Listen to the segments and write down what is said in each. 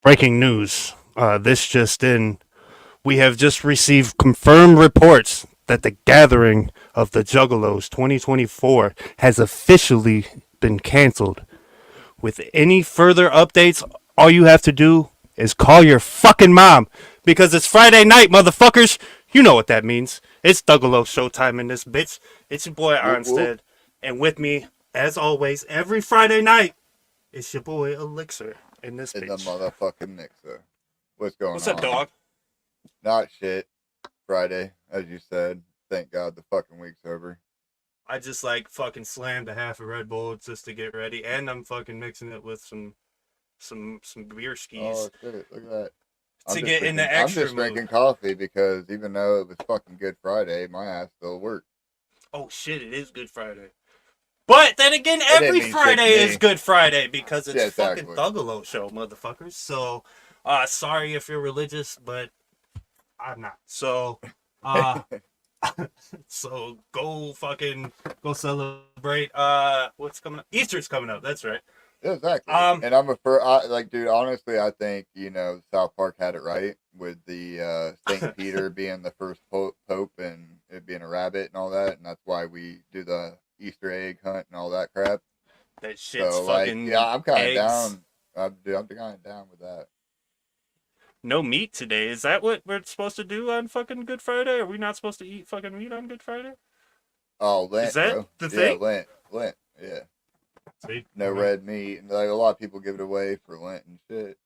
Breaking news. This just in. We have just received confirmed reports that the gathering of the Juggalos 2024 has officially been canceled. With any further updates, all you have to do is call your fucking mom because it's Friday night, motherfuckers. You know what that means. It's Juggalo showtime in this bitch. It's your boy Whoop whoop. Arnstead, and with me, as always, every Friday night, it's your boy Elixir in this In the bitch. motherfucking mixer. What's going What's on? up, dog? Not shit. Friday, as you said. Thank God the fucking week's over. I just like fucking slammed a half a Red Bull just to get ready, and I'm fucking mixing it with some beer skis Oh shit, look at that. to get in the I'm extra just drinking mood. coffee because even though it was fucking Good Friday, my ass still worked. Oh shit, it is Good Friday. But then again, It didn't every mean shit to Friday is me. Good Friday because it's Yeah, fucking exactly. Thuggalo show, motherfuckers. So, sorry if you're religious, but I'm not. So, uh, so go go celebrate. What's coming up? Easter's coming up. That's right. Yeah, exactly. Um, And like, dude, honestly, I think, South Park had it right with the St. Peter being the first pope and it being a rabbit and all that. And that's why we do the Easter egg hunt and all that crap. that shit's So, like, yeah, fucking I'm kind of eggs. down. I'm kind of down with that. No meat today. Is that what we're supposed to do on fucking Good Friday? Are we not supposed to eat fucking meat on Good Friday? Oh, Is Lent, that bro. the Yeah, thing? Lent. Yeah. See? No red meat. And, like, a lot of people give it away for Lent and shit.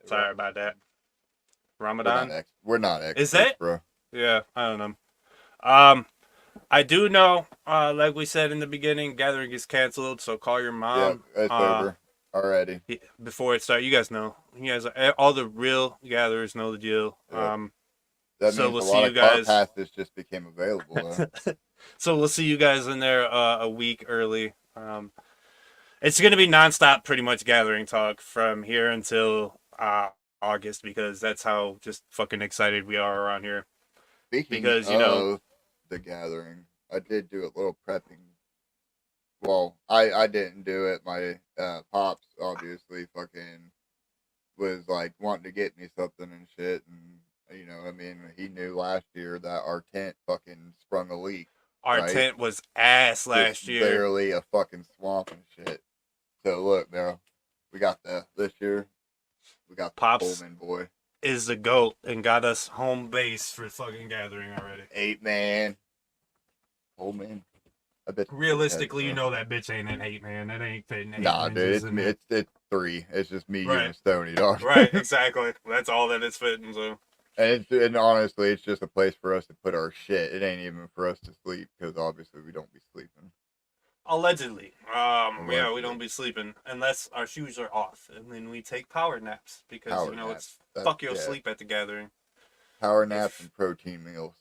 Sorry about that. We're not Ramadan? we're not Is experts, that? bro. Yeah, I don't know. Um, I do know, like we said in the beginning, gathering is canceled, so call your Yep, mom. it's over already. Before it starts. You guys know. You guys, all the real gatherers know the deal. Yep. That So means we'll a see lot you of car guys. passes just became available, though. So we'll see you guys in there a week early. It's gonna be nonstop, pretty much gathering talk from here until August because that's how just fucking excited we are around here. Speaking Because of the gathering, I did do a little prepping. Well, I didn't do it. My pops obviously fucking was like wanting to get me something and shit, and I mean, he knew last year that our tent fucking sprung a leak, our right? tent was ass Just last year. barely a fucking swamp and shit. So look, bro, we got this year. We got the Pops Pullman boy, is the goat and got us home base for fucking gathering already. 8 man Pullman. I bet you could have Realistically, you know that bitch ain't an 8 man. That ain't fitting eight Nah, dude, ninjas in there. it's three. It's just me, you, Right. and Stony, dog. Right, exactly. That's all that it's fitting. So And honestly, it's just a place for us to put our shit. It ain't even for us to sleep because obviously we don't be sleeping. allegedly, yeah, we don't Allegedly, be sleeping unless our shoes are off, and then we take power naps because power naps. it's That's fuck your yeah, sleep at the gathering. power naps If and protein meals.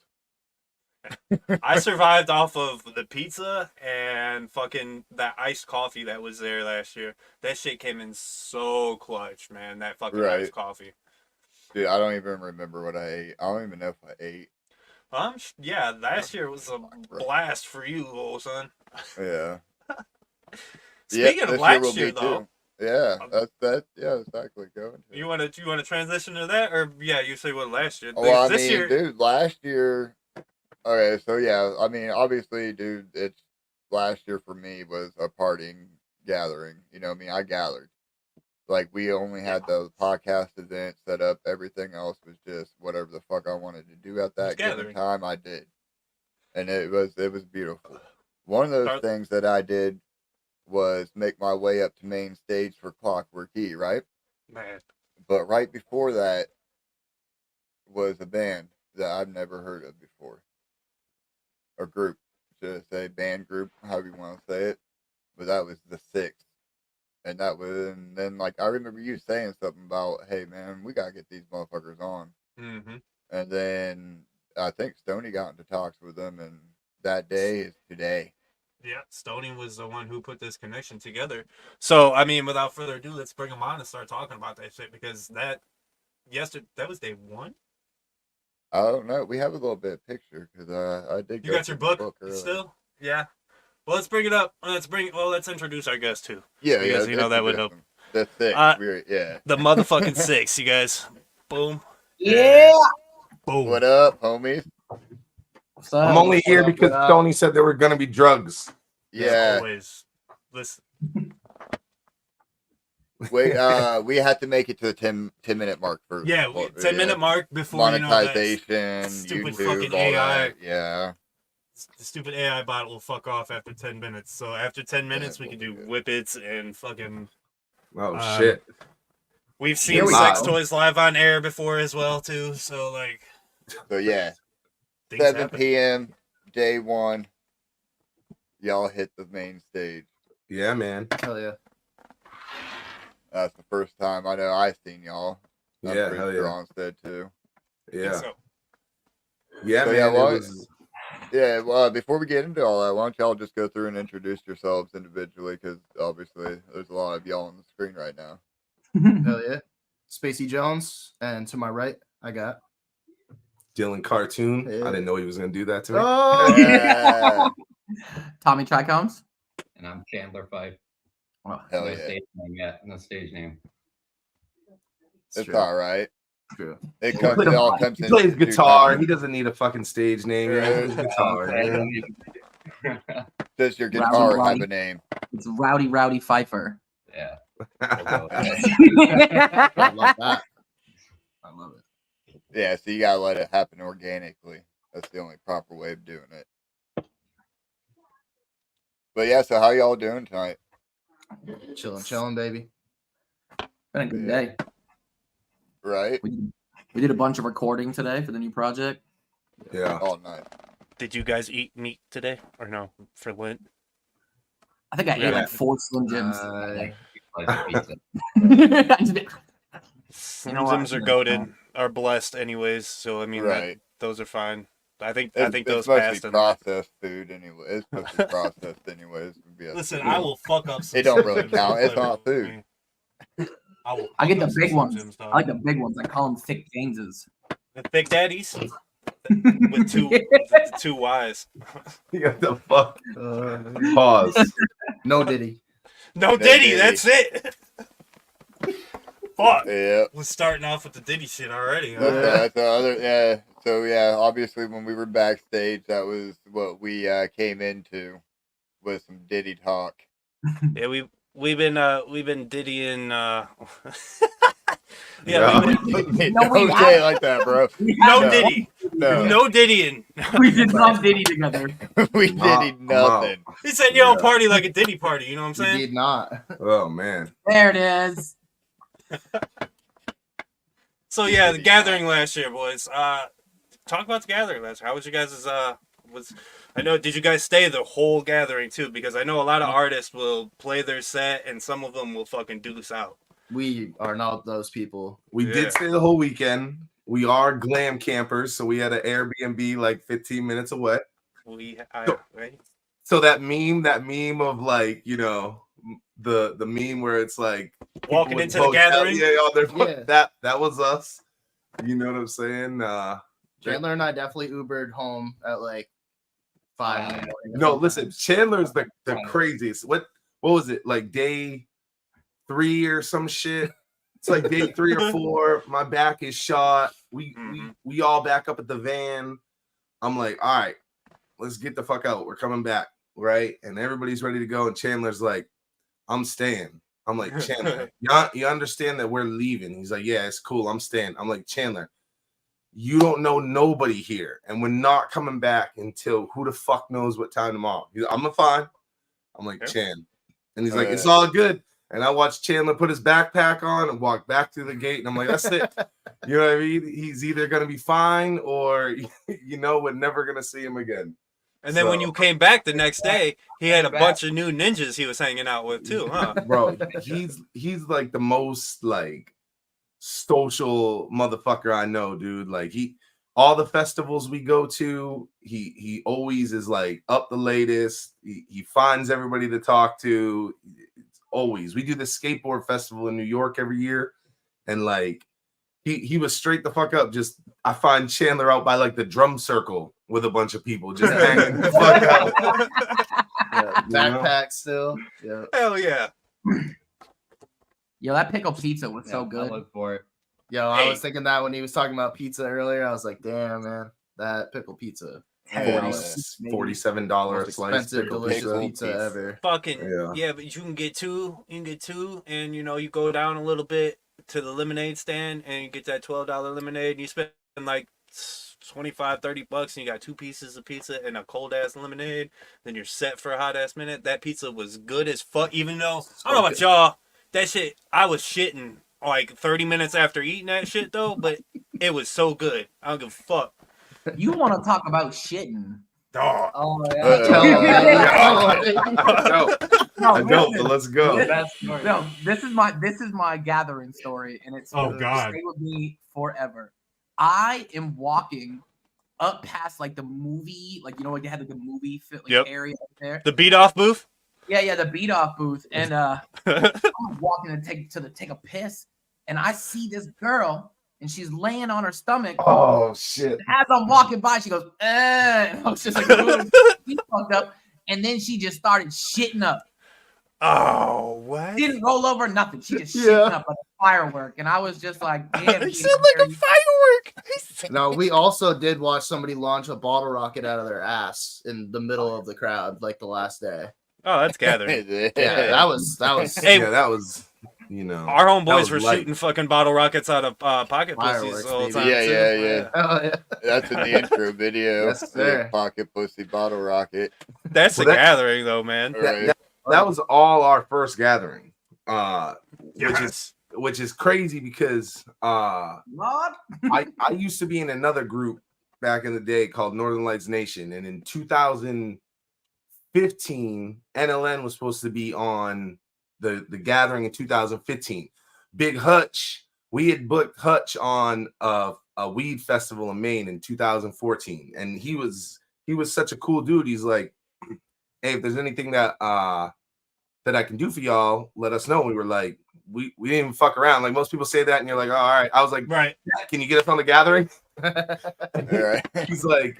I survived off of the pizza and fucking that iced coffee that was there last year. That shit came in so clutch, man. That fucking Right, iced coffee. dude. I don't even remember what I ate. I don't even know if I ate. Yeah, last year was a Fuck, bro. blast for you, little son. Yeah, yeah. Speaking of This year will last year, be though, too. Yeah, um, that's that. Yeah, exactly. Go into it. you wanna transition to that, or yeah, you say what last year? Well, I This mean, year, dude, last year. Okay, so yeah, I mean, obviously, dude, it's last year for me was a partying gathering. You know, what I mean, I gathered. Like we only yeah, had the podcast event set up. Everything else was just whatever the fuck I wanted to do at it was that given gathering. time. I did, and it was beautiful. One of those Start, things that I did was make my way up to main stage for Clockwork Key, right? man. But right before that was a band that I've never heard of before, or group, should I say band group, however you want to say it. But that was the sixth. And then like I remember you saying something about, hey man, we gotta get these motherfuckers on. Mm-hmm. And then I think Stoney got into talks with them, and that day is today. Yeah, Stoney was the one who put this connection together. So, I mean, without further ado, let's bring him on and start talking about that shit because that was day one. I don't know. We have a little bit of picture because I did You go got your through the book book earlier. still? Yeah. Well, let's bring it up. Let's introduce our guest too, Yeah, because yeah, that would introduce help. them. The 6. Yeah. The motherfucking 6, you guys. Boom. Yeah. Boom. What up, homies? I'm only here because Tony said there were going to be drugs. Yeah. As always. Listen. Wait, we had to make it to the 10-minute mark first. Yeah, 10-minute mark before monetization, stupid YouTube, fucking all AI. that. Yeah. The stupid AI bot will fuck off after 10 minutes. So after 10 minutes, we can do whippets and fucking. Oh shit! We've seen sex toys live on air before as well too. So like. So yeah, 7 happen. p.m. day 1. Y'all hit the main stage. Yeah, man. Hell yeah. That's the first time I know I've seen y'all. Yeah, hell yeah. Onstead too. Yeah. So. Yeah, so, man. Well, before we get into all that, why don't y'all just go through and introduce yourselves individually? Because obviously there's a lot of y'all on the screen right now. Hell yeah. Spacey Jones, and to my right, I got Dylan Cartoon. Yeah. I didn't know he was gonna do that to me. Oh Yeah. Tommy Tricombs. And I'm Chandler Fife. Oh, Hell No yeah. stage name yet. No stage name. It's all right. True. It all comes He in. plays guitar. He doesn't need a fucking stage name. He Yeah. plays guitar. man. Does your guitar have a name? It's Rowdy Pfeiffer. Yeah. I love that. I love it. Yeah, so you gotta let it happen organically. That's the only proper way of doing it. But yeah, so how y'all doing tonight? Chilling, baby. Been a good day. Right? We did a bunch of recording today for the new project. Yeah. All night. Did you guys eat meat today or no for Lent? I think I ate like 4 Slim Jims. Slim know what? Jims are goated, are blessed anyways. So I mean, Right. those are fine. I think It's those supposed passed. to be processed food anyway. It's supposed to be processed anyways. Listen, I will fuck up. Some It don't Slim really Jims count. for It's not flavor. food. I get the fuck up some big Slim ones. Jims, dog. I like the big ones. I call them thick Jameses. The Big Daddies with two Y's. What the fuck? Pause. No Diddy. No Diddy. Diddy, that's it. Fuck. Yeah. We're starting off with the Diddy shit already. Huh? That's the other. Yeah. So yeah, obviously when we were backstage, that was what we came into with some Diddy talk. Yeah, we've been Diddying. Don't say it like that, bro. No Diddy. No. No Diddying. We did not Diddy together. We did nothing. He said you don't party like a Diddy party. You know what I'm We saying? did not. Oh man. There it is. So yeah, the gathering last year, boys. Talk about the gathering last year. How was you guys' I know, did you guys stay the whole gathering too? Because I know a lot of artists will play their set and some of them will fucking deuce out. We are not those people. We did stay the whole weekend. We are glam campers, so we had an Airbnb like 15 minutes away. Right? So that meme of like, you know, the meme where it's like walking into the gathering. That was us. You know what I'm saying? Chandler and I definitely Ubered home at like 5 in the morning. No, listen, Chandler's the craziest. What was it? Like day 3 or some shit? It's like day 3 or 4. My back is shot. We all back up at the van. I'm like, all right, let's get the fuck out. We're coming back, right? And everybody's ready to go. And Chandler's like, I'm staying. I'm like, Chandler, you understand that we're leaving? He's like, yeah, it's cool. I'm staying. I'm like, Chandler, you don't know nobody here, and we're not coming back until who the fuck knows what time tomorrow. He's like, I'm fine. I'm like, Chan. And he's like, it's all good. And I watched Chandler put his backpack on and walk back through the gate. And I'm like, that's it. You know what I mean? He's either going to be fine or, you know, we're never going to see him again. And then when you came back the next day, he had a bunch of new ninjas he was hanging out with too, huh? Bro, he's like the most like social motherfucker I know, dude. Like all the festivals we go to, he always is like up the latest. He finds everybody to talk to. It's always. We do the skateboard festival in New York every year, and like he was straight the fuck up. Just I find Chandler out by like the drum circle with a bunch of people just hanging the fuck out. Yeah, backpack still. Yeah. Hell yeah. Yo, that pickle pizza was so Yeah, good. I look for it. Yo, I was Hey. thinking that when he was talking about pizza earlier. I was like, damn, man, that pickle pizza. Yeah. $47 a Most slice expensive, pickle delicious pizza. pizza ever. Fucking Yeah. yeah, but you can get two. You can get two, and you know you go down a little bit to the lemonade stand, and you get that $12 lemonade, and you spend like 25, $30, and you got two pieces of pizza and a cold ass lemonade. Then you're set for a hot ass minute. That pizza was good as fuck. Even though I don't know about y'all, that shit I was shitting like 30 minutes after eating that shit though, but it was so good. I don't give a fuck. You want to talk about shitting? Dog. Oh Tell him, baby. I don't, but let's go. No, this is my gathering story, and it's Oh, gonna God. stay with me forever. I am walking up past like the movie, like you know, like they had like the movie fit like Yep. area up there. The beat off booth. Yeah, the beat off booth, and I'm walking to take a piss, and I see this girl, and she's laying on her stomach. Oh shit! As I'm walking by, she goes, and I was just like, "Ooh, she fucked up," and then she just started shitting up. Oh, what? Didn't roll over, nothing. She just shitting up like a firework, and I was just like, "Damn, It she's sounded like a very- firework. No, we also did watch somebody launch a bottle rocket out of their ass in the middle of the crowd, like the last day. Oh, that's gathering. Yeah, that was Hey, Yeah, that was, you know, Our that homeboys was were light. shooting fucking bottle rockets out of pocket pussies Fireworks, the whole baby. time. Yeah, too. yeah. Oh yeah. That's in the intro video. Yes, sir. Pocket pussy bottle rocket. That's Well, a that- gathering, though, man. Right. That was all our first gathering, Yes. which is crazy because Lord." I used to be in another group back in the day called Northern Lights Nation, and in 2015, NLN was supposed to be on the gathering in 2015. Big Hutch, we had booked Hutch on a weed festival in Maine in 2014, and he was such a cool dude. He's like, hey, if there's anything that I can do for y'all, let us know. We were like, we didn't even fuck around. Like most people say that, and you're like, oh, all right. I was like, Right. can you get us on the gathering? All right. he's like,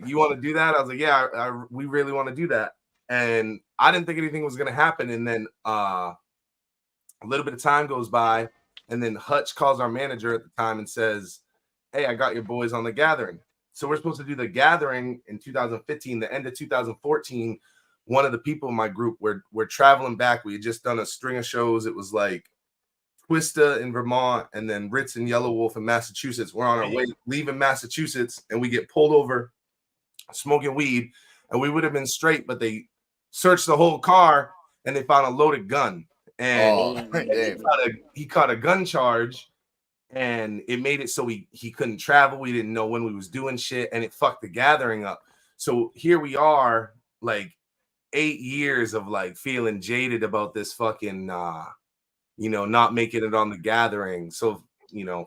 you want to do that? I was like, yeah, we really want to do that. And I didn't think anything was gonna happen. And then a little bit of time goes by, and then Hutch calls our manager at the time and says, hey, I got your boys on the gathering. So we're supposed to do the gathering in 2015, the end of 2014. One of the people in my group, we're traveling back. We had just done a string of shows. It was like Twista in Vermont and then Ritz and Yellow Wolf in Massachusetts. We're on our way leaving Massachusetts, and we get pulled over smoking weed, and we would have been straight, but they searched the whole car and they found a loaded gun. And he caught a gun charge, and it made it so he couldn't travel. We didn't know when we was doing shit, and it fucked the gathering up. So here we are, like 8 years of like feeling jaded about this fucking not making it on the gathering. So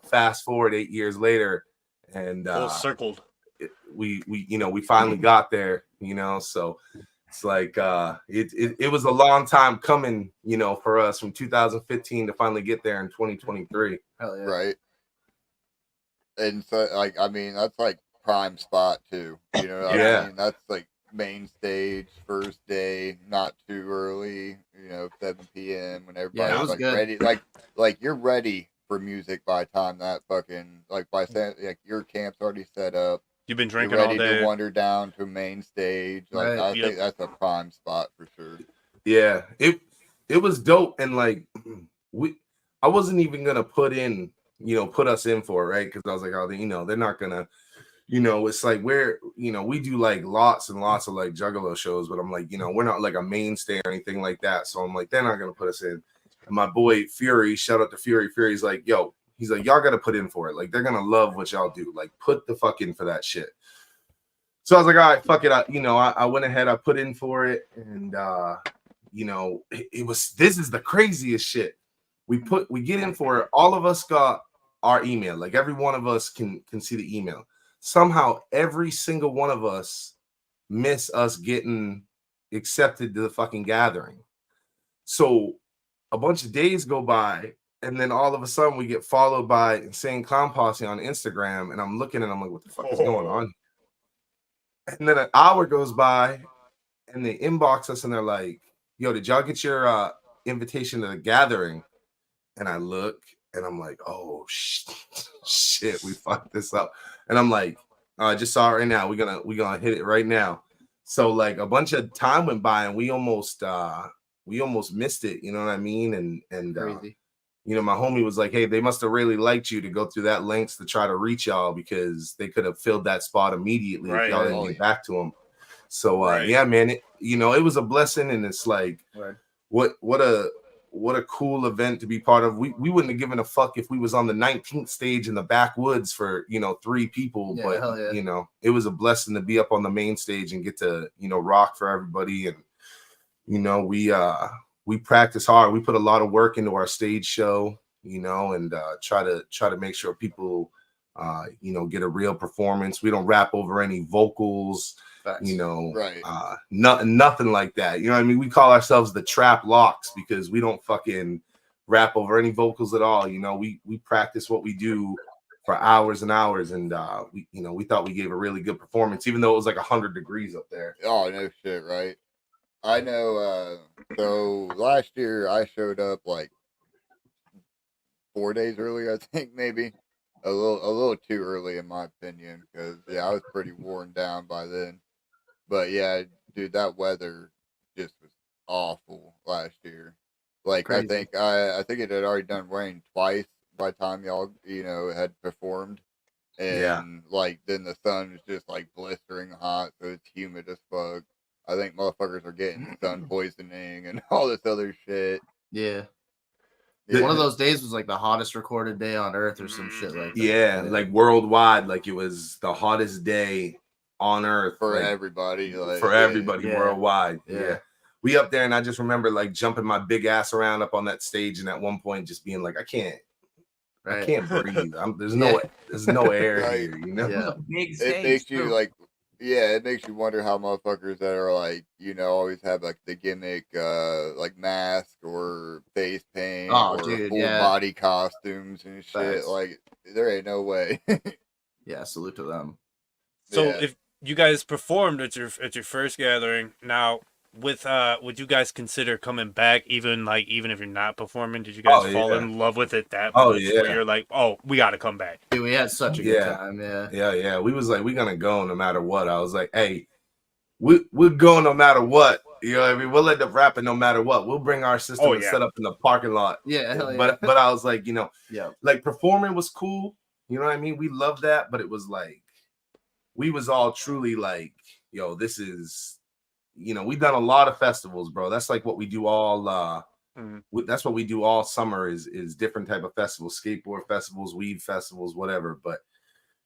fast forward 8 years later, and Full circled. we finally got there. So it's like it was a long time coming, for us from 2015 to finally get there in 2023. Hell yeah. Right. And so, like, I mean, that's like prime spot too. You know what I mean? That's like main stage, first day, not too early. 7 p.m. when everybody's was like good. ready. Like you're ready for music by the time that fucking by saying like your camp's already set up. You've been You're drinking all ready day. to wander down to main stage. Like Right. I think that's a prime spot for sure. Yeah, it was dope, and like I wasn't even gonna put us in for it, right? Because I was like, oh, they're not gonna, it's like we do like lots and lots of like Juggalo shows, but I'm like, we're not like a mainstay or anything like that. So I'm like, they're not gonna put us in. And my boy Fury, shout out to Fury. Fury's like, yo, he's like, y'all gotta put in for it. Like they're gonna love what y'all do. Like put the fuck in for that shit. So I was like, all right, fuck it. I went ahead, I put in for it, and this is the craziest shit. We get in for it. All of us got our email. Like every one of us can see the email. Somehow every single one of us miss us getting accepted to the fucking gathering. So a bunch of days go by, and then all of a sudden we get followed by Insane Clown Posse on Instagram, and I'm looking and I'm like, what the fuck is going on? And then an hour goes by, and they inbox us and they're like, yo, did y'all get your invitation to the gathering? and I look and I'm like, oh shit, we fucked this up. And I'm like, I just saw it right now. We're gonna hit it right now. So like a bunch of time went by and we almost missed it, you know what I mean? And Crazy. you know, my homie was like, hey, they must have really liked you to go through that lengths to try to reach y'all because they could have filled that spot immediately if y'all didn't get back to them. So yeah, man, it was a blessing, and it's like what a cool event to be part of. We wouldn't have given a fuck if we was on the 19th stage in the backwoods for 3 people, but it was a blessing to be up on the main stage and get to rock for everybody. And we practice hard. We put a lot of work into our stage show, and try to make sure people get a real performance. We don't rap over any vocals. Facts. Right. Nothing like that. You know what I mean? We call ourselves the Trap Locks because we don't fucking rap over any vocals at all. We practice what we do for hours and hours, and we thought we gave a really good performance, even though it was like 100 degrees up there. Oh, no shit, right? I know. So last year I showed up like 4 days early, I think, maybe a little too early in my opinion, because I was pretty worn down by then. But yeah, dude, that weather just was awful last year. Like Crazy. I think it had already done rain twice by the time y'all had performed, and like then the sun was just like blistering hot, so it's humid as fuck. I think motherfuckers are getting sun poisoning and all this other shit. Yeah. One of those days was like the hottest recorded day on Earth or some shit like that. Yeah, like worldwide, like it was the hottest day on Earth for like, everybody. Like, for everybody worldwide. Yeah. We up there, and I just remember like jumping my big ass around up on that stage, and at one point just being like, I can't breathe. There's no air Right. here, you know? Yeah. Big It stage, makes you too. like, it makes you wonder how motherfuckers that are like, always have like the gimmick, like mask or face paint or full body costumes and shit. Facts. Like, there ain't no way. Yeah, salute to them. So if you guys performed at your first gathering, now would you guys consider coming back even if you're not performing? Did you guys fall in love with it that much where you're like, oh, we got to come back? Dude, we had such a good time. Yeah. We was like, we're gonna go no matter what. I was like, hey, we're going no matter what. You know what I mean? We'll end up rapping no matter what. We'll bring our system and set up in the parking lot. Yeah, hell yeah. But I was like, like performing was cool. You know what I mean? We loved that, but it was like we was all truly like, yo, this is, we've done a lot of festivals, bro. That's like what we do all that's what we do all summer is different type of festivals, skateboard festivals, weed festivals, whatever. But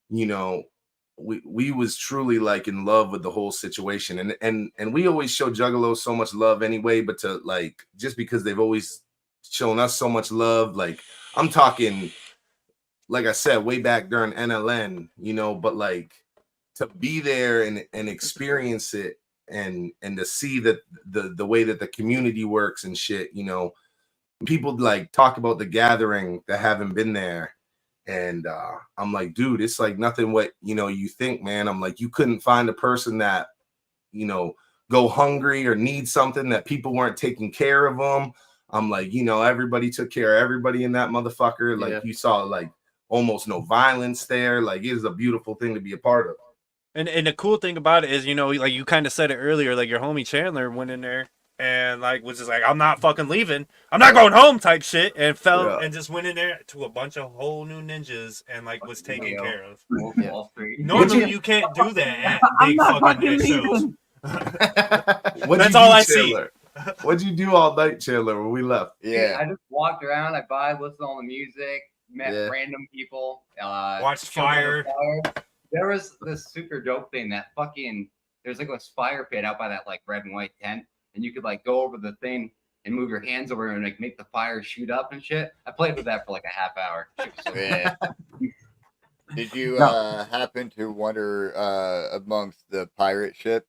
we was truly like in love with the whole situation, and we always show Juggalos so much love anyway, but to like just because they've always shown us so much love, like I'm talking, like I said, way back during NLN, but like to be there and experience it and to see that the way that the community works and shit, people like talk about the gathering that haven't been there. And I'm like, dude, it's like nothing what, you think, man. I'm like, you couldn't find a person that, go hungry or need something that people weren't taking care of them. I'm like, everybody took care of everybody in that motherfucker. Like you saw like almost no violence there. Like it is a beautiful thing to be a part of. And the cool thing about it is, like you kind of said it earlier, like your homie Chandler went in there and like was just like, I'm not fucking leaving, I'm not going home type shit, and and just went in there to a bunch of whole new ninjas and like was taken care of. Normally you can't do that at big fucking shows. That's all I see. What'd you do all night, Chandler, when we left? Yeah, I just walked around. I listened to all the music, met random people, watched fire. There was this super dope thing that there's like a fire pit out by that like red and white tent, and you could like go over the thing and move your hands over and like make the fire shoot up and shit. I played with that for like a half hour. Did you happen to wander amongst the pirate ship?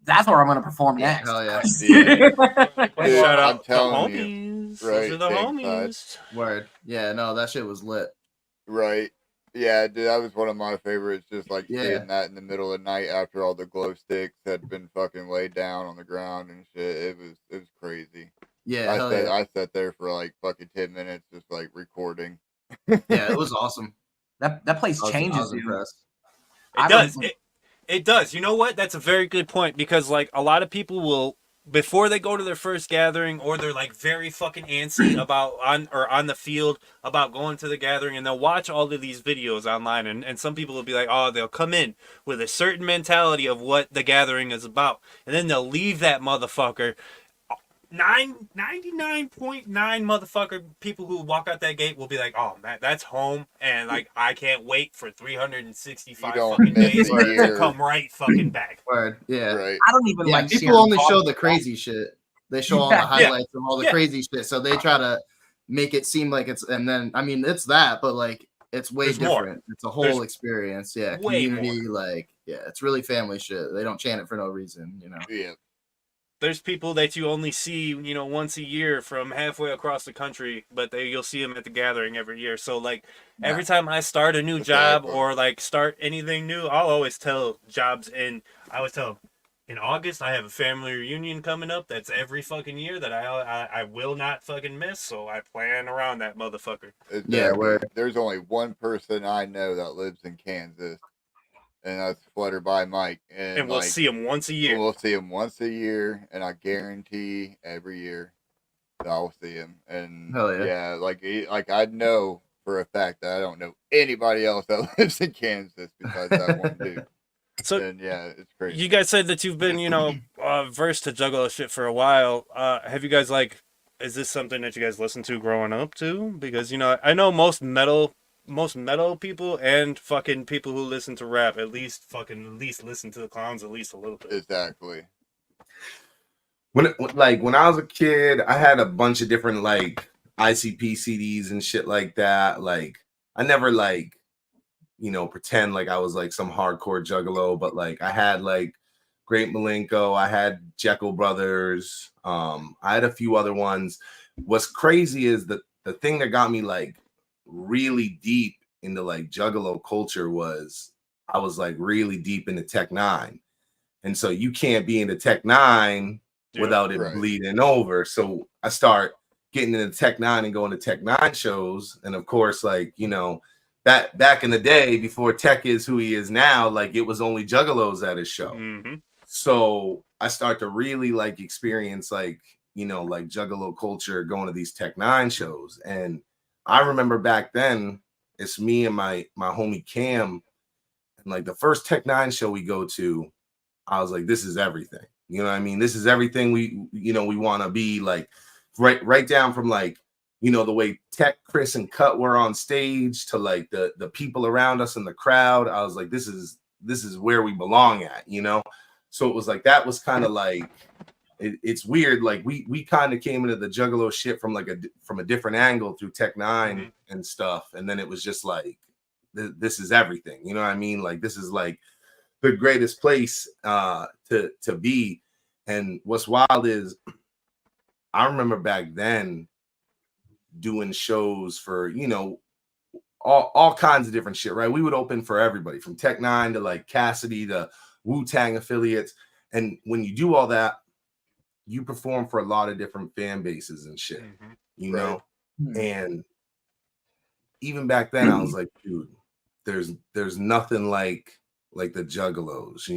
That's where I'm going to perform next. Hell yeah. Dude, Shout I'm out telling the you. homies. Right, Those are the homies. Word. Yeah, no, that shit was lit. Right. Yeah, dude, that was one of my favorites. Just like seeing that in the middle of the night after all the glow sticks had been fucking laid down on the ground and shit. It was crazy. Yeah, hell yeah. I sat there for like fucking 10 minutes, just like recording. Yeah, it was awesome. That place I was changes you. impressed. It I does. remember- It does. You know what? That's a very good point because like a lot of people will before they go to their first gathering or they're like very fucking antsy about on the field about going to the gathering and they'll watch all of these videos online and some people will be like, oh, they'll come in with a certain mentality of what the gathering is about. And then they'll leave that motherfucker 99.9 motherfucker people who walk out that gate will be like, oh man, that's home, and like I can't wait for 365 You don't fucking miss days a to year. come right fucking back. Word. Yeah. Right. I don't even Yeah, like people sharing only show vlogs. the crazy shit. They show all Yeah. the highlights of all the Yeah. crazy shit. So they try to make it seem like it's, and then I mean it's that, but like it's way There's more. different. It's a whole There's experience. Yeah, way community, like it's really family shit. They don't chant it for no reason, you know. Yeah. There's people that you only see, once a year from halfway across the country, but you'll see them at the gathering every year. So like every time I start a new job Exactly. or like start anything new, I'll always tell jobs I always tell them, in August I have a family reunion coming up. That's every fucking year that I will not fucking miss. So I plan around that motherfucker. Exactly. Yeah, where There's only one person I know that lives in Kansas, and that's Flutter by Mike. And we'll see him once a year. We'll see him once a year, and I guarantee every year that I'll see him. And Hell yeah. like I know for a fact that I don't know anybody else that lives in Kansas besides that one dude. So And yeah, it's crazy. you guys said that you've been, versed to Juggalo shit for a while. Have you guys is this something that you guys listened to growing up too? Because I know most metal people and fucking people who listen to rap at least listen to the Clowns at least a little bit. Exactly. When I was a kid, I had a bunch of different like ICP CDs and shit like that. Like I never pretend like I was like some hardcore juggalo, but like I had like Great Malenko, I had Jekyll Brothers, I had a few other ones. What's crazy is that the thing that got me like really deep into like juggalo culture was I was like really deep into Tech 9. And so you can't be into Tech 9 without it bleeding over. So I start getting into Tech 9 and going to Tech 9 shows. And of course, like, that back in the day before Tech is who he is now, like it was only juggalos at his show. Mm-hmm. So I start to really like experience like, like juggalo culture going to these Tech 9 shows. And I remember back then it's me and my homie Cam, and like the first Tech 9 show we go to, I was like, this is everything. You know what I mean? This is everything we want to be like, right down from like, the way Tech, Chris, and Cut were on stage to like the people around us in the crowd. I was like, this is where we belong at, So it was like, that was kind of like, it's weird. Like we kind of came into the juggalo shit from a different angle through Tech 9 and stuff. And then it was just like, this is everything. You know what I mean? Like, this is like the greatest place to be. And what's wild is I remember back then doing shows for, all kinds of different shit, right? We would open for everybody from Tech 9 to like Cassidy to Wu-Tang affiliates. And when you do all that, you perform for a lot of different fan bases and shit, you know? And even back then I was like, dude, there's nothing like the juggalos,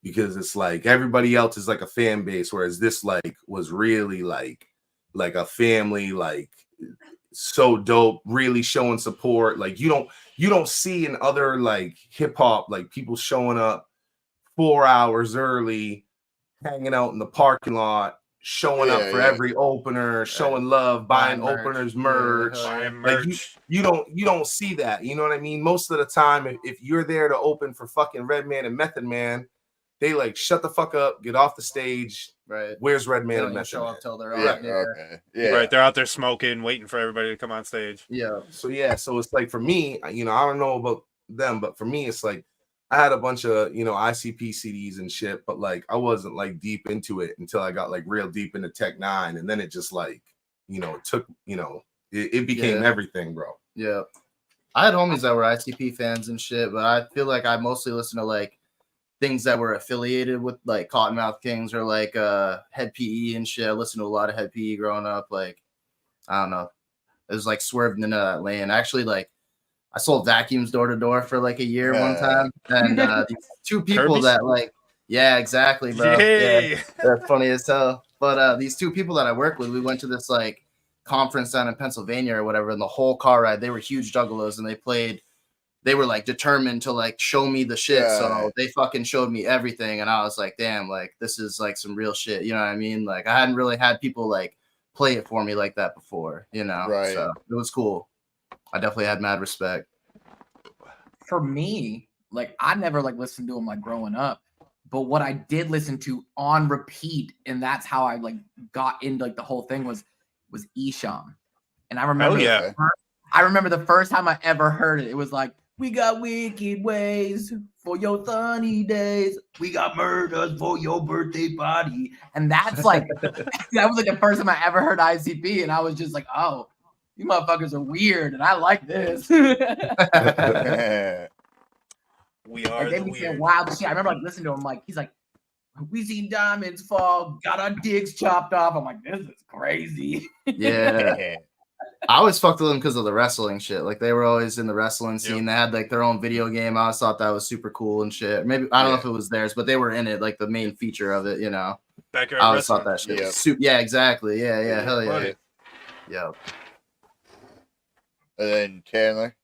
because it's like everybody else is like a fan base, whereas this like was really like a family, like so dope, really showing support. Like you don't see in other like hip hop like people showing up 4 hours early, hanging out in the parking lot, showing up for every opener, showing love, buying openers merch. Like you don't see that. You know what I mean? Most of the time, if you're there to open for fucking Redman and Method Man, they like shut the fuck up, get off the stage. Right. Where's Redman and They Method show Man? up till they're Okay. Yeah. Right, they're out there smoking, waiting for everybody to come on stage. Yeah. So it's like for me, I don't know about them, but for me, it's like I had a bunch of ICP CDs and shit, but like I wasn't like deep into it until I got like real deep into Tech 9, and then it just like it took it became everything, bro. Yeah. I had homies that were ICP fans and shit, but I feel like I mostly listen to like things that were affiliated with like Cottonmouth Kings or like Head PE and shit. I listened to a lot of Head PE growing up. Like, I don't know. It was like swerving into that lane. Actually, like I sold vacuums door to door for like a year one time. And these two people Kirby's? that like, yeah, exactly, bro. Yay. Yeah, that's funny as hell. But these two people that I work with, we went to this like conference down in Pennsylvania or whatever, and the whole car ride, they were huge juggalos and they were like determined to like show me the shit. Yeah. So they fucking showed me everything. And I was like, damn, like this is like some real shit. You know what I mean? Like I hadn't really had people like play it for me like that before, you know? Right. So it was cool. I definitely had mad respect. For me, like I never like listened to him like growing up, but what I did listen to on repeat, and that's how I like got into like the whole thing was Esham. And I remember, yeah. I remember the first time I ever heard it. It was like, we got wicked ways for your sunny days. We got murders for your birthday party. And that's like, that was like the first time I ever heard ICP. And I was just like, oh, you motherfuckers are weird. And I like this. We are Like, they the be saying weird. wild shit. I remember like listening to him, like, he's like, we seen diamonds fall, got our dicks chopped off. I'm like, this is crazy. Yeah. I always fucked with them because of the wrestling shit. Like they were always in the wrestling scene. They had like their own video game. I always thought that was super cool and shit. Maybe I don't know if it was theirs, but they were in it, like the main feature of it. You know, Backyard I always wrestling. thought that shit. Yep. Was super, yeah, exactly. Yeah, hell yeah. Right. Yeah. And then Chandler.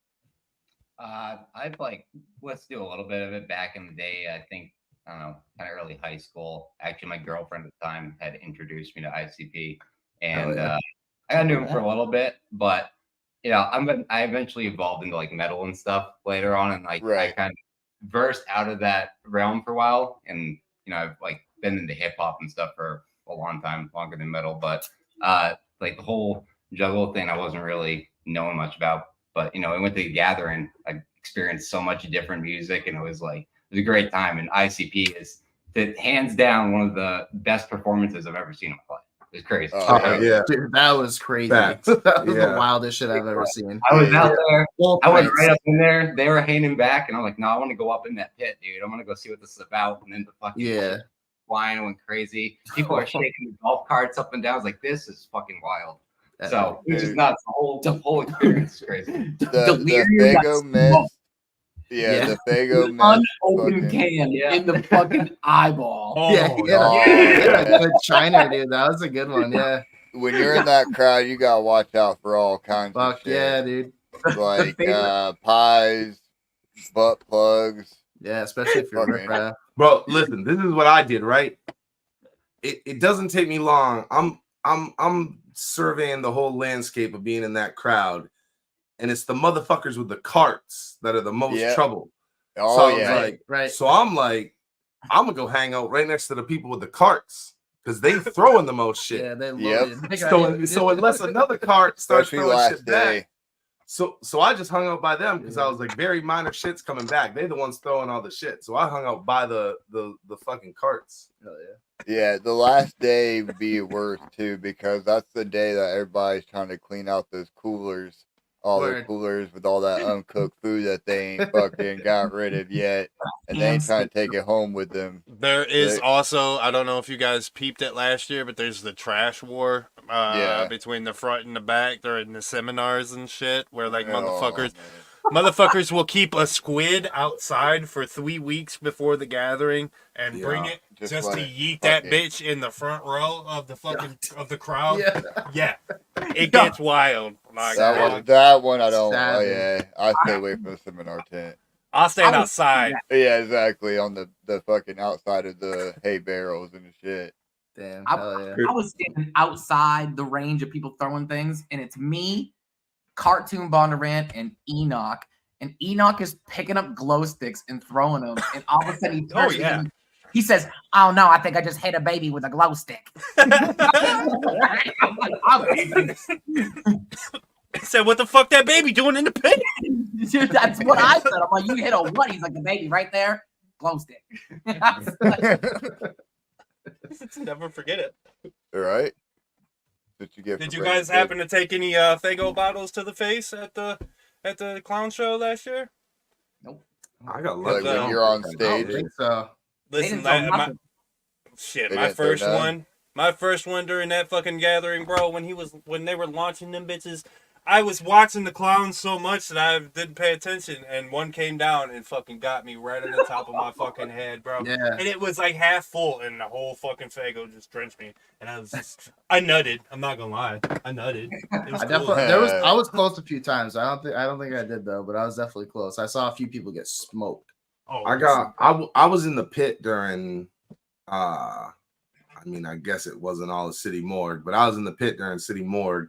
I've like let's do a little bit of it back in the day. I think I don't know, kind of early high school. Actually, my girlfriend at the time had introduced me to ICP, and I got into him for a little bit. But you know, I eventually evolved into like metal and stuff later on, and like I kind of versed out of that realm for a while. And you know, I've like been into hip hop and stuff for a long time, longer than metal. But like the whole juggle thing, I wasn't really knowing much about. But you know, I went to the gathering. I experienced so much different music, and it was a great time. And ICP is hands down one of the best performances I've ever seen him play. It was crazy. Yeah, dude, that was crazy. Facts. That was Yeah. the wildest shit I've ever seen. I was out there. I went Nights. right up in there. They were hanging back, and I'm like, no, I want to go up in that pit, dude. I want to go see what this is about. And then the fucking flying went crazy. People are shaking the golf carts up and down. I was like, this is fucking wild. So it was just nuts. The whole experience is crazy. The Fago mist. Yeah, the Fago mist. Unopened can in the fucking eyeball. He had a good China, dude. That was a good one. Yeah. When you're in that crowd, you gotta watch out for all kinds of shit. Yeah, dude. Like pies, butt plugs. Yeah, especially if you're riffraff. Bro, listen, this is what I did, right? It doesn't take me long. I'm surveying the whole landscape of being in that crowd, and it's the motherfuckers with the carts that are the most trouble. Oh, so So I'm like, I'm gonna go hang out right next to the people with the carts because they throwing the most shit. Yeah, they loaded. So unless another cart starts Especially throwing last shit day. back, so I just hung out by them because I was like, very minor shit's coming back. They're the ones throwing all the shit. So I hung out by the fucking carts. Hell yeah. Yeah, the last day would be worse too because that's the day that everybody's trying to clean out those coolers, those coolers with all that uncooked food that they ain't fucking got rid of yet, and they ain't trying to take it home with them. There is also, I don't know if you guys peeped it last year, but there's the trash war between the front and the back during the seminars and shit, where like motherfuckers will keep a squid outside for 3 weeks before the gathering and bring it just to yeet that bitch in the front row of the fucking of the crowd. Yeah. It gets wild. My God. That one I don't. Oh yeah, I stay away from the seminar tent. I'll stand outside. Yeah, exactly, on the fucking outside of the hay barrels and the shit. Damn. I was standing outside the range of people throwing things, and it's me, Cartoon Bondurant, and Enoch. And Enoch is picking up glow sticks and throwing them. And all of a sudden he turns to him. He says, "Oh no, I think I just hit a baby with a glow stick." He said, "What the fuck that baby doing in the pit?" Dude, that's what I said. I'm like, "You hit a what?" He's like, "The baby right there, glow stick." Never forget it. All right. Did you guys happen to take any Fago bottles to the face at the clown show last year? Nope. I got like when you're on stage. I don't think so. Listen, didn't throw my nothing. shit, They my didn't throw first none? one, my first one during that fucking gathering, bro. When they were launching them bitches, I was watching the clowns so much that I didn't pay attention, and one came down and fucking got me right on the top of my fucking head, bro. Yeah. And it was like half full, and the whole fucking Fago just drenched me, and I nutted. I'm not gonna lie, I nutted. It was I cool. definitely I was close a few times. I don't think I did though, but I was definitely close. I saw a few people get smoked. Oh, I was in the pit during I mean, I guess it wasn't all the city morgue, but I was in the pit during city morgue,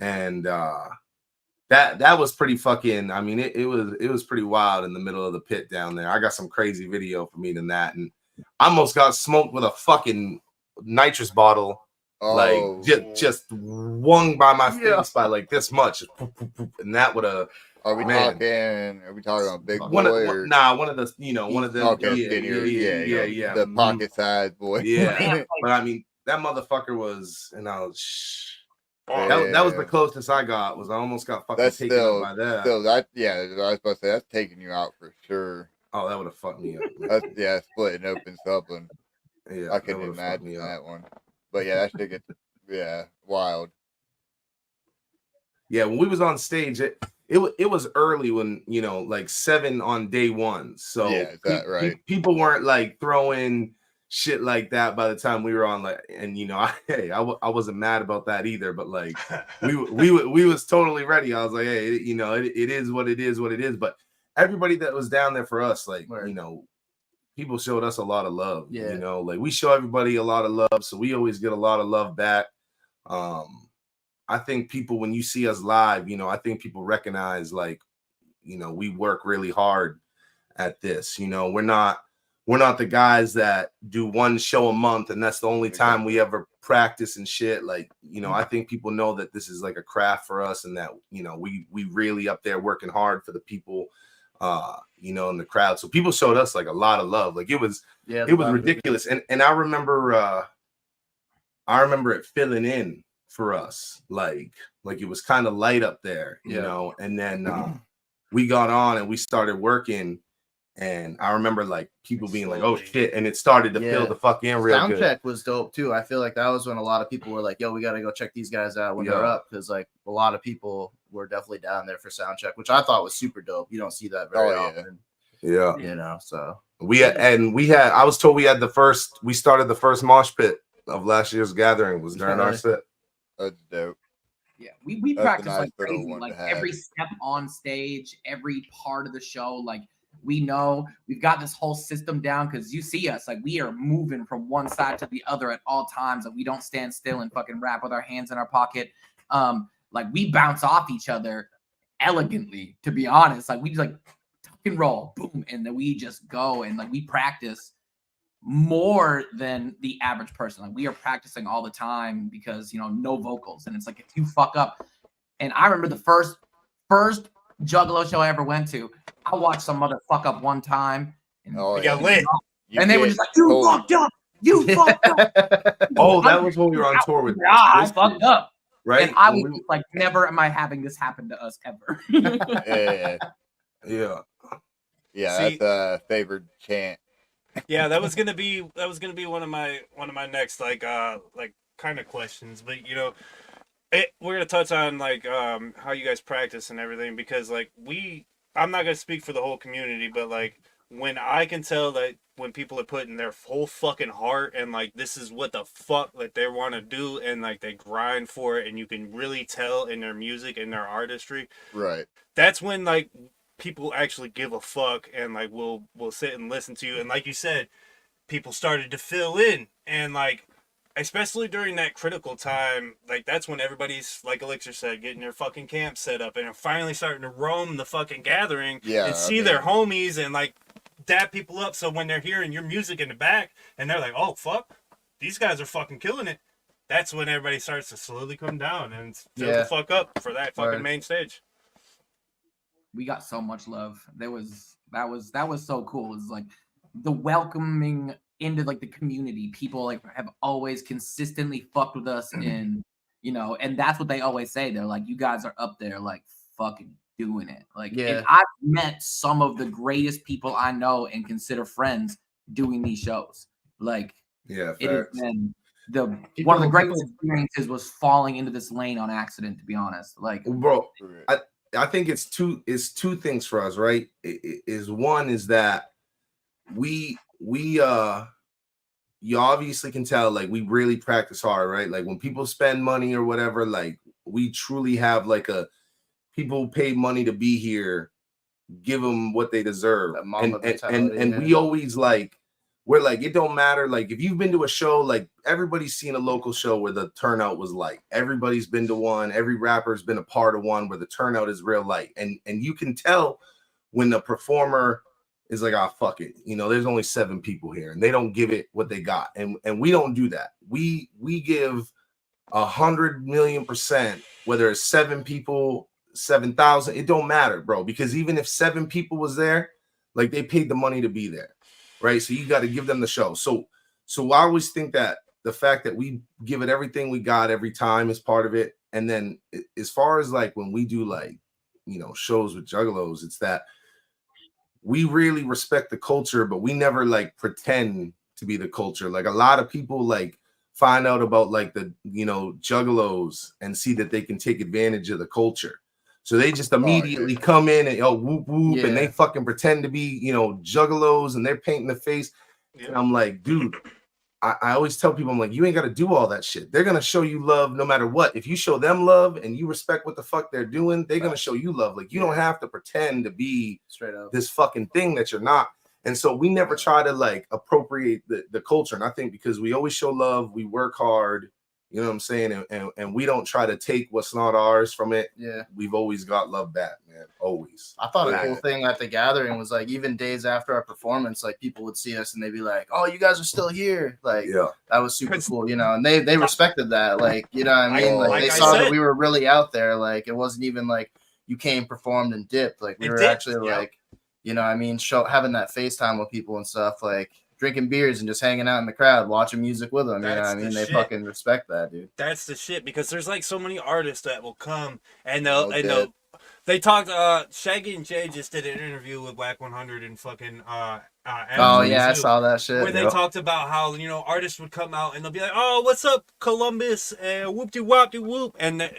and that was pretty fucking. I mean, it was pretty wild in the middle of the pit down there. I got some crazy video for me than that, and I almost got smoked with a fucking nitrous bottle, like just swung by my face by like this much, and that would have. Are we Man. talking? Are we talking about big boy One of or the one of them. okay, Yeah. the pocket size boy? Yeah, but I mean that motherfucker was, and I was. Yeah. That was the closest I got. Was I almost got fucking That's taken still, up by that. still that. Yeah, I was about to say that's taking you out for sure. Oh, that would have fucked me up. That's splitting open something. Yeah, I couldn't imagine that one. But yeah, that shit gets wild. Yeah, when we was on stage, it was early when like 7 on day 1. So yeah, is that right? People weren't like throwing shit like that by the time we were on, like, and I wasn't mad about that either, but like we was totally ready. I was like, hey, it is what it is, but everybody that was down there for us, like, people showed us a lot of love. Like we show everybody a lot of love, so we always get a lot of love back. I think people, when you see us live, I think people recognize, like, we work really hard at this. We're not the guys that do one show a month and that's the only time we ever practice and shit. Like, I think people know that this is like a craft for us, and that, we really up there working hard for the people, in the crowd. So people showed us like a lot of love. Like it was ridiculous. And I remember it filling in for us, like it was kind of light up there, and then we got on and we started working, and I remember like people being like, oh shit, and it started to fill the fuck in real good. Soundcheck was dope too. I feel like that was when a lot of people were like, yo, we gotta go check these guys out when they're up, because like a lot of people were definitely down there for soundcheck, which I thought was super dope. You don't see that very often. So I was told we started the first mosh pit of last year's gathering was during our set. That's dope. Yeah, we practice like little crazy, one like to have. every step on stage, every part of the show. Like we know we've got this whole system down, because you see us, like we are moving from one side to the other at all times, and we don't stand still and fucking rap with our hands in our pocket. Like we bounce off each other elegantly, to be honest. Like we just like tuck and roll, boom, and then we just go, and like we practice more than the average person. Like we are practicing all the time, because no vocals, and it's like if you fuck up. And I remember the first Juggalo show I ever went to, I watched some mother fuck up one time, and we got lit, and they were just like, you fucked up, you fucked up. Oh, that was when we were on tour with I fucked up, right? And I was like, never am I having this happen to us ever. Yeah, that's a favored chant. Yeah, that was gonna be one of my next like kind of questions, but we're gonna touch on like how you guys practice and everything, because like I'm not gonna speak for the whole community, but like when I can tell that when people are putting their whole fucking heart and like this is what the fuck that they want to do, and like they grind for it, and you can really tell in their music and their artistry, right? That's when like people actually give a fuck, and like we'll sit and listen to you. And like you said, people started to fill in, and like especially during that critical time, like that's when everybody's, like Elixir said, getting their fucking camp set up and are finally starting to roam the fucking gathering and see their homies and like dap people up. So when they're hearing your music in the back and they're like, oh fuck, these guys are fucking killing it, that's when everybody starts to slowly come down and fill the fuck up for that fucking main stage. We got so much love. That was so cool. It's like the welcoming into like the community. People like have always consistently fucked with us, and and that's what they always say. They're like, you guys are up there like fucking doing it. Like and I've met some of the greatest people I know and consider friends doing these shows. Like, Yeah, it has facts. been one of the People- greatest experiences was falling into this lane on accident, to be honest. Like, Bro, Correct. I think it's two things for us, right? One is that we you obviously can tell, like, we really practice hard, right? Like, when people spend money or whatever, like, we truly have like people pay money to be here, give them what they deserve. That Mamba And mentality, we always like, we're like, it don't matter. Like, if you've been to a show, like, everybody's seen a local show where the turnout was light. Everybody's been to one. Every rapper's been a part of one where the turnout is real light. And you can tell when the performer is like, oh, fuck it. You know, there's only 7 people here and they don't give it what they got. And we don't do that. We give 100,000,000%, whether it's 7 people, 7,000, it don't matter, bro. Because even if 7 people was there, like, they paid the money to be there, right? So you got to give them the show. So I always think that the fact that we give it everything we got every time is part of it. And then as far as like when we do, like, you know, shows with Juggalos, it's that we really respect the culture, but we never like pretend to be the culture. Like, a lot of people like find out about like the, you know, Juggalos and see that they can take advantage of the culture. So they just immediately come in and whoop whoop, and they fucking pretend to be, you know, Juggalos, and they're painting the face. And I'm like, dude, I always tell people, I'm like, you ain't got to do all that shit. They're gonna show you love no matter what. If you show them love and you respect what the fuck they're doing, they're gonna show you love. Like, you don't have to pretend to be straight up this fucking thing that you're not. And so we never try to like appropriate the culture. And I think because we always show love, we work hard, you know what I'm saying? And we don't try to take what's not ours from it. Yeah. We've always got love back, man. Always. I thought a cool thing at the gathering was like, even days after our performance, like, people would see us and they'd be like, oh, you guys are still here. Like, that was super cool, you know, and they respected that. Like, you know what I mean? Like, they saw that we were really out there. Like, it wasn't even like you came, performed, and dipped. Like, we were actually like, you know what I mean, having that FaceTime with people and stuff, like drinking beers and just hanging out in the crowd, watching music with them. You know what I mean? They fucking respect that, dude. That's the shit, because there's like so many artists that will come and they talked. Shaggy and Jay just did an interview with Black 100 and fucking oh yeah, I saw that shit. Where they talked about how, you know, artists would come out and they'll be like, "Oh, what's up, Columbus?" and whoop de wop de whoop, and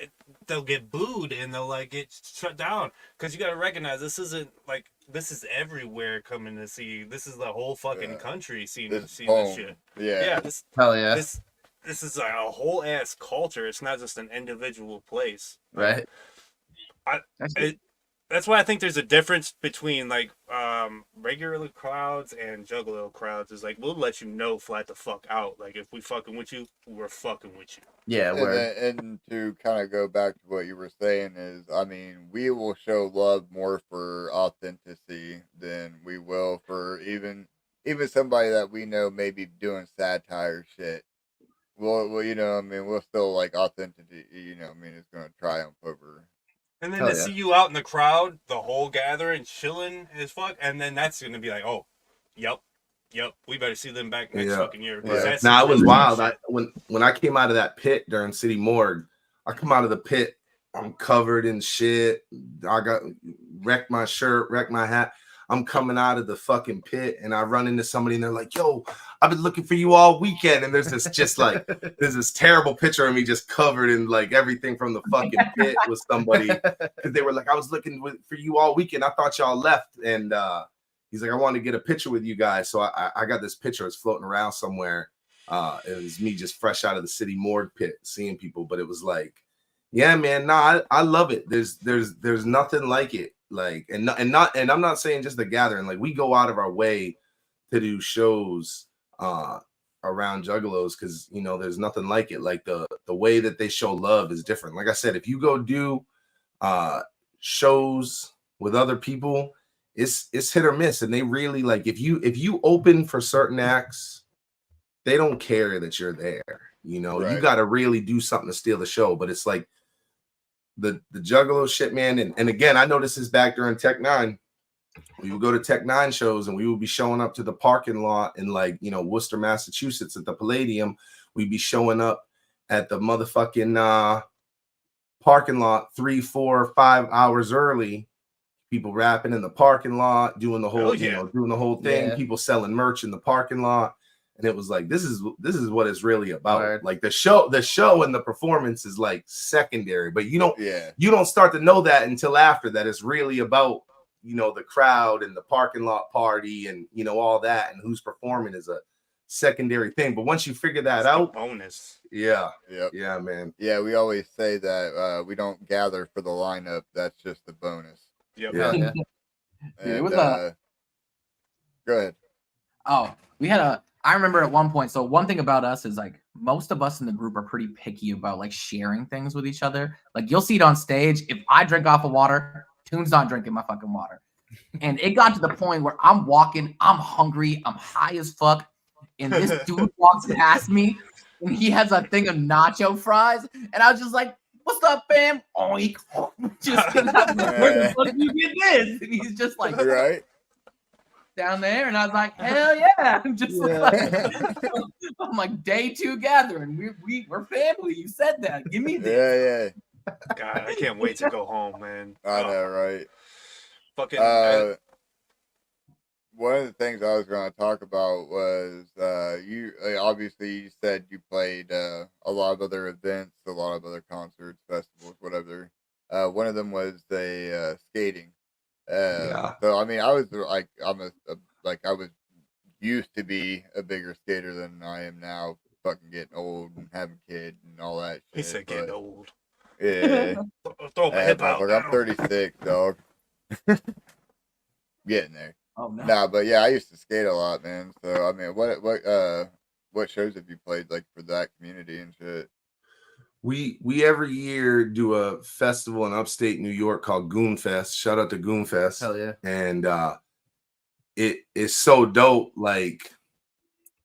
they'll get booed and they'll like get shut down, because you got to recognize this isn't like, this is everywhere coming to see. This is the whole fucking country seeing this shit. Hell yeah. This is like a whole ass culture. It's not just an individual place. Right. That's why I think there's a difference between like regular crowds and Juggalo crowds. Is like, we'll let you know flat the fuck out. Like, if we fucking with you, we're fucking with you. Yeah. And to kind of go back to what you were saying is, I mean, we will show love more for authenticity than we will for even somebody that we know may be doing satire shit. Well, you know, I mean, we'll still like authenticity. You know, I mean, it's going to triumph over. And then see you out in the crowd, the whole gathering, chilling as fuck, and then that's gonna be like, oh, yep, we better see them back next fucking year. Now, it was wild. When I came out of that pit during City Morgue, I come out of the pit, I'm covered in shit. I got wrecked my shirt, wrecked my hat. I'm coming out of the fucking pit and I run into somebody and they're like, yo, I've been looking for you all weekend. And there's this terrible picture of me just covered in like everything from the fucking pit with somebody. Because they were like, I was looking for you all weekend. I thought y'all left. And he's like, I wanted to get a picture with you guys. So I got this picture. It's floating around somewhere. It was me just fresh out of the City Morgue pit seeing people. But it was like, yeah, man, I love it. There's nothing like it. Like, and I'm not saying just the gathering. Like, we go out of our way to do shows around Juggalos, because, you know, there's nothing like it. Like, the way that they show love is different. Like I said, if you go do shows with other people, it's hit or miss. And they really, like, if you open for certain acts, they don't care that you're there. You know, you got to really do something to steal the show. But it's like the Juggalo shit, man. And again, I know this is back during Tech 9. We would go to Tech 9 shows and we would be showing up to the parking lot in, like, you know, Worcester, Massachusetts at the Palladium. We'd be showing up at the motherfucking parking lot 3, 4, 5 hours early. people rapping in the parking lot, doing the whole, Hell yeah. doing the whole thing, Yeah. people selling merch in the parking lot. And it was like, this is what it's really about. Word. Like the show and the performance is like secondary, but you Yeah. don't start to know that until after that. It's really about, the crowd and the parking lot party and, all that, and who's performing is a secondary thing. But once you figure that out, bonus. yeah, Yep. yeah, man. Yeah, we always say that we don't gather for the lineup. That's just the bonus. Yep. Yeah. Yeah. Dude, it And, was go ahead. Oh, I remember at one point, so one thing about us is like most of us in the group are pretty picky about like sharing things with each other. Like you'll see it on stage. If I drink off of water, Toon's not drinking my fucking water. And it got to the point where I'm walking, I'm hungry, I'm high as fuck. And this dude walks past me and he has a thing of nacho fries. And I was just like, what's up, fam? Oink. Just where the fuck do you get this? And he's just like, Right? down there, and I was like, hell yeah. I'm just like, I'm like, day 2 gathering. We're family. You said that. Give me this. Yeah. God, I can't wait to go home, man. I know, right? Fucking. One of the things I was going to talk about was you obviously you said you played a lot of other events, a lot of other concerts, festivals, whatever. One of them was skating. Yeah. So I mean, I was like, I was used to be a bigger skater than I am now. Fucking getting old and having kids and all that shit. He said getting old. Yeah. Throw my hip out. I'm 36, dog. Getting there. Oh no. Nah, but yeah, I used to skate a lot, man. So I mean, what shows have you played like for that community and shit? We every year do a festival in upstate New York called Goon Fest. Shout out to Goon Fest. Hell yeah. And it is so dope. Like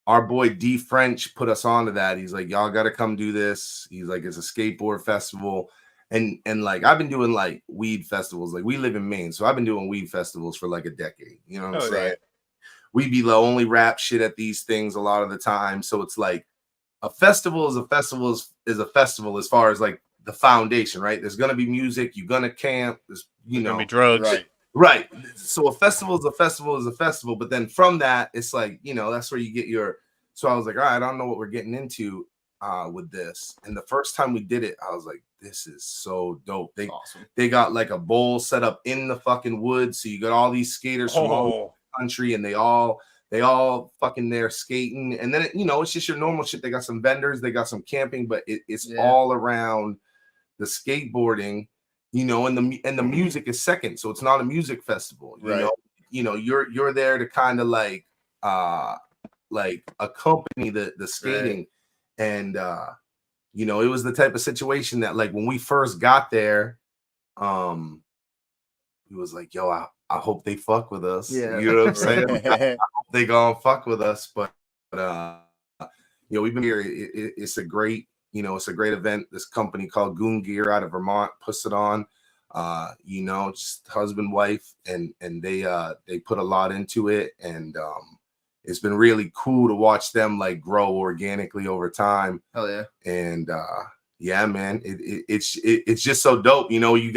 our boy D French put us onto that. He's like, y'all gotta come do this. He's like, it's a skateboard festival. And like I've been doing like weed festivals. Like we live in Maine, so I've been doing weed festivals for like a decade. You know what I'm saying? Right. We be the only rap shit at these things a lot of the time. So it's like a festival is a festival as far as like the foundation, right? There's gonna be music, you're gonna camp, there's Gonna be drugs. Right. So a festival is a festival, but then from that, it's like, that's where you get your. So I was like, all right, I don't know what we're getting into with this. And the first time we did it, I was like, this is so dope. They got like a bowl set up in the fucking woods, so you got all these skaters from all over the country, and they all fucking there skating. And then it's just your normal shit. They got some vendors, they got some camping, but it's all around the skateboarding, and the music is second. So it's not a music festival. You're there to kind of like accompany the skating. Right. And it was the type of situation that like when we first got there, he was like, yo, I hope they fuck with us. Yeah. You know what I'm saying? I hope they gonna fuck with us. But we've been here. It's a great, it's a great event. This company called Goon Gear out of Vermont puts it on. Just husband, wife, and they put a lot into it. And it's been really cool to watch them like grow organically over time. Hell yeah. And yeah, man, it's just so dope. You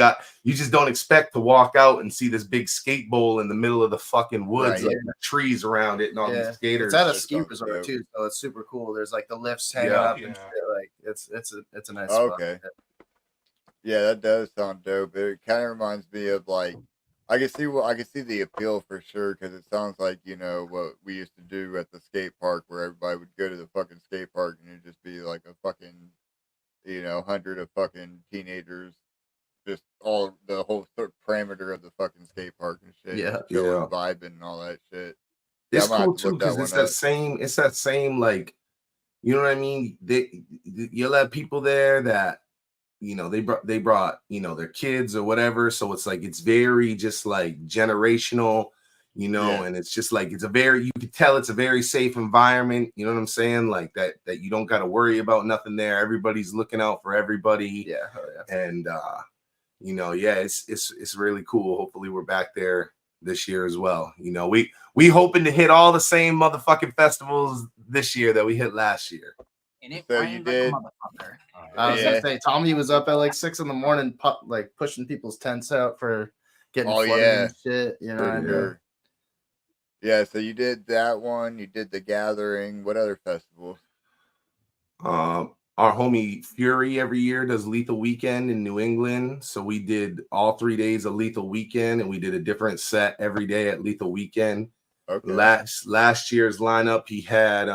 just don't expect to walk out and see this big skate bowl in the middle of the fucking woods, like the trees around it and all these skaters. It's at a ski resort too, so it's super cool. There's like the lifts hanging up and shit. Like it's a nice spot. Okay. Yeah, that does sound dope. It kind of reminds me of like I can see the appeal for sure, because it sounds like what we used to do at the skate park, where everybody would go to the fucking skate park and it'd just be like a fucking 100 of fucking teenagers, just all the whole parameter of the fucking skate park and shit. Chilling, vibing and all that shit. It's cool too, because it's that same like, you know what I mean? You'll have people there that they brought their kids or whatever, so it's like it's very just like generational, and it's just like you can tell it's a very safe environment, you know what I'm saying, like that you don't got to worry about nothing there. Everybody's looking out for everybody. And it's really cool. Hopefully we're back there this year as well. We hoping to hit all the same motherfucking festivals this year that we hit last year. And it So you did. I was gonna say Tommy was up at like 6 a.m, like pushing people's tents out for getting Oh, flooded yeah. and shit. You know what I For mean? sure. Yeah, so you did that one. You did the Gathering. What other festivals? Our homie Fury every year does Lethal Weekend in New England. So we did all 3 days of Lethal Weekend, and we did a different set every day at Lethal Weekend. Okay. Last year's lineup, he had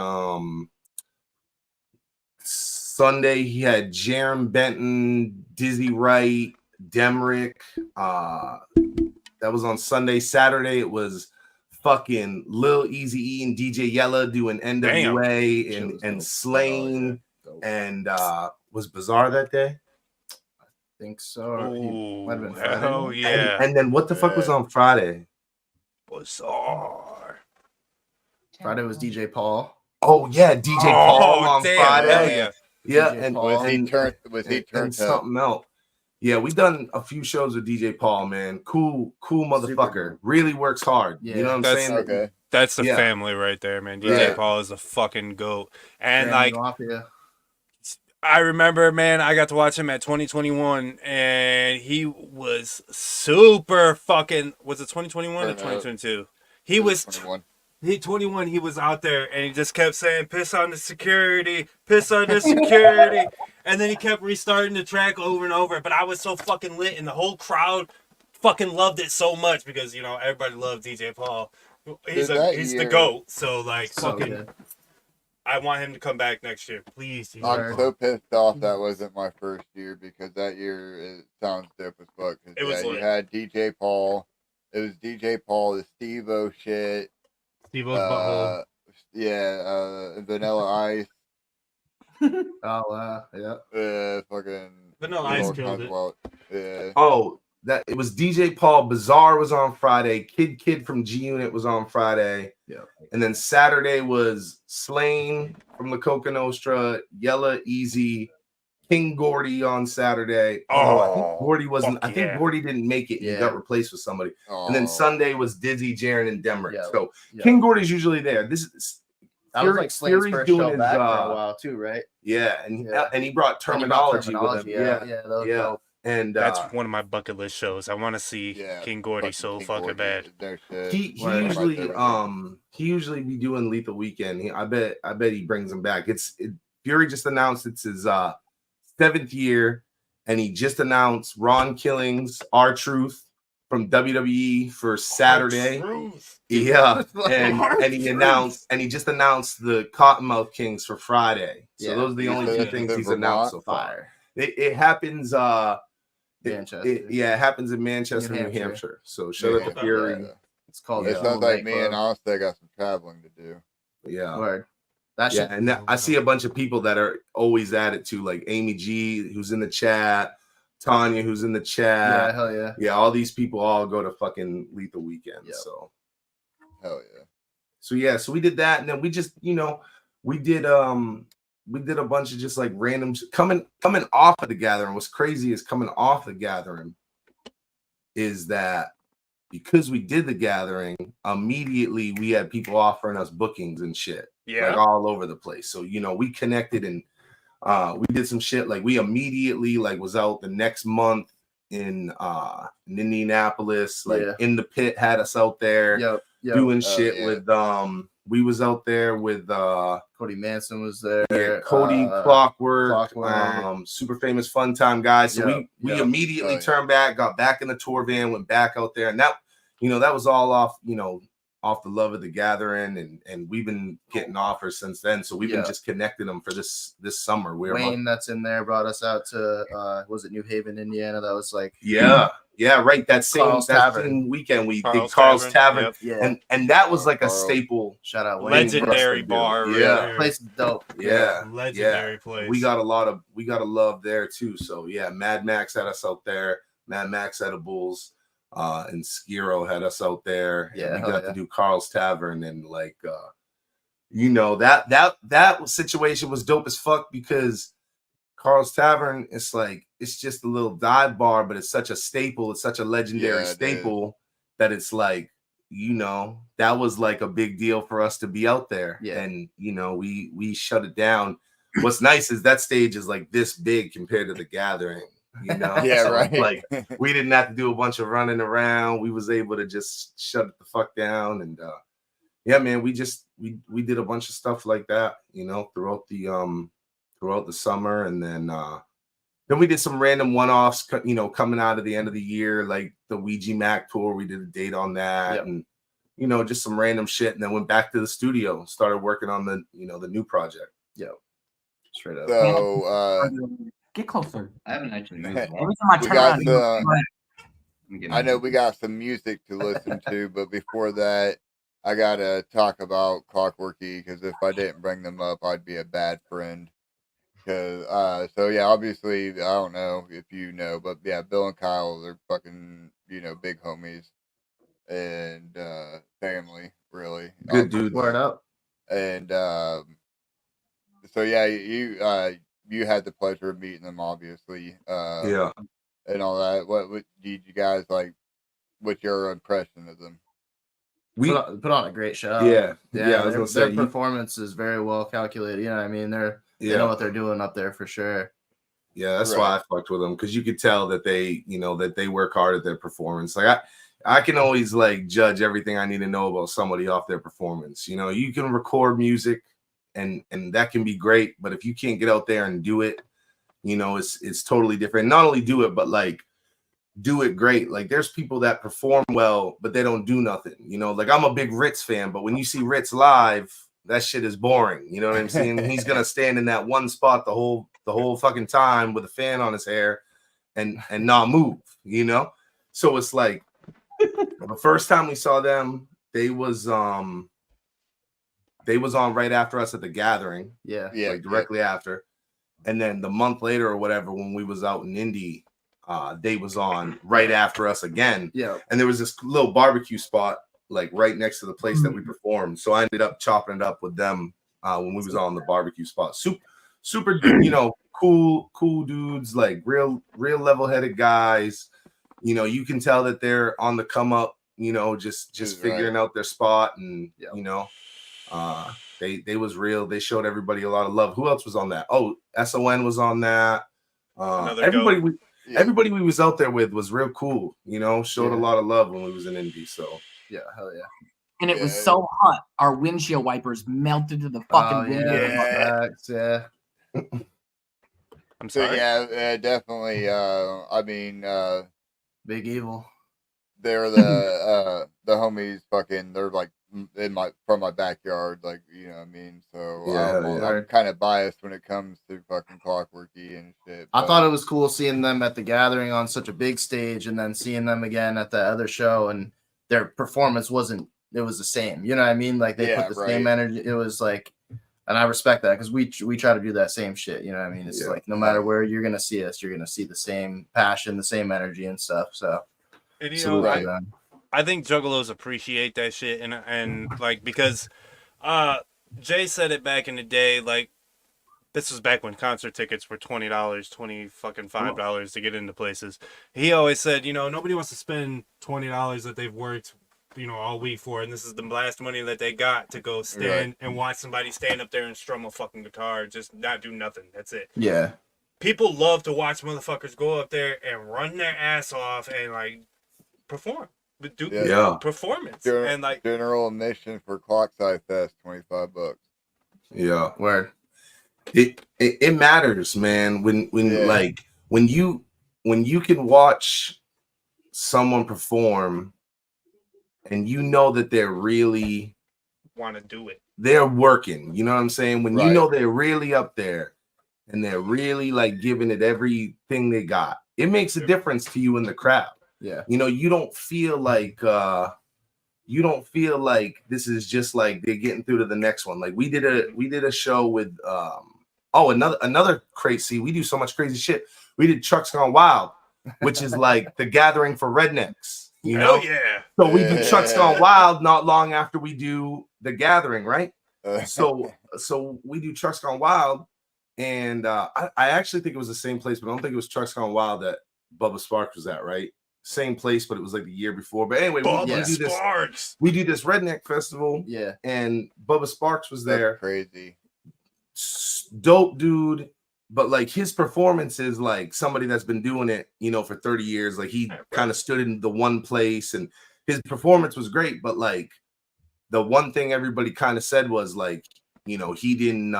Sunday he had Jerem Benton, Dizzy Wright, Demrick. That was on Sunday. Saturday it was fucking Lil Easy E and DJ Yella doing NWA Shit was and dope. Slain. Dope. And was Bizarre that day? Think so. Or he might have been Friday. Hell yeah. And then what the fuck was on Friday? Bizarre. Friday was DJ Paul. Oh yeah, DJ Paul on damn, Friday. hell yeah. Yeah, DJ and Paul. Was he and- turned and up? something else. Yeah, we done a few shows with DJ Paul, man. Cool motherfucker. dope. Really works hard. Yeah. You know what I'm That's- saying? Okay. That's the Yeah. family right there, man. DJ Right. Paul is a fucking goat. And Grand like Mafia. I remember, man, I got to watch him at 2021 and he was super fucking was it 2021 or Turn up. 2022? He was 21. 21, he was out there and he just kept saying piss on the security, piss on the security. And then he kept restarting the track over and over. But I was so fucking lit and the whole crowd fucking loved it so much because, you know, everybody loved DJ Paul. He's Dude, that the year- GOAT. So like So fucking good. I want him to come back next year. Please. DJ I'm Paul. so pissed off that wasn't my first year because that year it sounds dope as fuck. 'Cause, It was you lit. had DJ Paul. It was DJ Paul, the Steve-O shit. Steve-O's butthole. Vanilla Ice. Oh wow. Yeah. Fucking. Vanilla Ice all killed kinds it. of wild- Yeah. Oh, that it was DJ Paul. Bizarre was on Friday. Kid from G Unit was on Friday. Yeah. And then Saturday was Slain from the Coca Nostra, Yella Easy, King Gordy on Saturday. I think Gordy wasn't. fuck I think yeah. Gordy didn't make it. He Yeah. got replaced with somebody. Oh. And then Sunday was Dizzy, Jaren, and Demrick. Yeah. So Yeah. King Gordy's usually there. This is That was like Slane's Fury's first doing show his, back for a while too, right? yeah, and he brought And he brought terminology with him. Yeah, that was Yeah. dope. And That's one of my bucket list shows. I want to see Yeah, King Gordy so King fucking Gordy, bad. their shit. he Right, usually right there. he usually be doing Lethal Weekend. I bet he brings him back. Fury just announced it's his 7th year, and he just announced Ron Killings, R-Truth from WWE for Saturday. Yeah, and he just announced the Cottonmouth Kings for Friday. So Yeah. those are the only Yeah, two things the he's Vermont announced so far. Fire. It happens. Manchester. It happens in Manchester, New Hampshire. So shout out to Fury. Yeah. It's called. It sounds like me and Austin got some traveling to do. Yeah. Word. That Yeah, shit. and I see a bunch of people that are always at it too, like Amy G, who's in the chat, Tanya, who's in the Yeah, chat. hell yeah. Yeah, all these people all go to fucking Lethal Weekend. Yep. Hell yeah. So we did that, and then we just, we did a bunch of just like random coming off of the gathering. What's crazy is coming off the gathering is that because we did the gathering, immediately we had people offering us bookings and shit. Yeah. Like all over the place. So, we connected and we did some shit. Like we immediately like was out the next month in Indianapolis, like Yeah. In the Pit had us out there Yep. doing Oh, shit yeah. with we was out there with Cody Manson was there. Cody Clockwork, Clockwork. super famous fun time guy. So Yep, we yep. immediately Oh, yeah. turned back, got back in the tour van, went back out there, and that was all off, off the love of the gathering, and we've been getting offers since then. So we've been Yeah. just connecting them for this summer. We're Wayne, that's in there, brought us out to was it New Haven, Indiana? That was like yeah, right. That Carl's Tavern. same weekend we did Carl's Carl's Tavern, Yep. yeah. and that was like a Carl. staple. Shout out Wayne. Legendary Dude. bar. right Yeah. there. Place is dope. Yeah, Legendary place. We got a lot of love there too. So yeah, Mad Max had us out there. Mad Max Edibles, and Skiro had us out there. And Yeah, we hell got yeah. to do Carl's Tavern, and like that situation was dope as fuck because Carl's Tavern, it's just a little dive bar, but it's such a staple. It's such a legendary Yeah, it staple that it's like, that was like a big deal for us to be out there. Yeah. And we shut it down. What's nice is that stage is like this big compared to the gathering. You know, Yeah, so right. like we didn't have to do a bunch of running around. We was able to just shut it the fuck down. And yeah, man, we did a bunch of stuff like that, you know, throughout the summer. And then we did some random one-offs, you know, coming out of the end of the year, like the Ouija Mac tour. We did a date on that. Yep. And you know, just some random shit, and then went back to the studio and started working on the new project. Yep. Straight up. So Get closer. I haven't actually moved. Every time I we turn got around, some. I know we got some music to listen to, but before that, I gotta talk about Clockworky, because if I didn't bring them up, I'd be a bad friend. Because so yeah, obviously I don't know if you know, but yeah, Bill and Kyle, they're fucking big homies and family, really. Good dudes. Word up. And so yeah, you had the pleasure of meeting them, obviously. Yeah. And all that. What did you guys like? What's your impression of them? We Put on a great show. Yeah. I was their, gonna say their performance is very well calculated. You know what I mean? They know what they're doing up there for sure. Yeah, that's why I fucked with them, because you could tell that they work hard at their performance. Like I can always like judge everything I need to know about somebody off their performance. You know, you can record music and that can be great, but if you can't get out there and do it, you know, it's totally different. Not only do it, but like do it great. Like there's people that perform well, but they don't do nothing. You know, like I'm a big Ritz fan, but when you see Ritz live, that shit is boring. You know what I'm saying? He's gonna stand in that one spot the whole fucking time with a fan on his hair and not move, you know? So it's like the first time we saw them, they was on right after us at the Gathering. Yeah. Like directly after. And then the month later or whatever, when we was out in Indy, they was on right after us again. Yeah. And there was this little barbecue spot like right next to the place that we performed. So I ended up chopping it up with them when we was on the barbecue spot. Super, cool dudes, like real level-headed guys. You know, you can tell that they're on the come up, you know, just figuring out their spot. And you know, they was real. They showed everybody a lot of love. Who else was on that? Oh, SON was on that. Everybody we was out there with was real cool, you know, showed a lot of love when we was in Indy. So yeah, hell yeah. And it was so hot, our windshield wipers melted to the fucking window. Yeah. I'm sorry. So yeah, definitely. I mean, Big Evil. They're the homies. Fucking, they're like from my backyard, like, you know what I mean. So I'm kind of biased when it comes to fucking Clockworky and shit. I thought it was cool seeing them at the Gathering on such a big stage, and then seeing them again at the other show, and their performance wasn't. It was the same. You know what I mean? Like they put the same energy. It was like, and I respect that, because we try to do that same shit. You know what I mean? It's like no matter where you're gonna see us, you're gonna see the same passion, the same energy and stuff. So, and you know, I think juggalos appreciate that shit, and like, because Jay said it back in the day, like this was back when concert tickets were $20, $5 to get into places. He always said, you know, nobody wants to spend $20 that they've worked, you know, all week for, and this is the last money that they got to go stand and watch somebody stand up there and strum a fucking guitar, just not do nothing. That's it. Yeah. People love to watch motherfuckers go up there and run their ass off and like perform. Do performance and like general admission for Clockside Fest, $25. Yeah, word. It matters, man. When you can watch someone perform and you know that they're really want to do it. They're working. You know what I'm saying? When you know they're really up there and they're really like giving it everything they got, it makes a difference to you in the crowd. Yeah. You know, you don't feel like this is just like they're getting through to the next one. Like we did a show with another crazy. We do so much crazy shit. We did Trucks Gone Wild, which is like the Gathering for rednecks. You know? So we do Trucks Gone Wild not long after we do the Gathering, right? So we do Trucks Gone Wild, and I actually think it was the same place, but I don't think it was Trucks Gone Wild that Bubba Sparks was at, right? Same place, but it was like the year before. But anyway, we do this redneck festival. Yeah. And Bubba Sparks was there. That's crazy. Dope dude, but like his performance is like somebody that's been doing it, you know, for 30 years. Like he kind of stood in the one place and his performance was great. But like the one thing everybody kind of said was like, you know, he didn't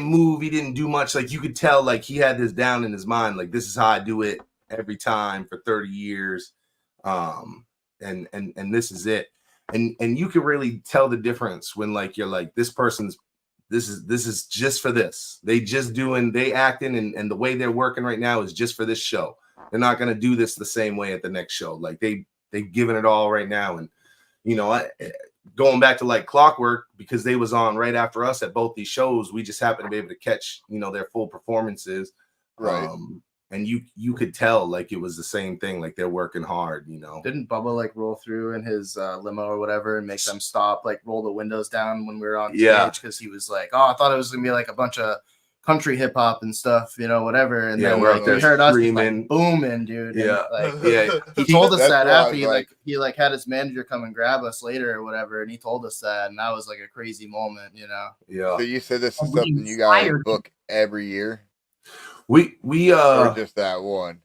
move, he didn't do much. Like you could tell like he had this down in his mind. Like this is how I do it every time for 30 years. And this is it. And you can really tell the difference when like you're like this is just for this. They acting and the way they're working right now is just for this show. They're not gonna do this the same way at the next show. Like they've given it all right now. And you know, going back to like Clockwork, because they was on right after us at both these shows, we just happened to be able to catch, you know, their full performances. Right. And you could tell like it was the same thing, like they're working hard, you know. Didn't Bubba like roll through in his limo or whatever and make them stop, like roll the windows down when we were on stage? Because he was like, oh, I thought it was gonna be like a bunch of country hip hop and stuff, you know, whatever. And then like he heard us like booming, dude. Yeah, and, like, he told us that after he had his manager come and grab us later or whatever, and he told us that, and that was like a crazy moment, you know. Yeah. So you said this is something you guys book every year? We or just that one?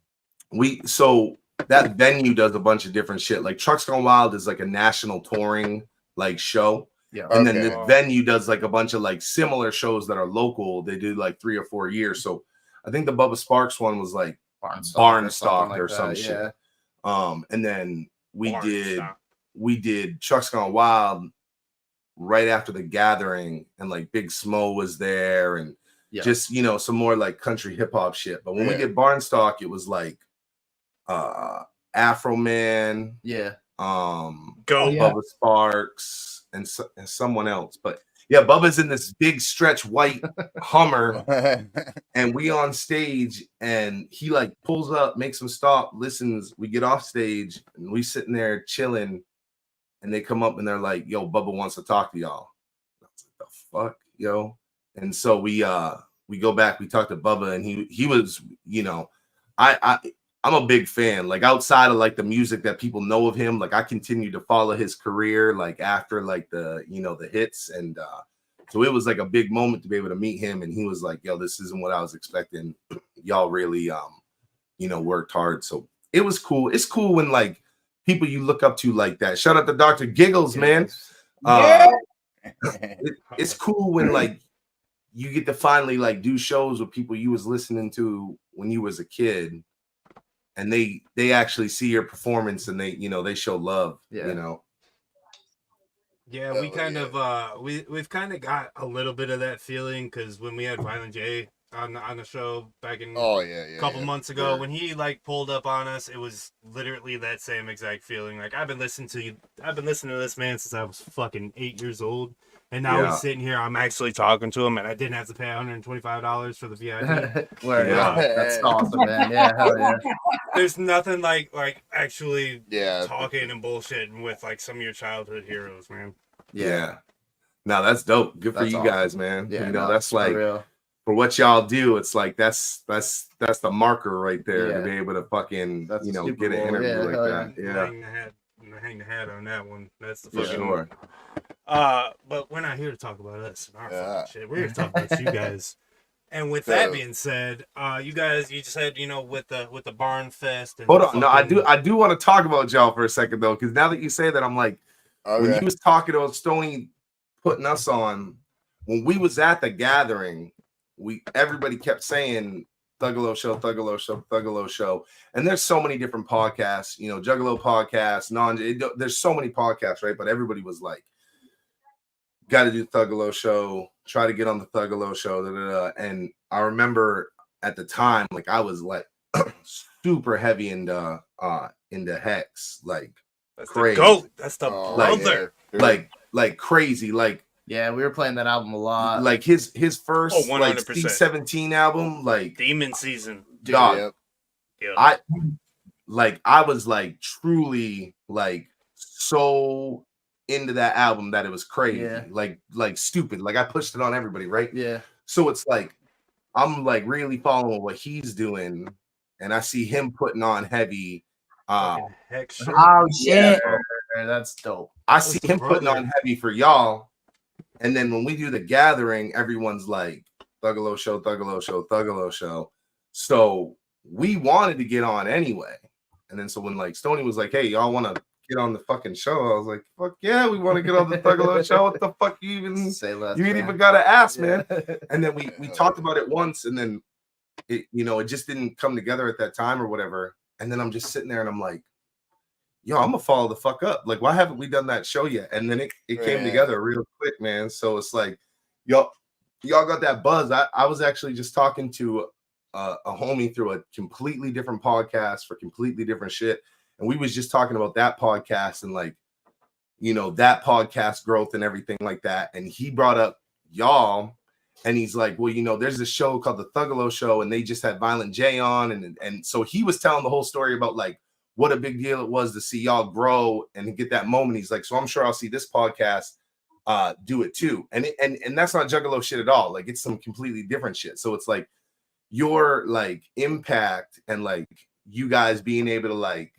So that venue does a bunch of different shit. Like Trucks Gone Wild is like a national touring like show. Yeah. And then the venue does like a bunch of like similar shows that are local. They do like 3 or 4 years. So I think the Bubba Sparks one was like Barnstock or some shit. And then we did Trucks Gone Wild right after the Gathering, and like Big Smo was there, and just, you know, some more like country hip hop shit. But when we did Barnstock, it was like Afro Man, Bubba Sparks, and someone else. But yeah, Bubba's in this big stretch white Hummer, and we on stage, and he like pulls up, makes him stop, listens. We get off stage, and we sitting there chilling, and they come up and they're like, "Yo, Bubba wants to talk to y'all." I was like, "The fuck, yo." And so we go back, we talked to Bubba, and he was, you know, I'm a big fan. Like outside of like the music that people know of him, like I continue to follow his career, like after like the, you know, the hits. And so it was like a big moment to be able to meet him. And he was like, yo, this isn't what I was expecting. Y'all really, you know, worked hard. So it was cool. It's cool when like people you look up to like that. Shout out to Dr. Giggles, man. It's cool when like you get to finally like do shows with people you was listening to when you was a kid, and they actually see your performance and they, you know, they show love, you know. Yeah, we kind of we've kind of got a little bit of that feeling, because when we had Violent J on the show back in a couple months ago, when he like pulled up on us, it was literally that same exact feeling. Like I've been listening to this man since I was fucking 8 years old. And now he's sitting here. I'm actually talking to him, and I didn't have to pay $125 for the VIP. That's awesome, man. Yeah, hell yeah. There's nothing like actually talking and bullshitting with like some of your childhood heroes, man. Yeah. No, that's dope. Good for you guys, man. Yeah, you know, that's like for what y'all do. It's like that's the marker right there to be able to fucking get an interview like that. Yeah. Hang the hat on that one. That's the fucking sure. But we're not here to talk about us and our fucking shit. We're here to talk about you guys. And with that being said, you said, you know, with the Barn Fest. And hold on, no, I do want to talk about y'all for a second though, because now that you say that, I'm like, when you was talking about Stoney putting us on, when we was at the Gathering, everybody kept saying Thuggalo Show, Thuggalo Show, Thuggalo Show, and there's so many different podcasts, you know, Juggalo podcasts, there's so many podcasts, right? But everybody was like, got to do Thuggalo Show, try to get on the Thuggalo Show, and I remember at the time, like I was like super heavy into Hex, like that's crazy. The GOAT. That's the brother. Like crazy, like. Yeah, we were playing that album a lot. Like his first like C17 album, like Demon Season. Dog. I was like truly like so into that album that it was crazy. Like stupid. Like I pushed it on everybody, right? Yeah. So it's like I'm like really following what he's doing, and I see him putting on heavy. Oh shit. Yeah, that's dope. I see him putting on heavy for y'all. And then when we do the Gathering, everyone's like, Thuggalo show. So we wanted to get on anyway. And then so when like Stoney was like, hey, y'all want to get on the fucking show? I was like, fuck yeah, we want to get on the Thuggalo show. What the fuck you even Say less, you ain't man. even gotta ask, man. Yeah. And then we talked about it once, and then it, you know, it just didn't come together at that time or whatever. And then I'm just sitting there and I'm like, yo, I'm gonna follow the fuck up. Like, why haven't we done that show yet? And then it came together real quick, man. So it's like, y'all got that buzz. I was actually just talking to a homie through a completely different podcast for completely different shit. And we was just talking about that podcast and like, you know, that podcast growth and everything like that. And he brought up y'all, and he's like, well, you know, there's this show called the Thuggalo Show, and they just had Violent J on. And so he was telling the whole story about like what a big deal it was to see y'all grow and get that moment. He's like, so I'm sure I'll see this podcast do it too. And that's not Juggalo shit at all. Like, it's some completely different shit. So it's like your like impact and like you guys being able to like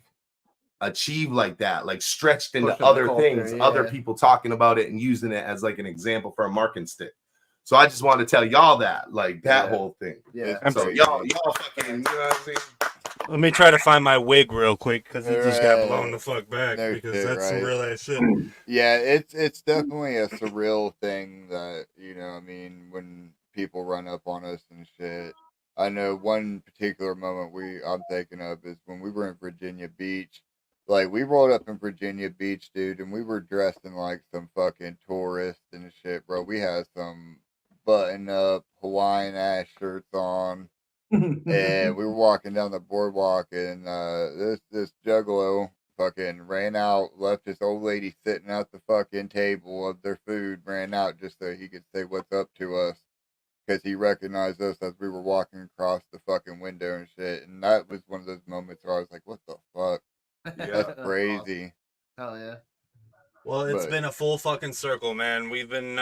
achieve like that, like stretched into Pushing the other culture, things, other people talking about it and using it as like an example for a marketing stick. So I just wanted to tell y'all that, like that whole thing. Yeah. So y'all fucking, you know what I'm saying? Let me try to find my wig real quick because it just got blown the fuck back No because shit, that's some right? real ass shit. Yeah, it's definitely a surreal thing that, you know, I mean, when people run up on us and shit. I know one particular moment I'm thinking of is when we were in Virginia Beach. Like, we rolled up in Virginia Beach, dude, and we were dressed in like some fucking tourists and shit, bro. We had some button up Hawaiian ass shirts on. And we were walking down the boardwalk, and this juggalo fucking ran out, left this old lady sitting at the fucking table of their food, ran out just so he could say what's up to us, because he recognized us as we were walking across the fucking window and shit. And that was one of those moments where I was like, what the fuck? That's crazy. Hell yeah. Well, it's been a full fucking circle, man. We've been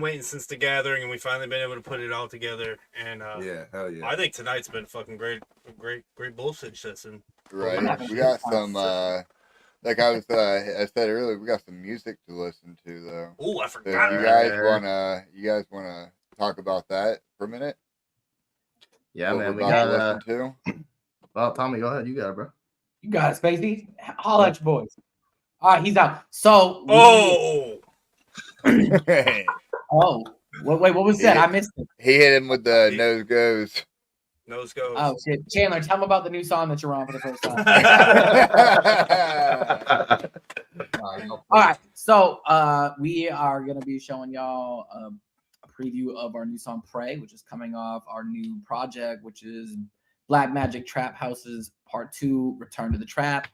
waiting since the gathering, and we finally been able to put it all together. And yeah, hell yeah. I think tonight's been fucking great bullshit session. Right. We got some like I said earlier, we got some music to listen to though. Oh, I So forgot. you guys wanna talk about that for a minute? Yeah, What man. we're We about to got listen to? well, Tommy, go ahead. You got it, bro. You got it, Spacey. Holla at your boys. All right, he's out. So, wait, what was that? I missed it. He hit him with the nose goes. Nose goes. Oh shit, Chandler, tell him about the new song that you're on for the first time. All right, so we are gonna be showing y'all a preview of our new song "Pray," which is coming off our new project, which is Black Magic Trap Houses Part 2: Return to the Trap.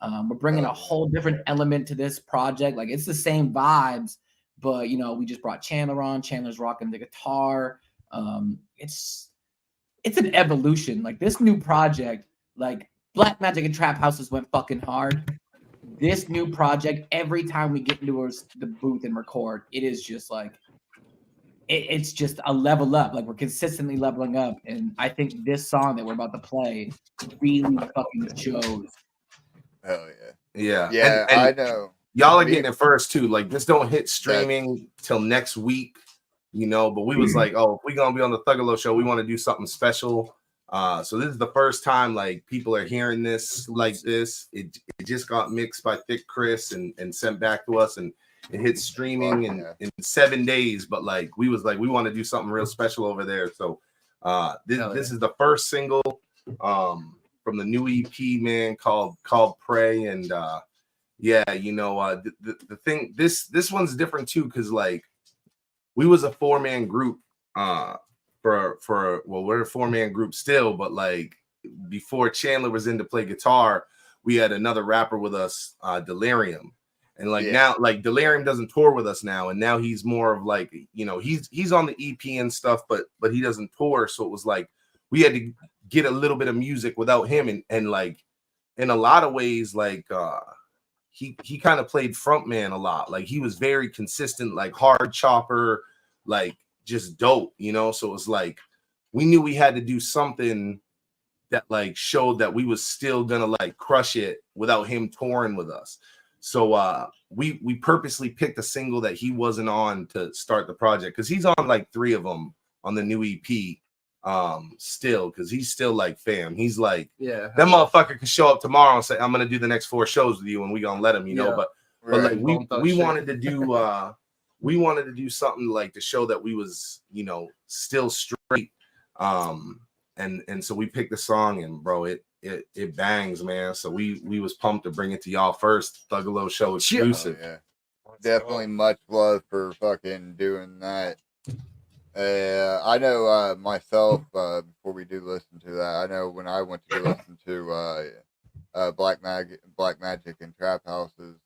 We're bringing a whole different element to this project. Like, it's the same vibes, but you know, we just brought Chandler on. Chandler's rocking the guitar. It's an evolution. Like, this new project, like Black Magic and Trap Houses went fucking hard. This new project, every time we get into the booth and record, it is just like it's just a level up. Like, we're consistently leveling up, and I think this song that we're about to play really fucking shows. Hell yeah. Yeah. And I know. Y'all are getting it first too. Like, this don't hit streaming till next week, you know. But we was like, oh, if we gonna be on the Thuggalo show, we want to do something special. So this is the first time like people are hearing this like this. It just got mixed by Thick Chris and sent back to us, and it hit streaming in 7 days. But like, we was like, we want to do something real special over there. So this is the first single from the new EP, man, called Pray. And yeah, you know, the thing, this one's different too, because like we was a 4-man group for we're a 4-man group still, but like before Chandler was in to play guitar, we had another rapper with us, Delirium. And like now, like Delirium doesn't tour with us now, and now he's more of like, you know, he's on the EP and stuff, but he doesn't tour. So it was like we had to get a little bit of music without him, and like in a lot of ways, like he kind of played frontman a lot. Like, he was very consistent, like hard chopper, like just dope, you know. So it was like we knew we had to do something that like showed that we was still gonna like crush it without him touring with us. So we purposely picked a single that he wasn't on to start the project, because he's on like 3 of them on the new EP still, because he's still like, fam, he's like, Yeah. that motherfucker could show up tomorrow and say, I'm gonna do the next 4 shows with you, and we gonna let him, you know. But like we wanted to do something like to show that we was, you know, still straight. And so we picked the song, and bro, it bangs, man. So we was pumped to bring it to y'all first. Thuggalo Show exclusive. Oh, yeah. Definitely much love for fucking doing that. I know myself, before we do listen to that, I know when I went to listen to Black Magic and Trap Houses,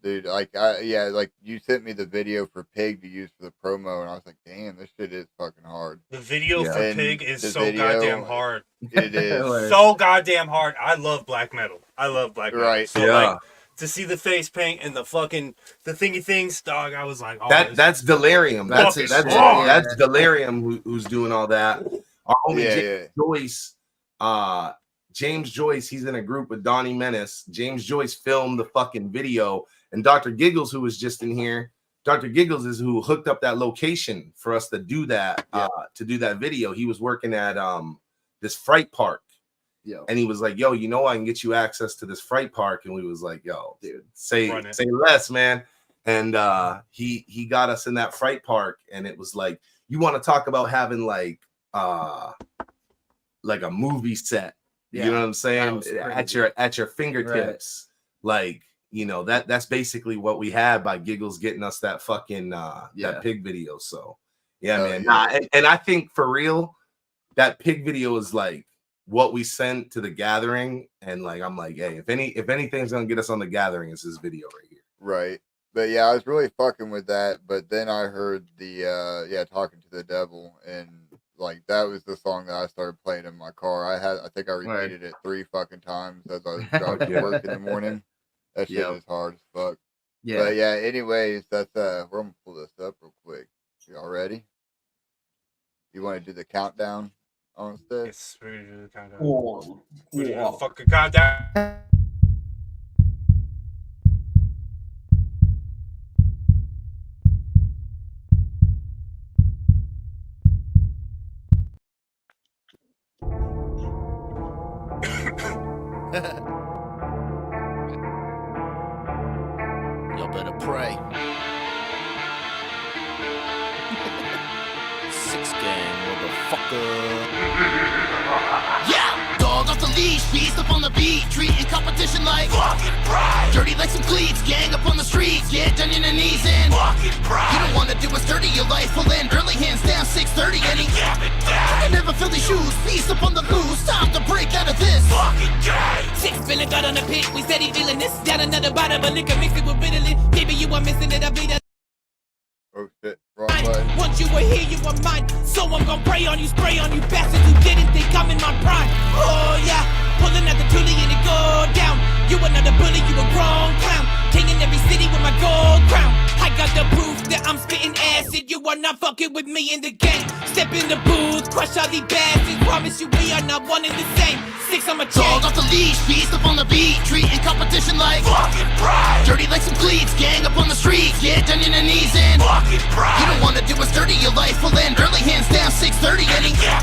dude, like like you sent me the video for Pig to use for the promo, and I was like, damn, this shit is fucking hard. The video for And Pig is the so video, goddamn hard. It is. So goddamn hard. I love black metal. I love black metal. Right. So like to see the face paint and the thingy things, dog, I was like, oh, that's Delirium. That's it. That's Delirium who's doing all that. Our homie James Joyce, he's in a group with Donnie Menace. James Joyce filmed the fucking video, and Dr. Giggles, who was just in here, Dr. Giggles is who hooked up that location for us to do that, to do that video. He was working at this fright park. And he was like, yo, you know, I can get you access to this fright park. And we was like, yo, dude, say less, man. And he got us in that fright park, and it was like, you want to talk about having like a movie set. You know what I'm saying? At your fingertips. Right. Like, you know, that's basically what we had by Giggles getting us that fucking that Pig video. So man. And I think for real, that Pig video is like what we sent to the Gathering, and like I'm like, hey, if anything's gonna get us on the Gathering, it's this video right here. Right. But yeah, I was really fucking with that. But then I heard the Talking to the Devil, and like that was the song that I started playing in my car. I think I repeated it 3 fucking times as I was driving to work in the morning. That shit is hard as fuck. Yeah. But yeah, anyways, that's we're gonna pull this up real quick. Y'all ready? You want to do the countdown on stage? Yes, we're gonna do the countdown. We're gonna do the fucking countdown. Y'all better pray. 6 gang, motherfucker. Yeah! Dog off the leash, beast up on the beat, treating competition like fucking pride. Dirty like some cleats, gang up on the streets, get down on your knees and fucking pride. You don't wanna do what's dirty, your life will end early, hands down, 6:30, and he I never feel these shoes, beast up on the loose, time to break out of this fucking game. 6 feeling got on the pit, we steady feeling this. Down another bottle, but liquor mix it with Ritalin. Maybe you are missing it, I'll be the oh shit, wrong button. Once you were here, you were mine. So I'm gonna pray on you, spray on you bastards who didn't think I'm in my prime. Oh yeah, pulling out the toolie and it go down. You another bully, you a grown clown. King in every city with my gold crown. I got the proof that I'm spitting acid. You are not fucking with me in the game. Step in the booth, crush all these bastards. Promise you we are not one and the same. 6 on my chain. Dog off the leash, beast up on the beat, treating competition like fucking pride. Dirty like some cleats, gang up on the streets, get down on your knees and fucking pride. You don't wanna do what's dirty, your life will end early, hands down, 6:30, and he you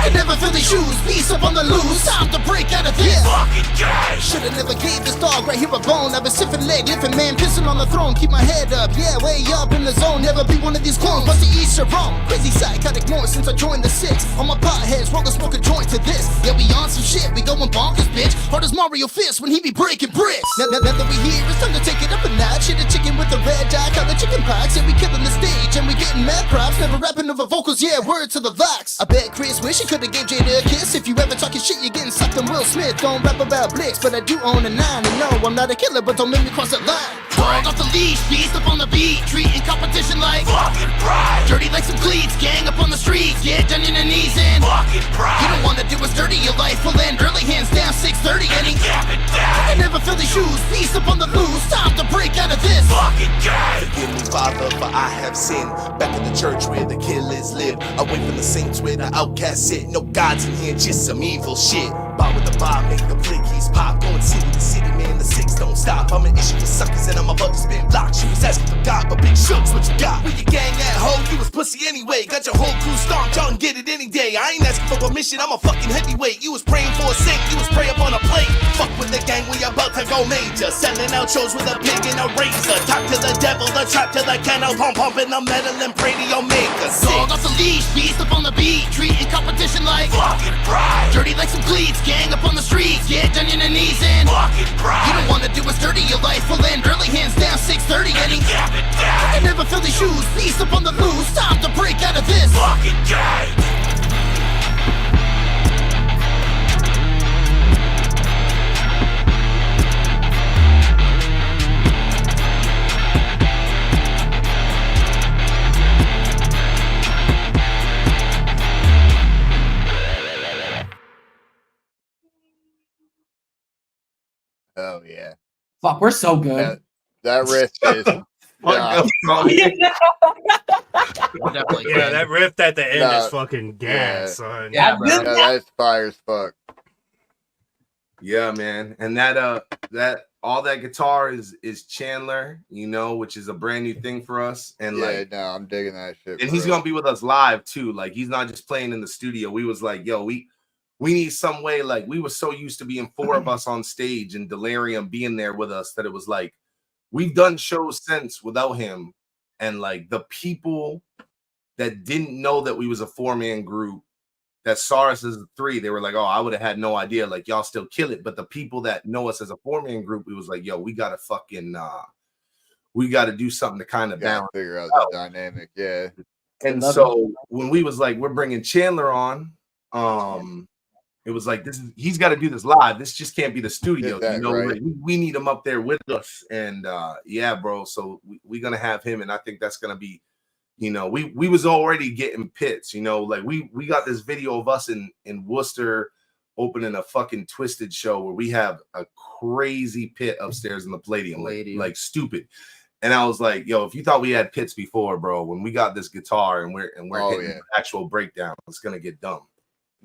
can never feel these shoes, beast up on the loose, time to break out of this fucking game. Shoulda never gave this dog right here a bone. I've been sipping leg, different man pissing on the throne. Keep my head up, yeah, way up in the zone. Never be one of these clones, but the east are wrong. Crazy psychotic more since I joined the 6. On my potheads, roll the smoke a joint to this. Yeah, we on some shit, we going bonkers, bitch. Hard as Mario Fist when he be breaking bricks. Now that we here, it's time to take it up a notch. Hit a chicken with a red dye, call the chicken pox. Yeah, we killing the stage and we getting mad props. Never rapping over vocals, yeah, word to the Vox. I bet Chris wish he could've gave Jada a kiss. If you ever talking shit, you're getting sucked on Will Smith. Don't rap about Blix, but I do own a 9. And no, I'm not a killer, but don't make me cross that line. Dog off the leash, beast up on the beat, treating competition like fucking pride. Dirty like some cleats, gang up on the streets, get down on your knees and fucking pride. You don't wanna do what's dirty, your life will end early, hands down, 6:30, and he I never feel these shoes, beast up on the loose, time to break out of this fucking game. Forgive me, Father, for I have sinned. Back in the church where the killers live, away from the saints where the outcasts sit. No gods in here, just some evil shit. Bar with the bar, make the flickies pop. Going city to city, man, the 6 don't stop. I'm an issue for suckers and I'm about to spin blocks. You was asking for God, but big shooks, what you got? With your gang at home, you was pussy anyway. Got your whole crew stomped, y'all can get it any day. I ain't asking for permission, I'm a fucking heavyweight. You was praying for a sink, you was praying up on a plate. Fuck with the gang, we about to go major. Selling out shows with a pig and a razor. Talk to the devil, the trap to the kennel. Pumping the metal and pray to your maker. Dog off the leash, beast up on the beat, treating competition like fucking pride. Dirty like some cleats, gang up on the streets, get down on your knees and fucking pride. You don't wanna do what's dirty, your life will end early, hands down 6:30 and he I can never fill these shoes, beast up on the loose, time to break out of this fucking gang. Oh yeah, Fuck, we're so good. that riff is. Definitely Yeah, that riff at the end No, is fucking gas, son. Yeah, bro. That's fire as fuck. Yeah, man. And that all that guitar is Chandler, you know, which is a brand new thing for us. And I'm digging that shit. and he's gonna be with us live too. Like he's not just playing in the studio. We was like, yo, we need some way. Like we were so used to being four of us on stage and Delirium being there with us that it was like we've done shows since without him. And like the people that didn't know that we was a 4-man group that saw us as a 3, they were like, oh, I would have had no idea. Like y'all still kill it. But the people that know us as a 4-man group, it was like, yo, we gotta fucking we gotta do something to kind of balance, figure out the dynamic. Yeah. and so when we was like, we're bringing Chandler on, it was like he's got to do this live. This just can't be the studio, you know. Right. Like, we need him up there with us, and yeah, bro. So we're gonna have him, and I think that's gonna be, you know, we was already getting pits, you know, like we got this video of us in Worcester opening a fucking Twisted show where we have a crazy pit upstairs in the Palladium, like stupid. And I was like, yo, if you thought we had pits before, bro, when we got this guitar and we're hitting actual breakdown, it's gonna get dumb.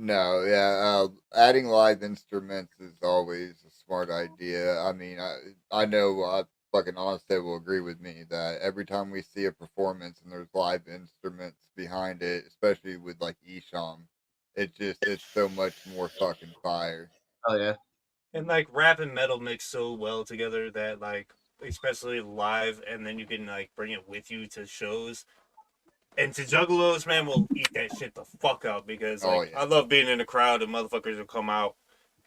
No, yeah, adding live instruments is always a smart idea. I mean, I know fucking honestly will agree with me that every time we see a performance and there's live instruments behind it, especially with like Esham, it's so much more fucking fire. Oh yeah. And like rap and metal mix so well together that like especially live, and then you can like bring it with you to shows. And to Juggalos, man, we'll eat that shit the fuck up because like, I love being in a crowd and motherfuckers will come out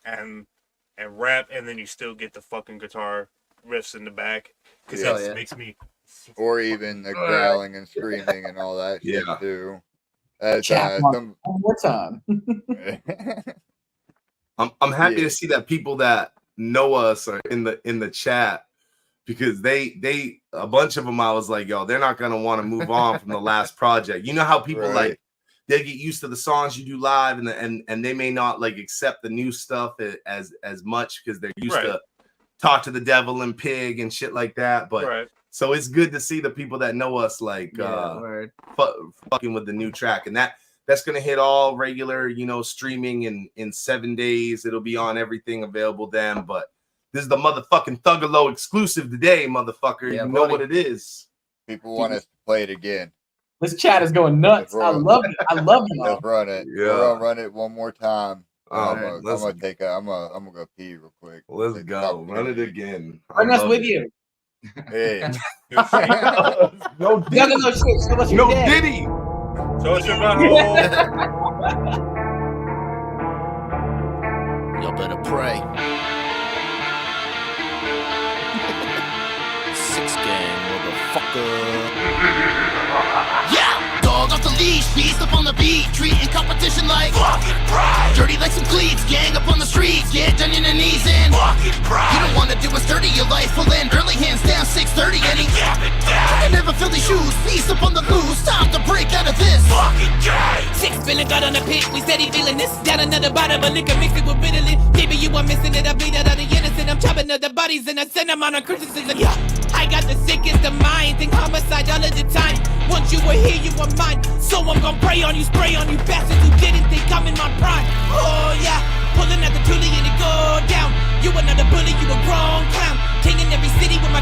and rap, and then you still get the fucking guitar riffs in the back because that makes me. Or even the growling and screaming and all that shit too. One more time. I'm happy to see that people that know us are in the chat. Because they a bunch of them, I was like, yo, they're not gonna want to move on from the last project. You know how people like they get used to the songs you do live, and they may not like accept the new stuff as much because they're used to Talk to the Devil and Pig and shit like that. But so it's good to see the people that know us like fucking with the new track, and that's gonna hit all regular, you know, streaming in 7 days. It'll be on everything available then, but. This is the motherfucking Thuggalo exclusive today, motherfucker. Yeah, you know what it is. People want us to play it again. This chat is going nuts. I love it. I love it. Let's run it. Yeah. We're gonna run it one more time. I'm gonna go pee real quick. Let's go. Run it again. Bring us with you. Hey. No Diddy. No Diddy. So it's your battle. Y'all better pray. 6 gang, motherfucker. Yeah! Dog off the leash, beast up on the beat, treating competition like fucking pride. Dirty like some cleats, gang up on the streets, get down on your knees and fucking pride. You don't wanna do what's dirty, your life will end early, hands down 6:30 and he I can never fill these shoes, beast up on the loose, time to break out of this fucking gang. 6 feeling got on the pit, we steady feeling this. Down another bottle of liquor, mix it with Ritalin. Baby, you are missing it, I bleed out of the innocent. I'm chopping up the bodies and I send them on a criticism. Yeah, I got the sickest of mind, think homicide all of the time. Once you were here, you were mine. So I'm gonna pray on you, spray on you bastards who didn't think I'm in my prime. Oh yeah, pulling at the toolie and it go down. You another bully, you a grown clown. Taking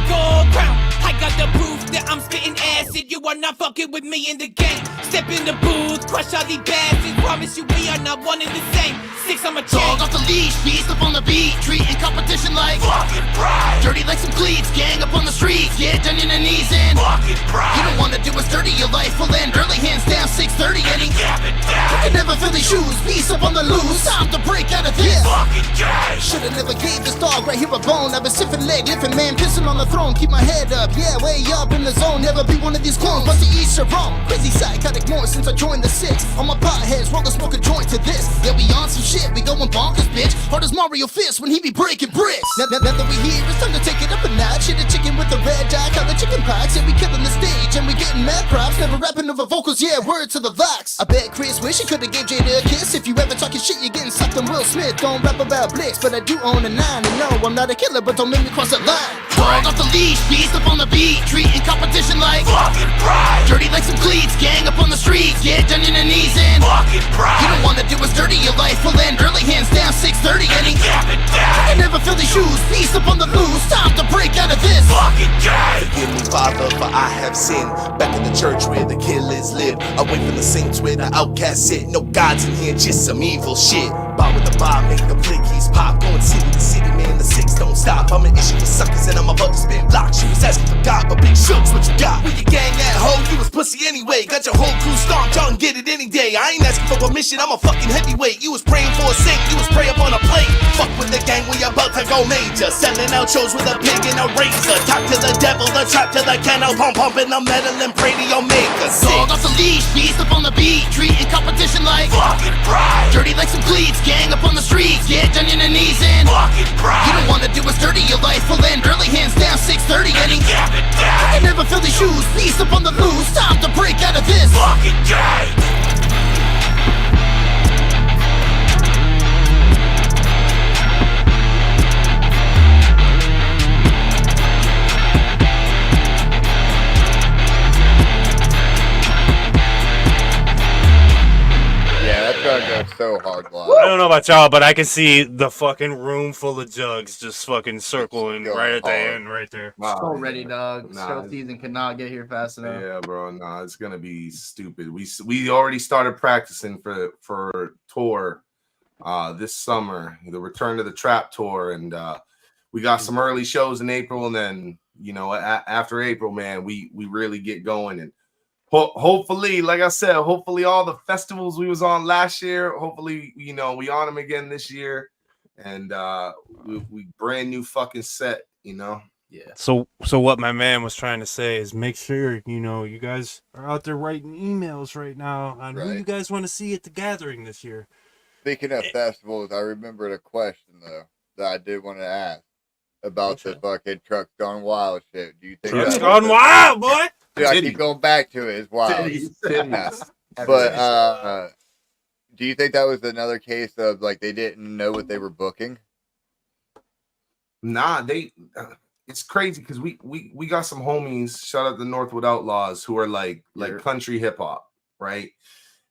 my gold crown. I got the proof that I'm spitting acid. You are not fucking with me in the game. Step in the booth, crush all these bastards. Promise you we are not one and the same. 6 on my chain. Dog off the leash, beast up on the beat, treating competition like fucking pride. Dirty like some cleats, gang up on the streets, get down on your knees and fucking pride. You don't wanna do what's dirty, your life will end early, hands down 6:30 and he I can never fill these shoes, beast up on the loose, time to break out of this fucking game. Shoulda never gave this dog right here a bone. I've been sipping leg, lifting man, pissing on the throne, keep my head up, yeah, way up in the zone. Never be one of these clones, but to each your own. Crazy psychotic more since I joined the 6. On my potheads, roll the smoke a joint to this. Yeah, we on some shit, we going bonkers, bitch. Hard as Mario Fist when he be breaking bricks. Now that we here, it's time to take it up a notch. Hit a chicken with the red dye, color chicken pox. Yeah, we killing the stage and we getting mad props. Never rapping over vocals, yeah, word to the Vox. I bet Chris wish he could've gave Jada a kiss. If you ever talking shit, you're getting sucked on Will Smith. Don't rap about Blix, but I do own a 9. And no, I'm not a killer, but don't make me cross that line. Dog off the leash, beast up on the beat, treating competition like fucking pride. Dirty like some cleats, gang up on the streets, get down on your knees and fucking pride. You don't wanna do what's dirty, your life will end early, hands down 6:30 and he I can never fill these shoes, beast up on the loose, time to break out of this fucking game. Forgive me, Father, for I have sinned. Back in the church where the killers live, away from the saints where the outcasts sit. No gods in here, just some evil shit. Bar with the bar, make the blinkies pop. Going city to city, man, the 6 don't stop. I'm an issue with suckers and I'm about to spin blocks. She was asking for God, but big shooks, what you got? With your gang at home, you was pussy anyway. Got your whole crew stomped, y'all can get it any day. I ain't asking for permission, I'm a fucking heavyweight. You was praying for a saint, you was praying up on a plate. Fuck with the gang, we about to go major. Selling out shows with a pig and a razor. Talk to the devil, the trap to the kennel. Pumping the metal and pray to your maker. Dog off the leash, beast up on the beat, treating competition like fucking pride. Dirty like some cleats, gang up on the streets, get down on your knees and fucking pride. You don't wanna do what's dirty, your life will end early, hands down 6:30 and he I can never fill these shoes, beast up on the loose, time to break out of this fucking game. Yeah, that drug goes so hard live. I don't know about y'all, but I can see the fucking room full of jugs just fucking circling Going right at the hard. end, right there. So ready, dog. Nah, Show season cannot get here fast enough. Yeah, bro. Nah, it's gonna be stupid. We already started practicing for tour this summer, the Return to the Trap tour, and we got some early shows in April, and then after April, man, we really get going, and hopefully, like I said, hopefully all the festivals we was on last year, hopefully we on them again this year, and we brand new fucking set, Yeah. So what my man was trying to say is make sure, you guys are out there writing emails right now on who Right. you guys want to see at the gathering this year. Speaking of festivals, I remembered a question though that I did want to ask about the fucking Trucks Gone Wild shit. Do you think Trucks that gone was wild, boy. Dude, I Titty. keep going back to it. It's wild. Titties. But do you think that was another case of like they didn't know what they were booking? Nah, it's crazy because we got some homies, shout out the Northwood Outlaws, who are like country hip hop, right?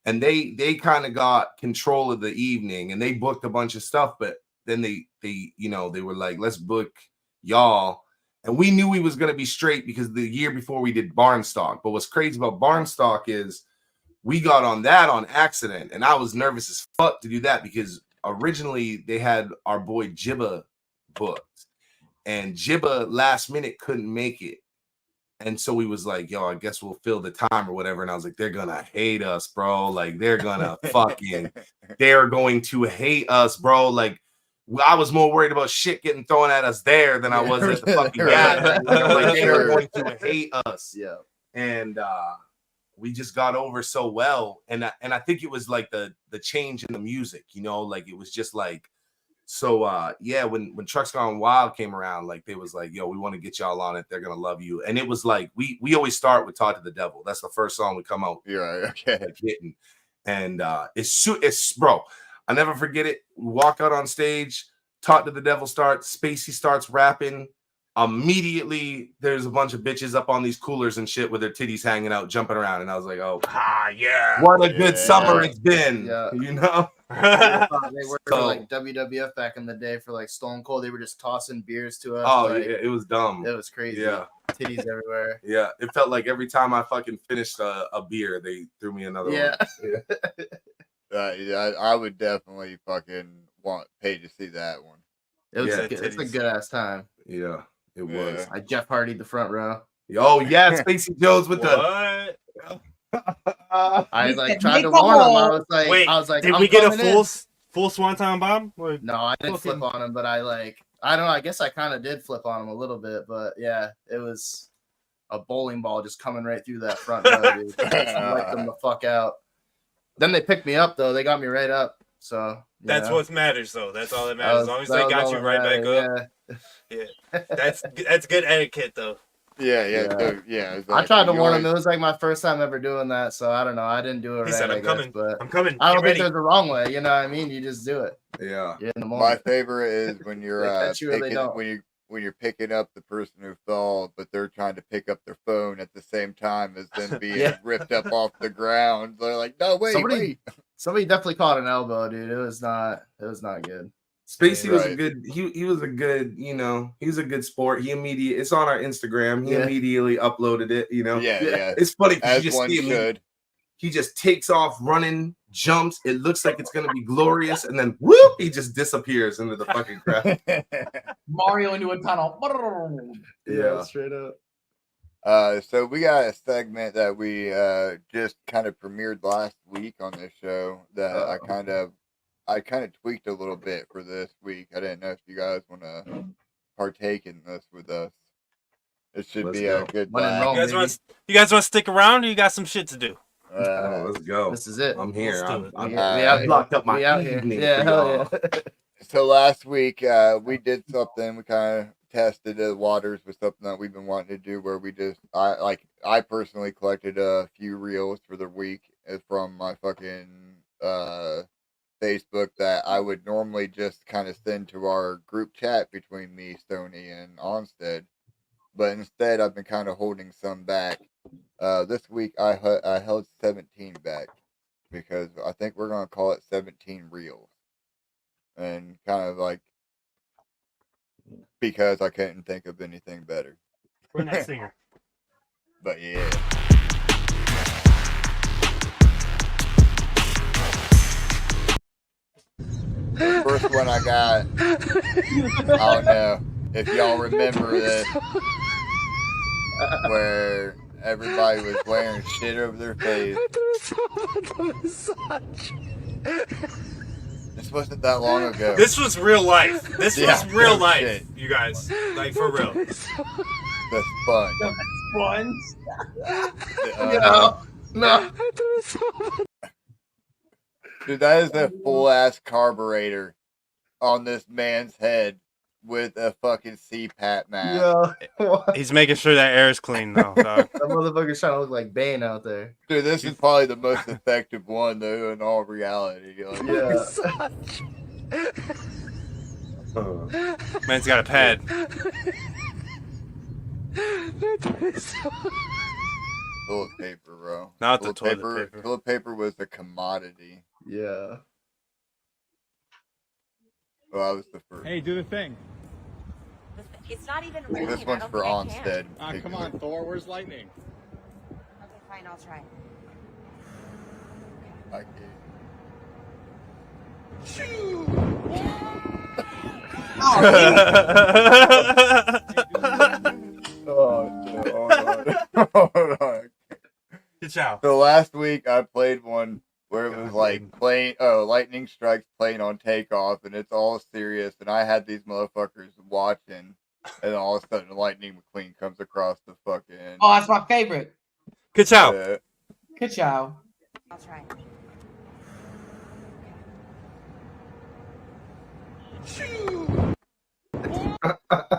And they kind of got control of the evening and they booked a bunch of stuff, but then they were like, let's book y'all. And we knew we was gonna be straight because the year before we did Barnstock. But what's crazy about Barnstock is we got on that on accident, and I was nervous as fuck to do that because originally they had our boy Jibba booked, and Jibba last minute couldn't make it. And so we was like, yo, I guess we'll fill the time or whatever. And I was like, they're gonna hate us, bro. Like they're going to hate us, bro. Like I was more worried about shit getting thrown at us there than I was at the fucking gathering. Like they were going to hate us. Yeah. And we just got over so well. And I think it was like the change in the music, like it was just like, so yeah, when Trucks Gone Wild came around, like they was like, yo, we want to get y'all on it. They're gonna love you. And it was like we always start with Talk to the Devil. That's the first song we come out. You're right. Okay. Like, hitting. And it's bro, I never forget it. We walk out on stage, Talk to the Devil starts, Spacey starts rapping. immediately there's a bunch of bitches up on these coolers and shit with their titties hanging out, jumping around, and I was like, oh, yeah. what a good Yeah. summer it's been. Yeah. You know? They were So- like WWF back in the day for like Stone Cold. They were just tossing beers to us. Oh, like, yeah, it was dumb. it was crazy. Yeah. Titties everywhere. Yeah, it felt like every time I fucking finished a beer, they threw me another Yeah. one. Yeah, I would definitely fucking pay to see that one. It was Yeah, it's a titties. good ass time. Yeah, it was. I Jeff Hardy the front row. Oh yeah, Spacey Jones with the. I He like said, tried to "Make a warn him. I hole." was like, Wait, did I'm we get a coming in. full swanton bomb? Or- No, I didn't flip on him, but I don't know. I guess I kind of did flip on him a little bit, but yeah, it was a bowling ball just coming right through that front row, dude. Just wiped them the fuck out. Then they picked me up though. They got me right up. So That's know. what matters, though. That's all that That matters. was- As long as that they was got all you that right back mattered, up. Yeah. That's good etiquette, though. Yeah. I tried to You warn always- him. It was like my first time ever doing that, so I don't know. I didn't do it He right. said, I I'm guess, coming. but I'm coming. I don't Get think ready. there's a wrong way. You know what I mean? You just do it. Yeah. You're in the My moment. favorite is when you're They catch you or they picking, don't. when you're picking up the person who fell, but they're trying to pick up their phone at the same time as them being Yeah. ripped up off the ground. They're like, no, wait. Somebody definitely caught an elbow, dude. It was not good. Spacey was a Right. good. He was a good. You know, he was a good sport. It's on our Instagram. He Yeah. immediately uploaded it. You know. Yeah. It's funny because As you just one see him. should. He just takes off running, jumps. It looks like it's gonna be glorious, and then whoop, he just disappears into the fucking crowd. Mario into a tunnel. Yeah. straight up. So we got a segment that we just kind of premiered last week on this show that I kind of tweaked a little bit for this week. I didn't know if you guys want to partake in this with us. It should Let's be go. a good When in laugh. Rome. You guys want to stick around, or you got some shit to do? Oh, let's go. This is it. I'm here. Let's do it. I'm We out here. blocked up my We out here. evening Yeah, for hell y'all. yeah. So last week we did something. We kind of tested the waters with something that we've been wanting to do, where I personally collected a few reels for the week from my fucking Facebook that I would normally just kind of send to our group chat between me, Stoney, and Onstead. But instead, I've been kind of holding some back. This week, I held 17 back because I think we're going to call it 17 reels. And kind of like, because I couldn't think of anything better. We're not singer. But yeah. The first one I got, I don't know if y'all remember this, where everybody was wearing shit over their face. This wasn't that long ago. This was real life. This Yeah, was real no life, shit. you guys. Like, for real. The sponge. Ones. No. Dude, that is a full-ass carburetor on this man's head with a fucking CPAP mask. Yeah. He's making sure that air is clean, though, dog. That motherfucker's trying to look like Bane out there. Dude, this is probably the most effective one, though, in all reality. Like, Yeah. Man's got a pad. toilet paper, bro. Not the toilet paper. Toilet paper was a commodity. Yeah. Well, I was the first. Hey, do the thing. It's not even raining. This one's for Onstead. Ah, come on, Thor. Where's lightning? Okay, fine, I'll try. I Oh, shit. Hold on. Hold on. Good job. So last week I played one where it was like lightning strikes plane on takeoff, and it's all serious, and I had these motherfuckers watching, and all of a sudden Lightning McQueen comes across the fucking. Oh, that's my favorite. Good job. Good job. I'll try.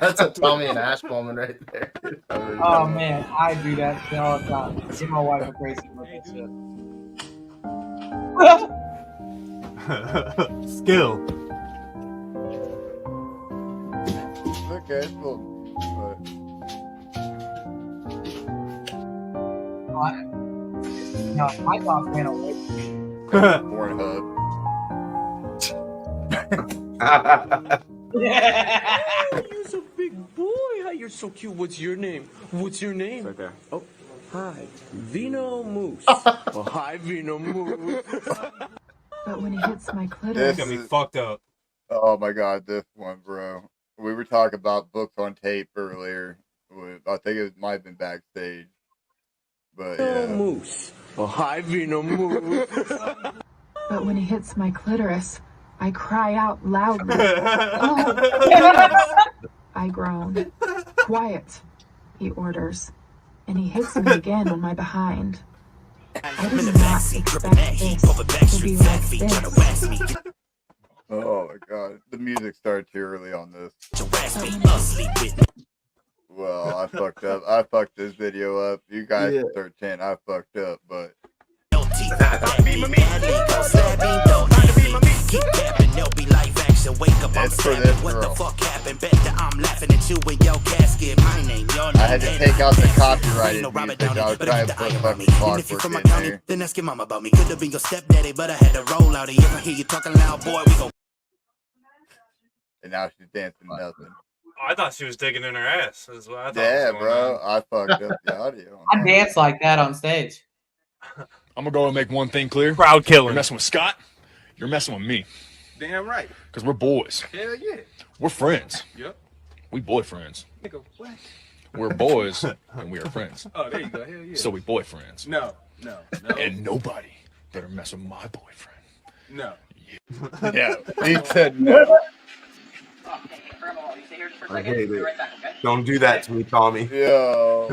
That's a Tommy and Ash moment right there. Oh man, I do that shit all the time. I see my wife go crazy with that shit. Skill. Okay, well, No, my boss ran away. Pornhub. You're so big boy. How you're so cute. What's your name? What's your name? Right there. Oh, hi, Vino Moose. Oh, hi, Vino Moose. But when he hits my This clitoris, Got me fucked up. Oh my god, this one, bro. We were talking about books on tape earlier. I think it might have been backstage. But Vino yeah. Moose. Oh, hi, Vino Moose. but when he hits my clitoris, I cry out loudly. Oh. I groan. Quiet, he orders, and he hits me again on my behind. I did not expect this to be like this. Oh my god. The music started too early on this. Well, I fucked up. I fucked this video up. You guys can start chanting, I fucked up, but it's for this girl. I had to take out the copyrighted music. I was trying to put fucking clockwork in there. Then ask your mom about me. Could have been your stepdaddy, but I had to roll out. If I hear you talking loud, boy, we go. And now she's dancing nothing. I thought she was digging in her ass. That's what I thought. Yeah, was going bro. on. I fucked up the audio. I dance like that on stage. I'm gonna go and make one thing clear. Crowd killing. You're messing with Scott. You're messing with me. Damn right. Because we're boys. Hell yeah. We're friends. Yep. We boyfriends. Nigga, what? We're boys and we are friends. Oh, there you go. Hell yeah. So we boyfriends. No. And nobody better mess with my boyfriend. No. Yeah, he said no. I hate it. Don't do that to me, Tommy. Yo.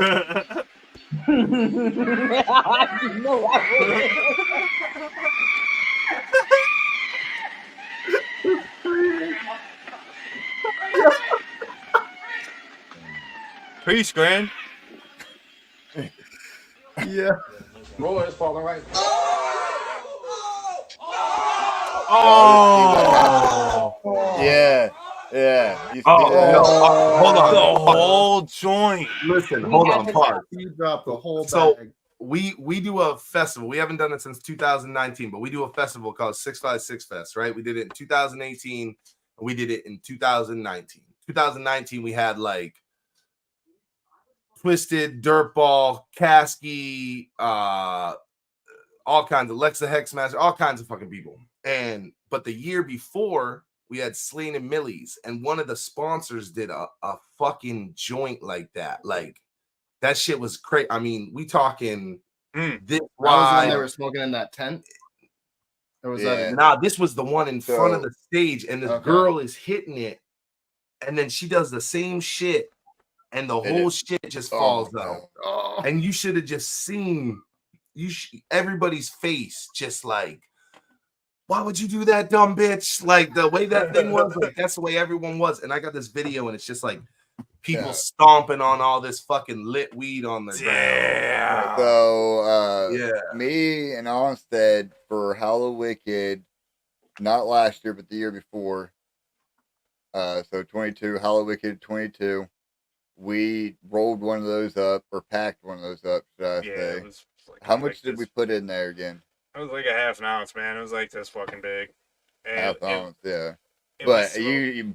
Peace, Grand. Yeah. Roller is falling right. Oh. Yeah. Yeah. You see Oh, that? no. Hold on. The whole joint. Listen, hold on. Pause. You dropped the whole So bag. we do a festival. We haven't done it since 2019, but we do a festival called 656 Fest, right? We did it in 2018 and we did it in 2019. 2019 we had like Twisted, Dirtball, Kasky, all kinds of Lexa Hexmaster, all kinds of fucking people. But the year before we had Slain and Millies, and one of the sponsors did a fucking joint like that. Like that shit was crazy. I mean, we talking this That was wide. when they were smoking in that tent? Or was that Nah, this was the one in front of So- the stage, and this Okay. girl is hitting it, and then she does the same shit, and the It whole is- shit just Oh, falls no. out. Oh. And you should have just seen everybody's face, just like, why would you do that, dumb bitch? Like the way that thing was, like that's the way everyone was. And I got this video, and it's just like people Yeah. stomping on all this fucking lit weed on the ground. Yeah. So, Yeah. me and Onstead for Hallowicked, not last year, but the year before. So 22, Hallowicked 22. We rolled one of those up, or packed one of those up, should I Yeah. say. It was like, How much did this. we put in there again? It was like a half an ounce, man. It was like this fucking big. And Half ounce, yeah. it was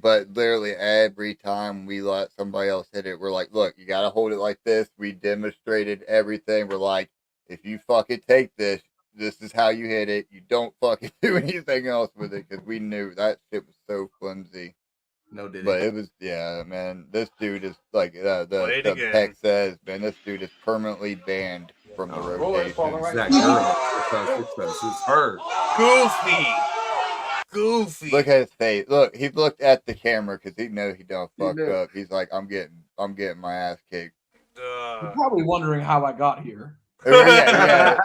But but literally every time we let somebody else hit it, we're like, look, you gotta hold it like this. We demonstrated everything. We're like, if you fucking take this, this is how you hit it. You don't fucking do anything else with it, because we knew that shit was so flimsy. No did But it was, yeah, man. This dude is like Play it the again. text says, man. This dude is permanently banned from the Roller is falling rotation. right. That girl, it's her. Goofy. Look at his face. Look, he looked at the camera because he know he done He fucked knew. up. He's like, I'm getting my ass kicked. You're probably wondering how I got here. Yeah.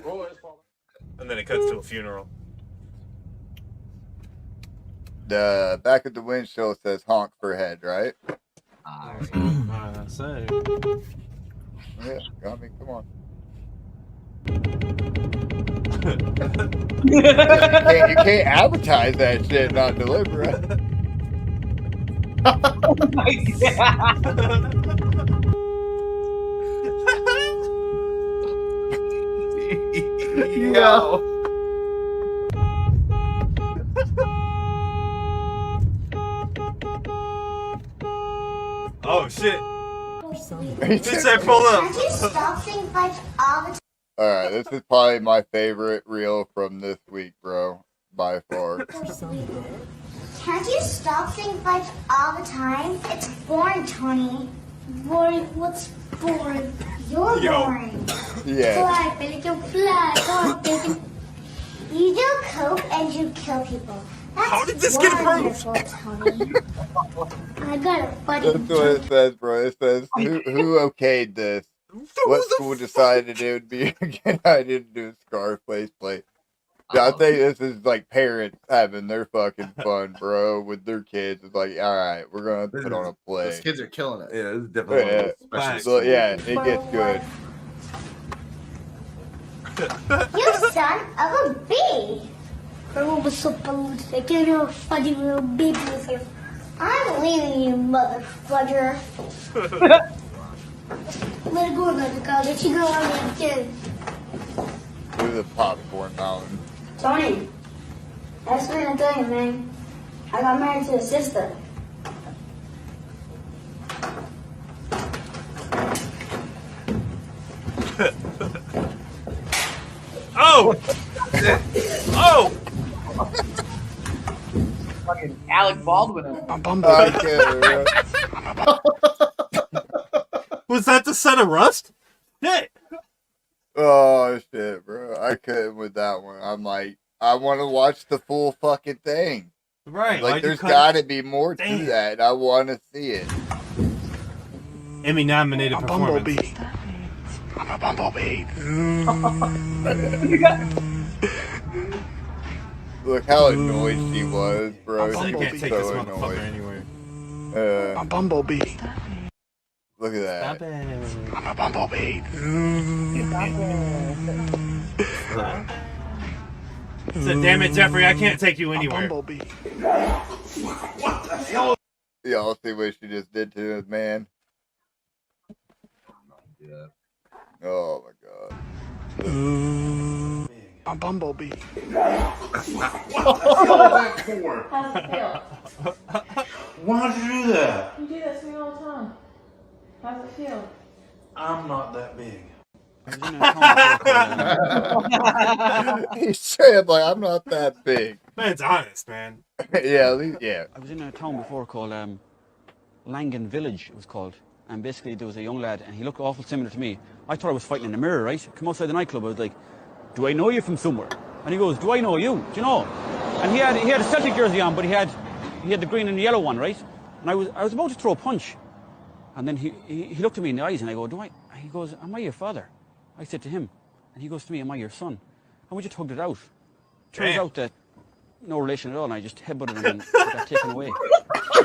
Roller is falling. And then it cuts to a funeral. The back of the windshield says honk for head, right? Say. Yeah, got me. Come on. You can't advertise that shit and not deliver it. Oh my Yo. Oh shit. Bitch, I pull up. Can't you stop saying fudge all the time? Alright, this is probably my favorite reel from this week, bro. By far. Can't you stop saying fudge all the time? It's boring, Tony. Boring? What's boring? You're boring. Yeah. Fly, Billy, go fly. Go, Billy. You do coke and you kill people. That's How did this get approved? Tony. I got a funny That's what it says, bro. It says, who okayed this? What school decided it would be a good idea to do a Scarface play? I think this is like parents having their fucking fun, bro, with their kids. It's like, all right, we're gonna put on a play. Those kids are killing it. Yeah, this is definitely one of those special So, yeah, it gets good. You son of a bee. I was so ballistic. You're a funny little baby with you. I'm leaving you, mother fudger. Let it go, let it go. Let you go on the again. Through the popcorn mountain. Tony, that's what I'm telling you, man. I got married to a sister. Oh! Oh! Fucking Alec Baldwin. Was that the son of Rust? Shit. Oh, shit, bro. I couldn't with that one. I'm like, I want to watch the full fucking thing. Right. Like, there's got to be more to that. And I want to see it. Emmy nominated performance. Bumblebee. I'm a bumblebee. Look how annoyed she was, bro. I She can't was take this so motherfucker annoyed. anywhere. I'm a bumblebee. Look at that. I'm a bumblebee. So, damn it, Jeffrey, I can't take you anywhere. Bumblebee. Y'all see what she just did to his man? Yeah. Oh my god. A bumblebee. How's it feel? Why'd you do that? You do that to me all the time. How's it feel? I'm not that big. He's saying like, I'm not that big. Man's honest, man. Yeah, at least, yeah. I was in a town before called Langan Village, it was called. And basically there was a young lad and he looked awful similar to me. I thought I was fighting in the mirror, right? Come outside the nightclub, I was like, do I know you from somewhere? And he goes, do I know you? Do you know? And he had a Celtic jersey on, but he had the green and the yellow one, right? And I was about to throw a punch. And then he looked at me in the eyes and I go, he goes, am I your father? I said to him. And he goes to me, am I your son? And we just hugged it out. Turns out that no relation at all, and I just headbutted him and got taken away.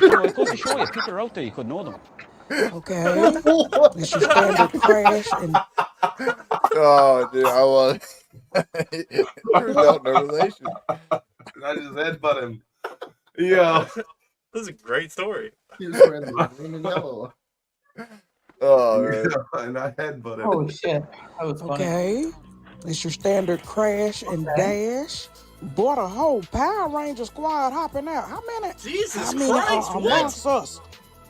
You know, it goes to show you, people are out there, you could know them. Okay. This is standard crash and Oh, dude, I was. Turns out no relation. I just headbutt him. Yo. This is a great story. He was wearing the green and yellow. Oh, Yeah, and I headbutt him. Oh shit. That was funny. okay. It's your standard crash and dash. Bought a whole Power Ranger squad hopping out. How many? Jesus How many Christ, are what? amongst us?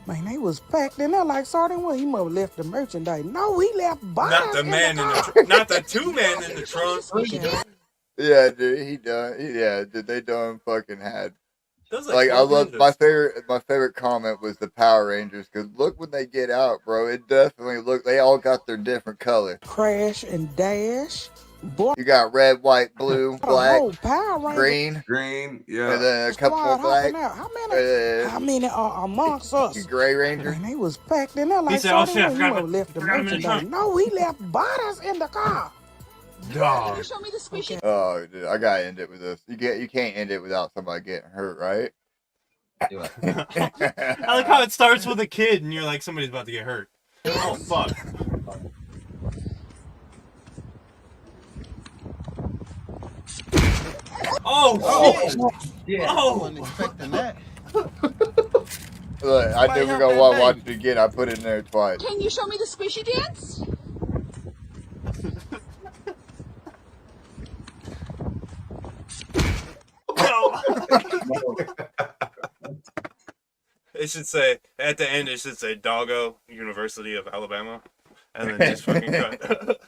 Man, they was packed in there like sardine. Well, he must have left the merchandise. No, he left bodies. Not the man in the not the two man in the trunk. yeah, dude, he done. Yeah, dude, they done fucking had. Those Like I 12 love ninjas. my favorite comment was the Power Rangers because look when they get out, bro. It definitely look. They all got their different color. Crash and dash. Bought You got red, white, blue, a black, whole Power Ranger green, Green, yeah. and then a couple more squad black. hopping out. How many are amongst us? Gray Ranger. Man, they was packed in there like said, "Oh, sardine. shit, I He forgot must have left the forgot him in the merchandise. trunk." No, he left bodies in the car. Dog. Show me the squishy. Oh, dude, I gotta end it with this. You can't end it without somebody getting hurt, right? Do it. I like how it starts with a kid and you're like, somebody's about to get hurt. Oh, fuck. Oh, shit. Yeah. Oh. I wasn't expecting that. Look, I knew we were gonna want to watch it again. I put it in there twice. Can you show me the squishy dance? It should say at the end. It should say Doggo University of Alabama, and then just fucking cut.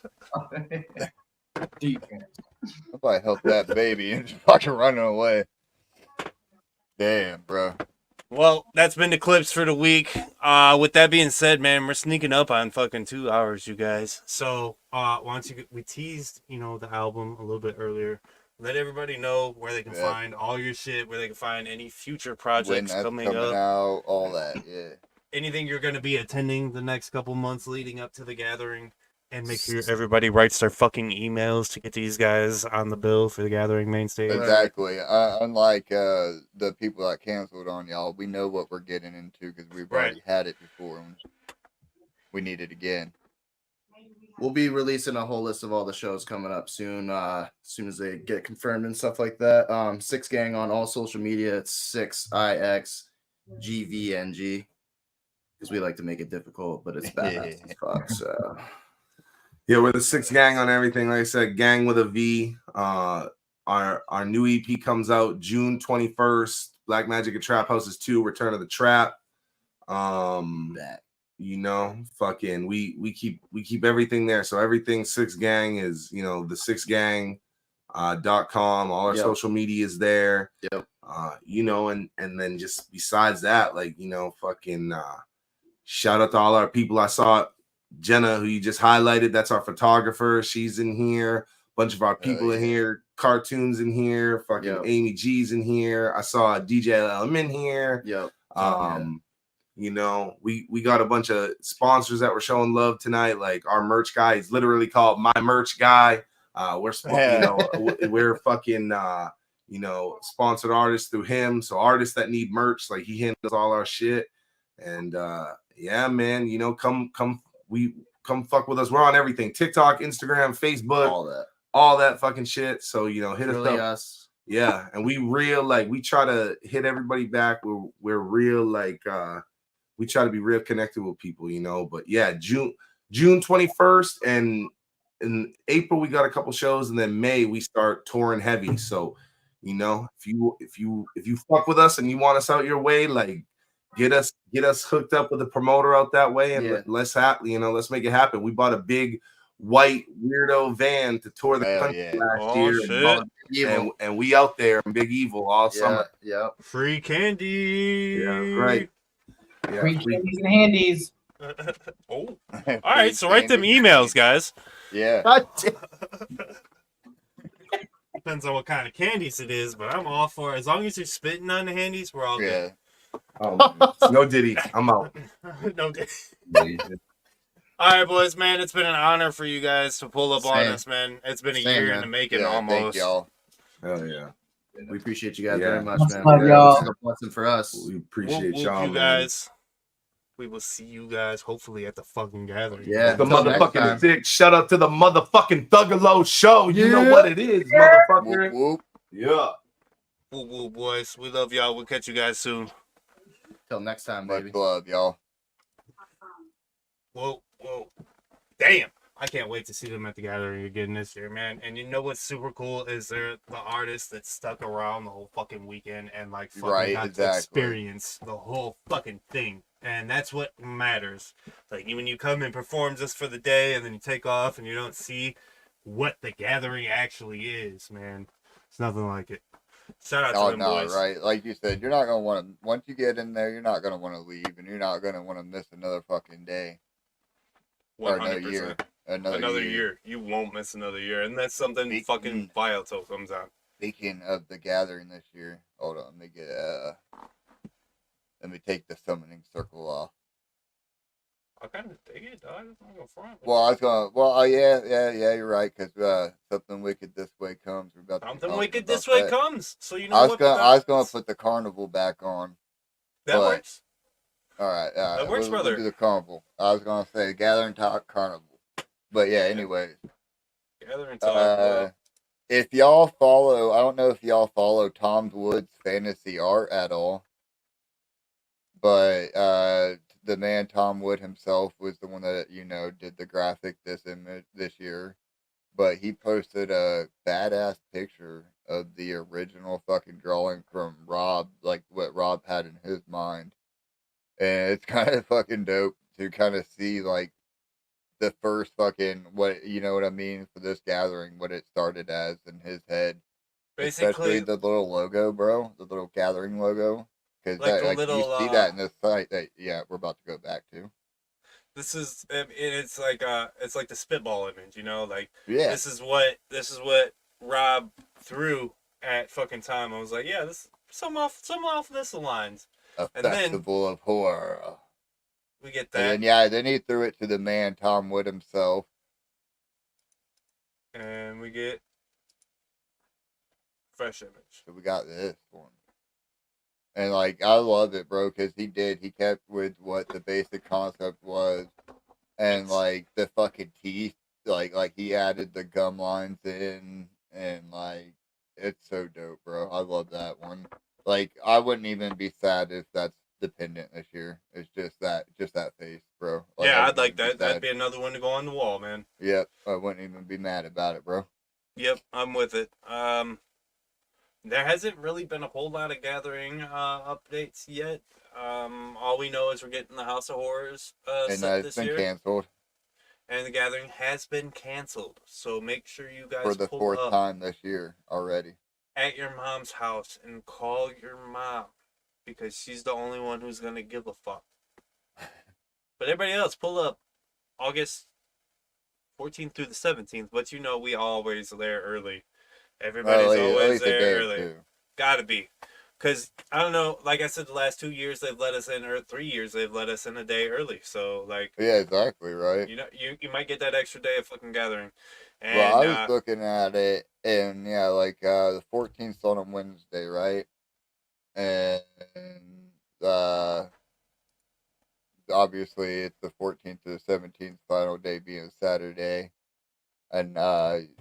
Somebody help that baby and just fucking running away. Damn, bro. Well, that's been the clips for the week. With that being said, man, we're sneaking up on fucking 2 hours, you guys. So, once we teased, the album a little bit earlier. Let everybody know where they can find all your shit, where they can find any future projects coming up, all that, yeah. anything you're going to be attending the next couple months leading up to the gathering. And make sure everybody writes their fucking emails to get these guys on the bill for the gathering main stage. Exactly. Unlike the people that canceled on y'all, we know what we're getting into because we've already had it before. And we need it again. We'll be releasing a whole list of all the shows coming up soon. As soon as they get confirmed and stuff like that. Six Gang on all social media. It's 6IXGVNG because we like to make it difficult, but it's bad as fuck. So. Yeah, we're the 6 Gang on everything. Like I said, Gang with a V. Our new EP comes out June 21st. Black Magic at Trap Houses 2, Return of the Trap. Fucking we keep everything there. So everything 6 Gang is, the 6gang.com. All our social media is there. Yep. And then just besides that, shout out to all our people. I saw Jenna, who you just highlighted, that's our photographer. She's in here. Bunch of our people in here. Cartoons in here. Fucking Amy G's in here. I saw DJ LM in here. Yep. We got a bunch of sponsors that were showing love tonight. Like our merch guy is literally called My Merch Guy. We're fucking sponsored artists through him. So artists that need merch, like he handles all our shit. And yeah, man, come fuck with us. We're on everything: TikTok, Instagram, Facebook, all that fucking shit. So hit really us up. Yeah, and we try to hit everybody back. We're real we try to be real connected with people, But yeah, June 21st, and in April we got a couple shows, and then May we start touring heavy. So if you fuck with us and you want us out your way, get us hooked up with a promoter out that way, and let's make it happen. We bought a big white weirdo van to tour the country last year. Shit. And we out there in Big Evil all summer. Yeah. Free candy. Yeah, right. Yeah, free candies and handies. All right, so write them emails, guys. Yeah. Depends on what kind of candies it is, but I'm all for it. As long as you're spitting on the handies, we're all good. No Diddy. I'm out. No Diddy. All right, boys, man. It's been an honor for you guys to pull up on us, man. It's been a year in the making almost. Thank y'all. Hell yeah. We appreciate you guys very much, man. Love y'all. It's a blessing for us. We appreciate y'all, you guys. We will see you guys hopefully at the fucking gathering. Yeah, the motherfucking dick. Shout out to the motherfucking Thuggalo show. You know what it is, motherfucker. Whoop, whoop. Yeah. Woo woo, boys. We love y'all. We'll catch you guys soon. Till next time, baby. Much love, y'all. Whoa. Damn. I can't wait to see them at the gathering again this year, man. And you know what's super cool is they're the artists that stuck around the whole fucking weekend and got to experience the whole fucking thing. And that's what matters. Like when you come and perform just for the day and then you take off and you don't see what the gathering actually is, man. It's nothing like it. Shout out to them boys. Right. Like you said, you're not gonna want to. Once you get in there, you're not gonna want to leave, and you're not gonna want to miss another fucking day. 100%. Or another year. Another year. You won't miss another year, and that's something fucking Viato comes out. Speaking of the gathering this year, hold on, let me take the summoning circle off. I kind of dig it, dog. I'm gonna front. Yeah, you're right, because something wicked this way comes. Something wicked this way comes. So you know I was gonna put the carnival back on. That works. All right, that works, brother. We'll do the carnival. I was gonna say gathering talk carnival, but yeah. Anyway, gathering talk. if y'all follow, I don't know if y'all follow Tom Wood's fantasy art at all, but the man Tom Wood himself was the one that did the graphic this year. But he posted a badass picture of the original fucking drawing from Rob, like what Rob had in his mind, and it's kind of fucking dope to kind of see like the first fucking what I mean for this gathering, what it started as in his head. Especially Basically, the little logo, bro, the little gathering logo, because like that the like you little see that in this site that we're about to go back to. this is it's like the spitball image, like Yeah, this is what Rob threw at fucking time. I was like, yeah, this some off this aligns, a and then festival of horror. we get And that, then he threw it to the man Tom Wood himself. and we get fresh image. So we got this one. And like I love it, bro, because he kept with what the basic concept was, and like the fucking teeth, like he added the gum lines in, and like it's so dope, bro. I love that one. Like I wouldn't even be sad if that's dependent this year. It's just that face, bro. Like I Yeah, I'd wouldn't like even be that. That'd sad. be another one to go on the wall, man. Yep, I wouldn't even be mad about it, bro. Yep, I'm with it. There hasn't really been a whole lot of gathering updates yet. All we know is we're getting the House of Horrors And set it's this been year, canceled and the gathering has been canceled. So make sure you for guys the pull fourth up time this year already. at your mom's house and call your mom because she's the only one who's gonna give a fuck. But everybody else, pull up August 14th through the 17th. But we always there early. Everybody's At always least a there day or early. two. Gotta be. Because, I don't know, like I said, the last 2 years they've let us in, or 3 years they've let us in a day early. So, like, Yeah, exactly, right. you might get that extra day of fucking gathering. Well, And, I was looking at it, and yeah, like the 14th on a Wednesday, right? And uh, obviously it's the 14th to the 17th, final day being Saturday. And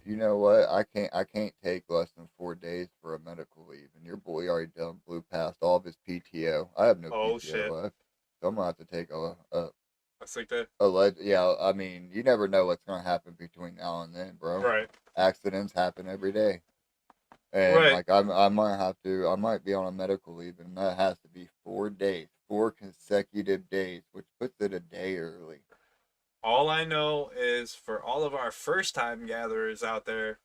you know what? I can't take less than 4 days for a medical leave. And your boy already done blew past all of his PTO. I have no oh, PTO shit. left, so I'm gonna have to take That's like that. yeah. I mean, you never know what's gonna happen between now and then, bro. Right. Accidents happen every day. And Right. like I might be on a medical leave, and that has to be 4 days, 4 consecutive days, which puts it a day early. All I know is for all of our first time gatherers out there,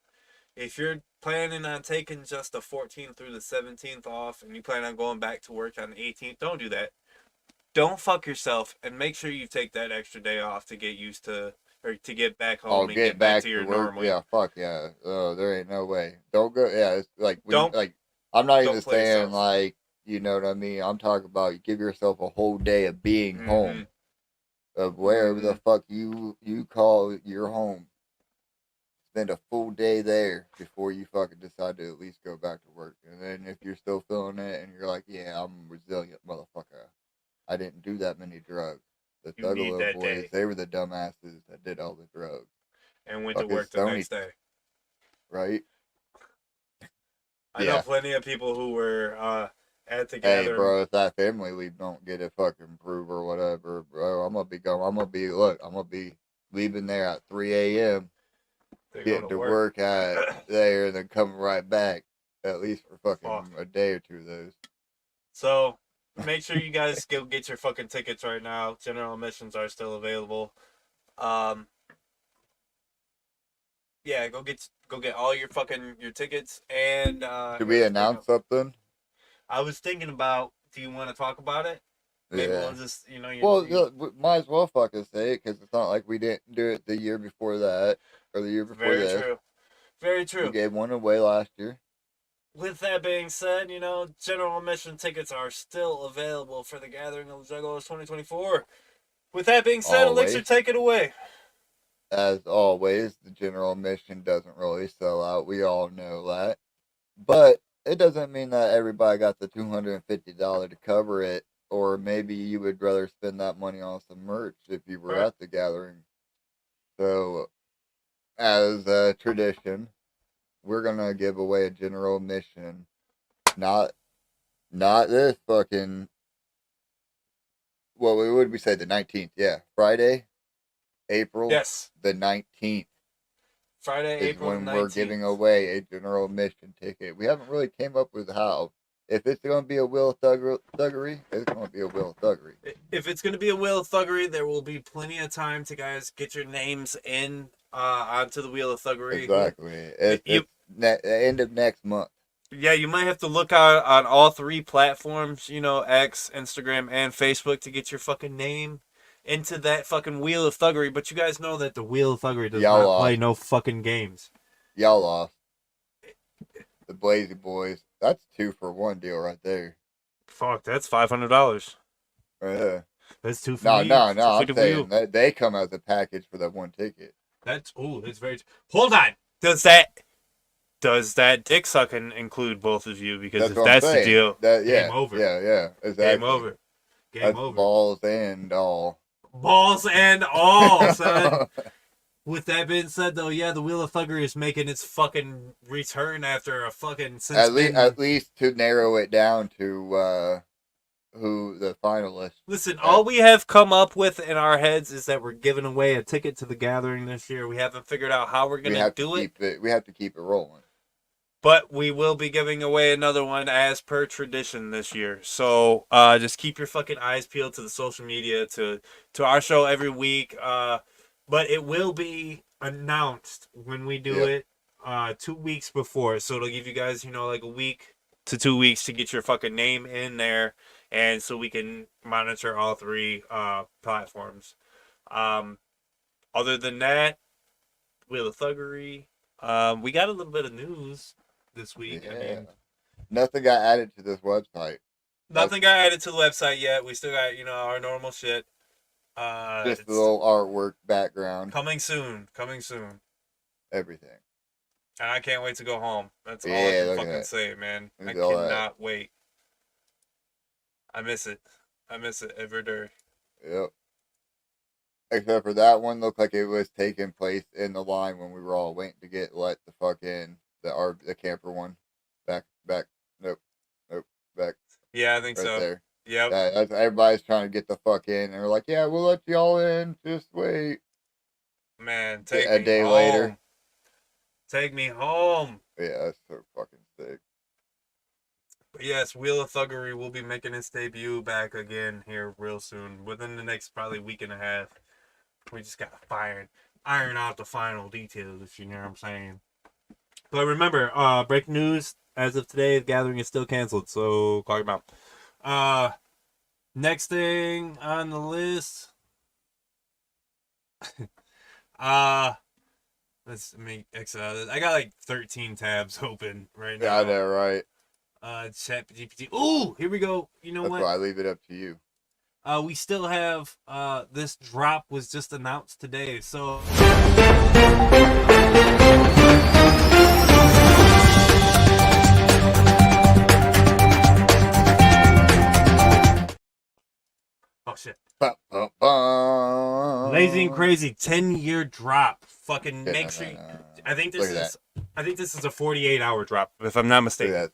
if you're planning on taking just the 14th through the 17th off and you plan on going back to work on the 18th, don't do that. Don't fuck yourself and make sure you take that extra day off to get used to or to get back home I'll and get get back back to to your work. normal. Yeah, fuck yeah. Oh, there ain't no way. Don't go. Yeah, it's like Don't- I'm not don't even play saying yourself. like you know what I mean. I'm talking about you give yourself a whole day of being Mm-hmm. home, of wherever the fuck you call your home. Spend a full day there before you fucking decide to at least go back to work. And then if you're still feeling it and you're like, yeah, I'm a resilient motherfucker. I didn't do that many drugs. The You need Thuggalo that boys, day. they were the dumbasses that did all the drugs. And went to Fucking work the Sony, next day. right? I know plenty of people who were at the gathering. Hey, bro, if that family leave don't get it fucking approved or whatever, bro, I'm gonna be leaving there at 3 a.m. They go getting to work at there and then coming right back at least for fucking a day or two of those. So make sure you guys go get your fucking tickets right now. General admissions are still available. Yeah, go get all your tickets and Should we announce something? I was thinking about, do you want to talk about it? Maybe Yeah. we'll just, we might as well fucking say it because it's not like we didn't do it the year before that or the year before Very this. true. Very true. We gave one away last year. With that being said, general admission tickets are still available for the Gathering of the Juggalos 2024. With that being said, Always. Elixir, take it away. As always, the general admission doesn't really sell out. We all know that. But it doesn't mean that everybody got the $250 to cover it, or maybe you would rather spend that money on some merch if you were at the gathering. So, as a tradition, we're gonna give away a general admission. Not this fucking. Well, what would we say? The 19th. Yeah, Friday, April. Yes. The 19th. Friday, Is April when 19th. we're giving away a general admission ticket. We haven't really came up with how. If it's going to be a Wheel of Thuggery, it's going to be a Wheel of Thuggery. If it's going to be a Wheel of Thuggery, there will be plenty of time to guys get your names in onto the Wheel of Thuggery. Exactly. It's end of next month. Yeah, you might have to look out on all 3 platforms, X, Instagram, and Facebook to get your fucking name into that fucking Wheel of Thuggery. But you guys know that the Wheel of Thuggery does not play no fucking games. Y'all lost. The Blazy Boys. That's 2-for-1 deal right there. Fuck, that's $500. Yeah. That's 2 for me. No. I'm saying that they come as a package for that one ticket. That's very. Hold on. Does that dick sucking include both of you? Because if that's the deal, game over. Yeah. Exactly. Game over. That's over. Balls and all. Balls and all, son. With that being said, though, yeah, the Wheel of Thuggery is making its fucking return after a fucking at least to narrow it down to who the finalists. Listen, all we have come up with in our heads is that we're giving away a ticket to the gathering this year. We haven't figured out how we're gonna do it. We have to keep it rolling. But we will be giving away another one as per tradition this year. So just keep your fucking eyes peeled to the social media, to our show every week. But it will be announced when we do it 2 weeks before. So it'll give you guys, like a week to 2 weeks to get your fucking name in there. And so we can monitor all 3 platforms. Other than that, Wheel of Thuggery. We got a little bit of news this week. Yeah. I mean, nothing got added to this website. Nothing got added to the website yet. We still got, our normal shit. Just a little artwork background. Coming soon. Everything. And I can't wait to go home. That's all I can fucking say, man. I cannot wait. I miss it every day. Yep. Except for that one looked like it was taking place in the line when we were all waiting to let the fucking the camper one back. Nope. Back. Yeah, I think right so. There. Yep. Everybody's trying to get the fuck in, and they're like, "Yeah, we'll let y'all in. Just wait." Man, take a me day home. later. Take me home. Yeah, that's so fucking sick. But yes, Wheel of Thuggery will be making its debut back again here real soon, within the next probably week and a half. We just got to iron out the final details, if you know what I'm saying. But remember, breaking news, as of today, the gathering is still canceled, so call your mom. Next thing on the list, let me exit out of this. I got like 13 tabs open right now. Yeah, I know, right? Chat GPT. Ooh, here we go. You know That's what? why I leave it up to you. We still have this drop was just announced today, so oh shit. Lazy and Crazy 10-year drop. Fucking make sure I think this is a 48-hour drop, if I'm not mistaken.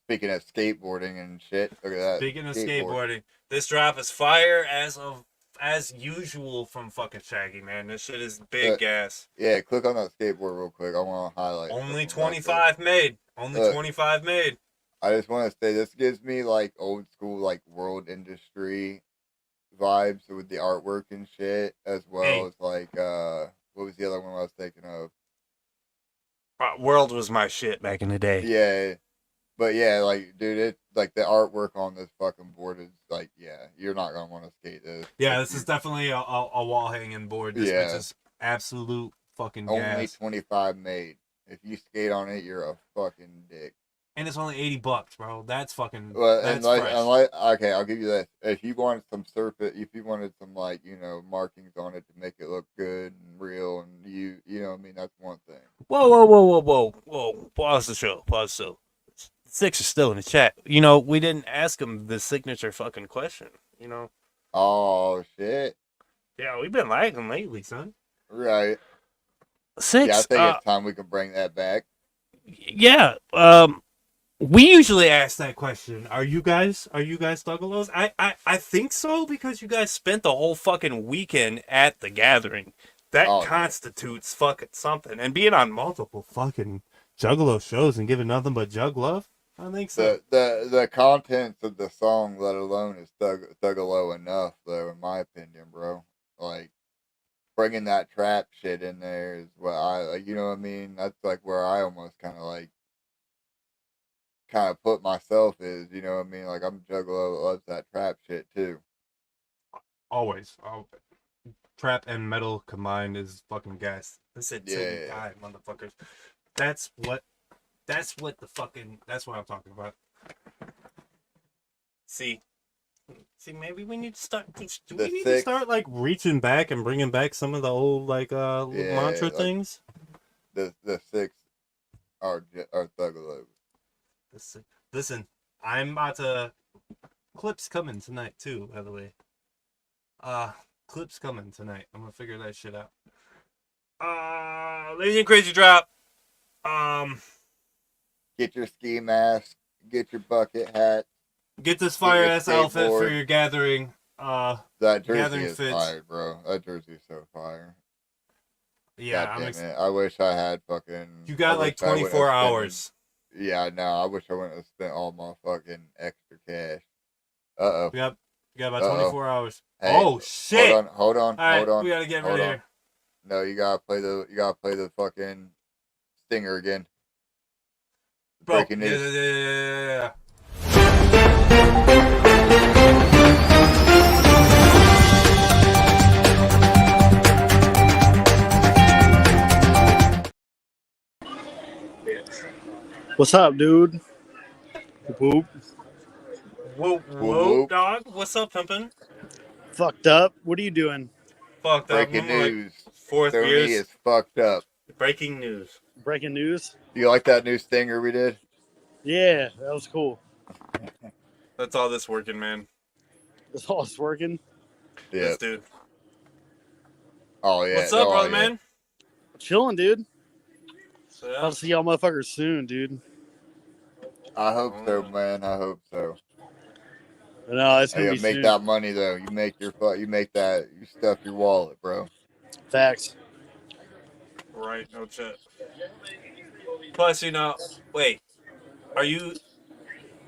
Speaking of skateboarding and shit, look at that. Speaking of skateboarding, this drop is fire as usual from fucking Shaggy, man. This shit is big gas. Yeah, click on that skateboard real quick. I want to highlight. Only 25 made. Only 25 made. I just want to say this gives me like old school like world industry vibes with the artwork and shit, as well as like what was the other one I was thinking of? World was my shit back in the day. Yeah. But yeah, like, dude, it's like the artwork on this fucking board is like, yeah, you're not gonna want to skate this. Yeah, this is definitely a wall hanging board. This bitch is absolute fucking gas. Only 25 made. If you skate on it, you're a fucking dick. And it's only $80, bro. That's fucking. Well, that's fresh. Okay, I'll give you this. If you wanted some if you wanted some like markings on it to make it look good and real, and you know what I mean, that's one thing. Whoa! Pause the show. Six is still in the chat. We didn't ask him the signature fucking question. Oh shit. Yeah, we've been lagging lately, son. Right. 6. Yeah, I think it's time we can bring that back. Yeah. We usually ask that question. Are you guys Thuggalos? I think so because you guys spent the whole fucking weekend at the gathering. That constitutes fucking something. And being on multiple fucking Juggalo shows and giving nothing but jug love, I think so. The contents of the song, let alone, is Thuggalo enough, though, in my opinion, bro. Like, bringing that trap shit in there is what you know what I mean? That's like where I almost kind of put myself is, you know what I mean? Like, I'm a Juggalo that loves that trap shit, too. Always. Trap and metal combined is fucking gas. This said till we die, motherfuckers. That's what I'm talking about. See, maybe we need to start. Do we need to start like reaching back and bringing back some of the old mantra things? The 6 are Thuggalo. Listen, I'm about to. Clips coming tonight too, by the way. Clips coming tonight. I'm gonna figure that shit out. Lazy and Crazy Drop. Get your ski mask. Get your bucket hat. Get this fire ass outfit for your gathering. That jersey is fire, bro. That jersey is so fire. Yeah, I wish I had fucking. You got like 24 hours. Yeah, no, I wish I wouldn't have spent all my fucking extra cash. Uh-oh. Yep. You got about 24 hours. Hey, oh shit! Hold on. We gotta get rid of here. No, you gotta play the fucking stinger again. Breaking news. Yeah. What's up, dude? Whoop. Whoop, dog. What's up, pimpin'? Fucked up. What are you doing? Fucked up. Breaking news. Like fourth Sony beers. is fucked up. Breaking news. Breaking news? You like that new stinger we did? Yeah, that was cool. That's all this working, man. That's all it's working? Yeah. Yes, dude. Oh, yeah. What's up, brother, man? Chilling, dude. So, yeah. I'll see y'all motherfuckers soon, dude. I hope so, man. I hope so. No, it's gonna be make soon. that money though. You stuff your wallet, bro. Facts. Right, no shit. Plus, wait, are you?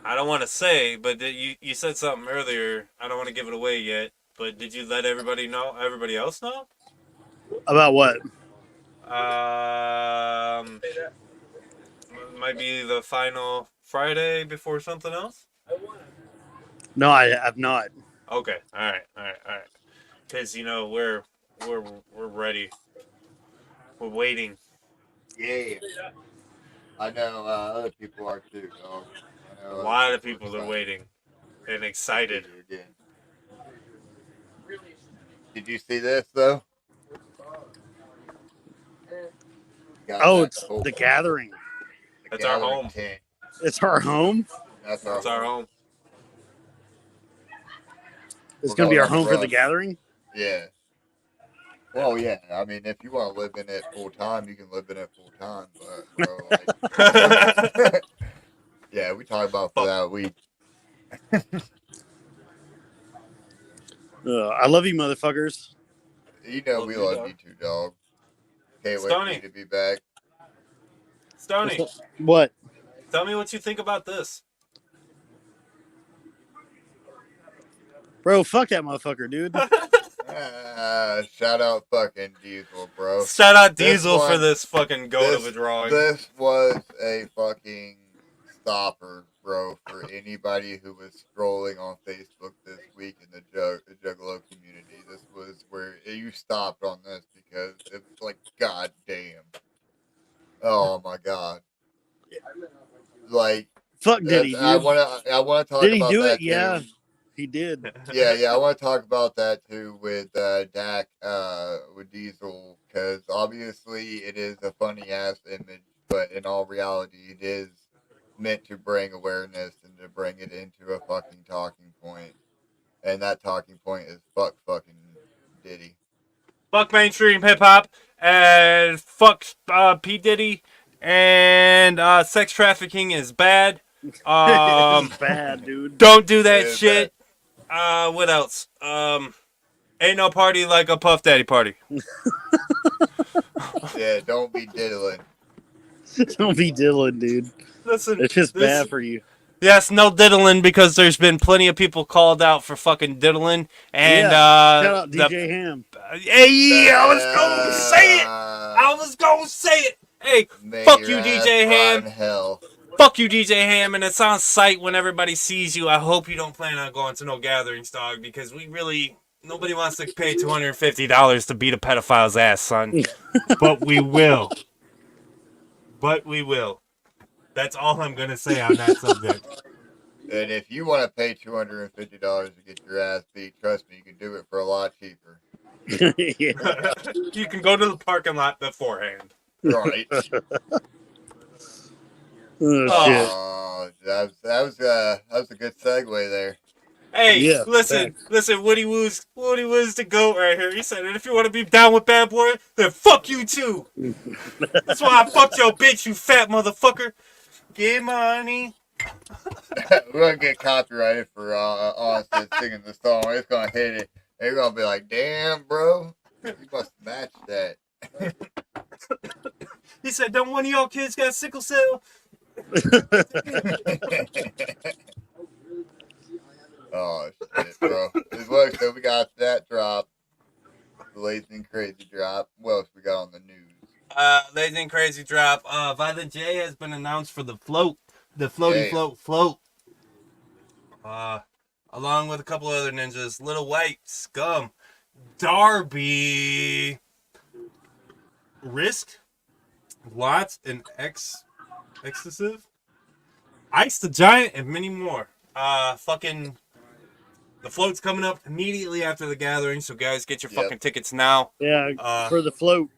I don't want to say, but you said something earlier. I don't want to give it away yet, but did you let everybody else know? About what? Might be the final Friday before something else. No, I have not. Okay, all right. Because we're ready. We're waiting. Yeah. I know other people are too, dog. A lot of people are waiting and excited. Did you see this though? It's the gathering. That's our home. It's our home? That's our home. It's going to be our home for the gathering? Yeah. Well, yeah. I mean, if you want to live in it full time, you can live in it full time. But, bro, like, yeah, we talked about for that week. I love you, motherfuckers. You know we love you too, dog. Can't wait for you to be back. Stoney. What? Tell me what you think about this. Bro, fuck that motherfucker, dude. Shout out fucking Diesel, bro. Shout out Diesel for this fucking goat of a drawing. This was a fucking stopper, bro, for anybody who was scrolling on Facebook this week in the Juggalo community. This was where you stopped on this because it was like, god damn. Oh my god. Like, fuck Diddy, dude. I wanna talk did he about do that it? too. Yeah, he did. Yeah, I want to talk about that too with Dak, with Diesel, because obviously it is a funny ass image, but in all reality, it is meant to bring awareness and to bring it into a fucking talking point, and that talking point is fucking Diddy. Fuck mainstream hip hop. and fuck P Diddy, and sex trafficking is bad. It's bad, dude. Don't do that shit. What else? Ain't no party like a Puff Daddy party. Yeah, don't be diddling. Don't be diddling, dude. Listen, it's just bad for you. Yes, no diddling, because there's been plenty of people called out for fucking diddling. And shout out DJ Ham. Hey, I was gonna say it. I was gonna say it. Hey, fuck you, DJ Ham. Hell. Fuck you, DJ Ham. And it's on site when everybody sees you. I hope you don't plan on going to no gatherings, dog, because nobody wants to pay $250 to beat a pedophile's ass, son. But we will. That's all I'm going to say on that subject. And if you want to pay $250 to get your ass beat, trust me, you can do it for a lot cheaper. You can go to the parking lot beforehand. Right. Oh, shit. That was a good segue there. Hey, listen, Woody Woo's the GOAT right here. He said, and if you want to be down with Bad Boy, then fuck you too. That's why I fucked your bitch, you fat motherfucker. Get money. We're gonna get copyrighted for Austin singing the song. It's gonna hit it. They're gonna be like, "Damn, bro, you must match that." He said, "Don't one of y'all kids got sickle cell?" Oh shit, bro! Look, so we got that drop, the Lazy and Crazy drop. What else we got on the news? Lazy and Crazy drop. Violent J has been announced for the float. The floaty float. Along with a couple other ninjas. Little White, Scum, Darby, Risk, Watts, and Excessive, Ice the Giant, and many more. Fucking the float's coming up immediately after the gathering, so guys, get your fucking tickets now. Yeah, for the float.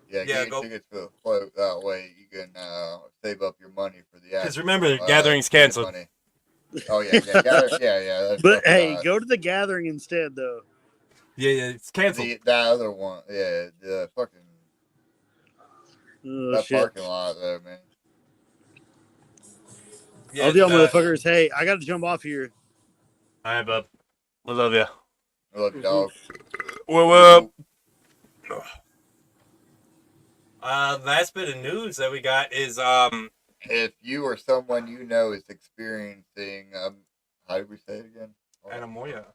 Yeah, get your tickets for the float. That way you can save up your money for the. Because remember, the gathering's canceled. Money. Oh yeah. But hey, go to the gathering instead, though. Yeah, it's canceled. That other one, the fucking parking lot there, man. All y'all motherfuckers, hey, I got to jump off here. All right, bub. We love you. I love you, dog. What up? Last bit of news that we got is if you or someone you know is experiencing how did we say it again? Anemoia.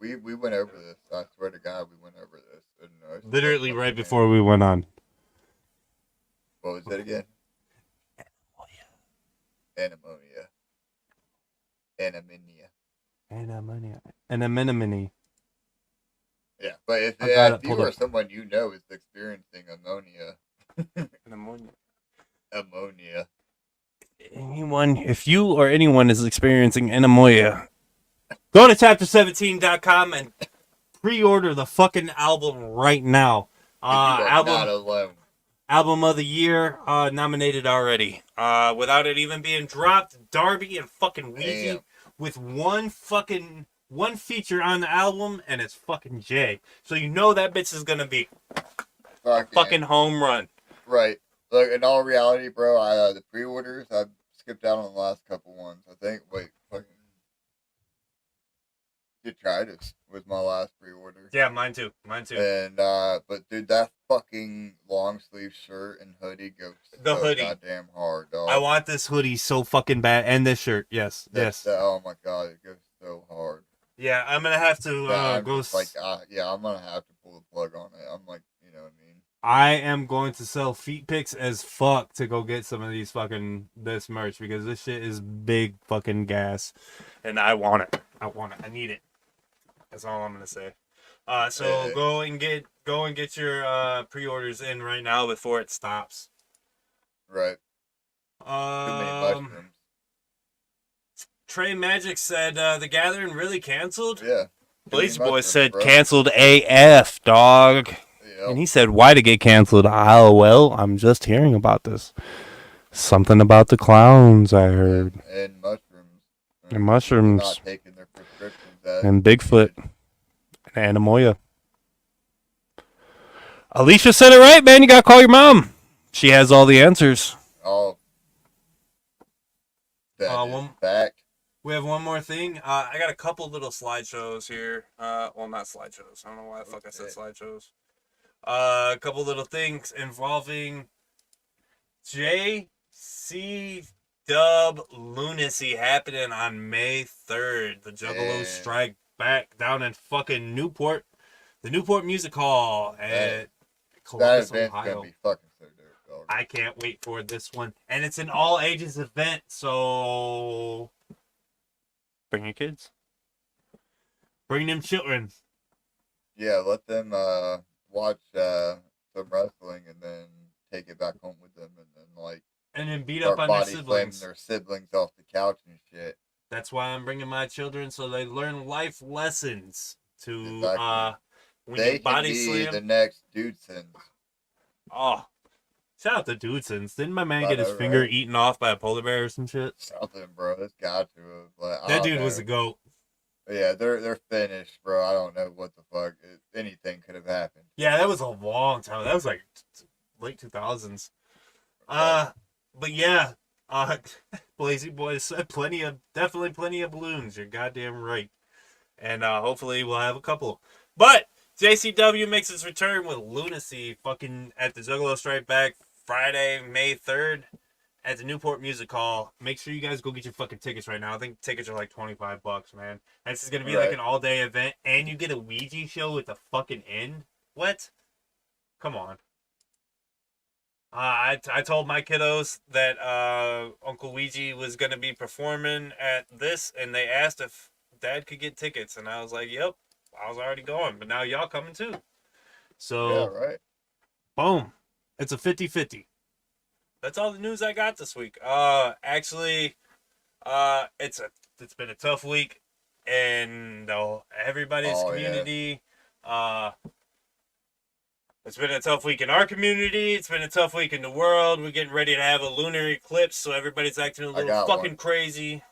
We went over this. I swear to God, we went over this. Literally right before we went on. What was it again? Anemone. Yeah, but if you or someone you know is experiencing ammonia. If you or anyone is experiencing anemoia, go to chapter17.com and pre-order the fucking album right now. Not alone. Album of the year nominated already. Without it even being dropped, Darby and fucking Weezy with one feature on the album, and it's fucking Jay. So you know that bitch is gonna be fucking home run. Right. Look, in all reality, bro, the pre-orders, I've skipped out on the last couple ones. I think, fucking Detritus was my last pre-order. Yeah, mine too. And, but dude, that fucking long sleeve shirt and hoodie goes goddamn hard, dog. I want this hoodie so fucking bad, and this shirt. Yes. Oh my God, it goes so hard. Yeah, I'm gonna have to go. I'm gonna have to pull the plug on it. I'm like, you know what I mean. I am going to sell feet pics as fuck to go get some of these this merch, because this shit is big fucking gas, and I want it. I need it. That's all I'm gonna say. So go and get your pre-orders in right now before it stops. Right. Too many mushrooms. Trey Magic said the gathering really canceled. Yeah. Blaze Boy said canceled AF, dog. Yep. And he said, why to get canceled? Well, I'm just hearing about this. Something about the clowns, I heard. And mushrooms. And mushrooms. Not taking their prescriptions. And Bigfoot. And Anemoia. Alicia said it right, man. You gotta call your mom. She has all the answers. Oh, that is one fact. We have one more thing. I got a couple little slideshows here. Well, not slideshows. I don't know why the fuck I said slideshows. A couple little things involving JC Dub Lunacy happening on May 3rd. The Juggalos strike back down in fucking Newport. The Newport Music Hall at Columbus, that event's Ohio. gonna be fucking so dope, dog. I can't wait for this one. And it's an all ages event, so bring your kids. Bring them children. Yeah, let them watch some wrestling and then take it back home with them And then beat start up on their body slamming siblings. their siblings off the couch and shit. That's why I'm bringing my children so they learn life lessons to Exactly. when They you can body be slam. the next Dudesons. Oh, shout out to Dudesons. Didn't my man I get his know, finger right? eaten off by a polar bear or some shit? Something, bro. It's got to have. Like, I That don't dude was know. a goat. Yeah, they're finished, bro. I don't know what the fuck. Anything could have happened. Yeah, that was a long time. That was like late 2000s. But yeah, Blazy Boy said definitely plenty of balloons. You're goddamn right. And hopefully we'll have a couple. But JCW makes his return with Lunacy fucking at the Juggalo Strike Back Friday, May 3rd at the Newport Music Hall. Make sure you guys go get your fucking tickets right now. I think tickets are like $25, man. And this is going to be like an all-day event, and you get a Ouija show at the fucking end? What? Come on. I told my kiddos that Uncle Ouija was going to be performing at this, and they asked if Dad could get tickets, and I was like, yep, I was already going, but now y'all coming too. So, Yeah, right. Boom. It's a 50-50. That's all the news I got this week. Actually, it's been a tough week in everybody's community. Yeah. It's been a tough week in our community. It's been a tough week in the world. We're getting ready to have a lunar eclipse, so everybody's acting a little fucking crazy.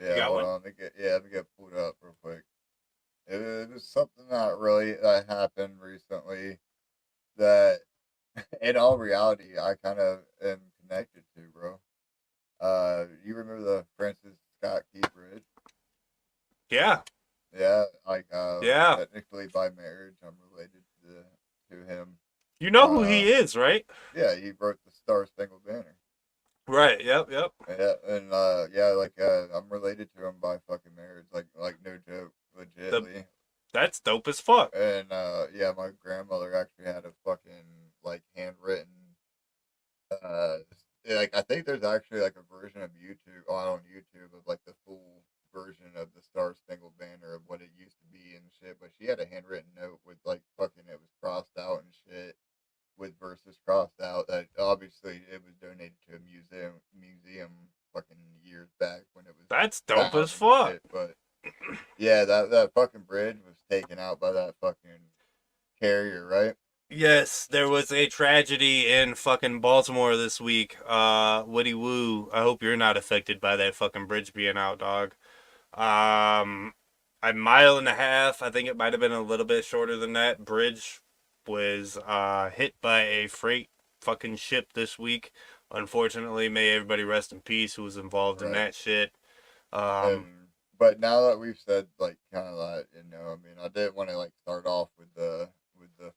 Yeah, hold on. Let me get pulled up real quick. It was something that happened recently that, in all reality, I kind of am connected to, bro. You remember the Francis Scott Key Bridge? Yeah. Yeah, yeah. Technically by marriage, I'm related to him. You know who he is, right? Yeah, he wrote the Star Spangled Banner. Right. Yep. Yeah, and I'm related to him by fucking marriage, like no joke, legitly. That's dope as fuck. And my grandmother actually had a fucking handwritten. I think there's actually a version of on YouTube of the full version of the Star Spangled Banner of what it used to be and shit. But she had a handwritten note with it was crossed out and shit, with verses crossed out. That obviously it was donated to a museum fucking years back when it was. That's dope as fuck. Shit, but yeah, that fucking bridge was taken out by that fucking carrier, right? Yes, there was a tragedy in fucking Baltimore this week. Woody Woo, I hope you're not affected by that fucking bridge being out, dog. A mile and a half, I think it might have been a little bit shorter than that, bridge was hit by a freight fucking ship this week. Unfortunately, may everybody rest in peace who was involved in that shit. But now that we've said kind of that, I didn't want to start off with the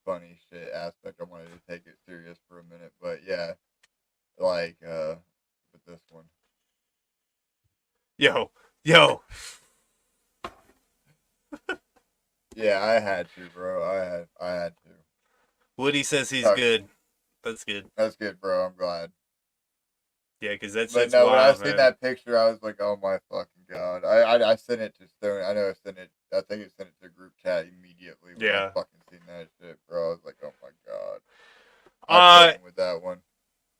funny shit aspect. I wanted to take it serious for a minute, but yeah, with this one. Yo. Yeah, I had to, bro. I had to. Woody says he's good. That's good. That's good, bro. I'm glad. Yeah, because that's. But no, when I seen that picture, I was like, "Oh my fucking god!" I sent it to Stone. I know I sent it. I think I sent it to group chat immediately. When I fucking seen that shit, bro. I was like, "Oh my god!" I'm with that one.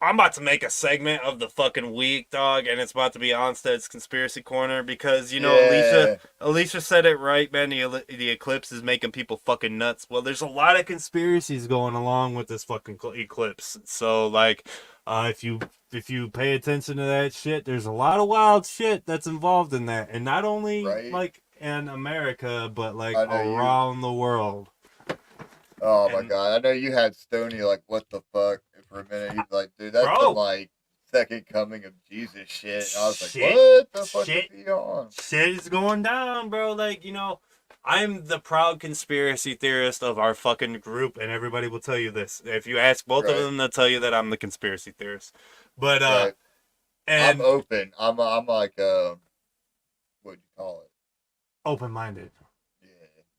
I'm about to make a segment of the fucking week, dog, and it's about to be Onstead's Conspiracy Corner because, Alicia said it right, man. The eclipse is making people fucking nuts. Well, there's a lot of conspiracies going along with this fucking eclipse. So, if you pay attention to that shit, there's a lot of wild shit that's involved in that. And not only, in America, but, around the world. Oh my And- god! I know you had Stony like, what the fuck? For a minute, he's like, dude, that's Bro. some like second coming of Jesus shit. And I was like, Shit, what the fuck shit. is he on? Shit is going down, bro. Like, I'm the proud conspiracy theorist of our fucking group, and everybody will tell you this. If you ask both of Right. them, they'll tell you that I'm the conspiracy theorist. But Right. and I'm open. I'm like what'd you call it? open-minded.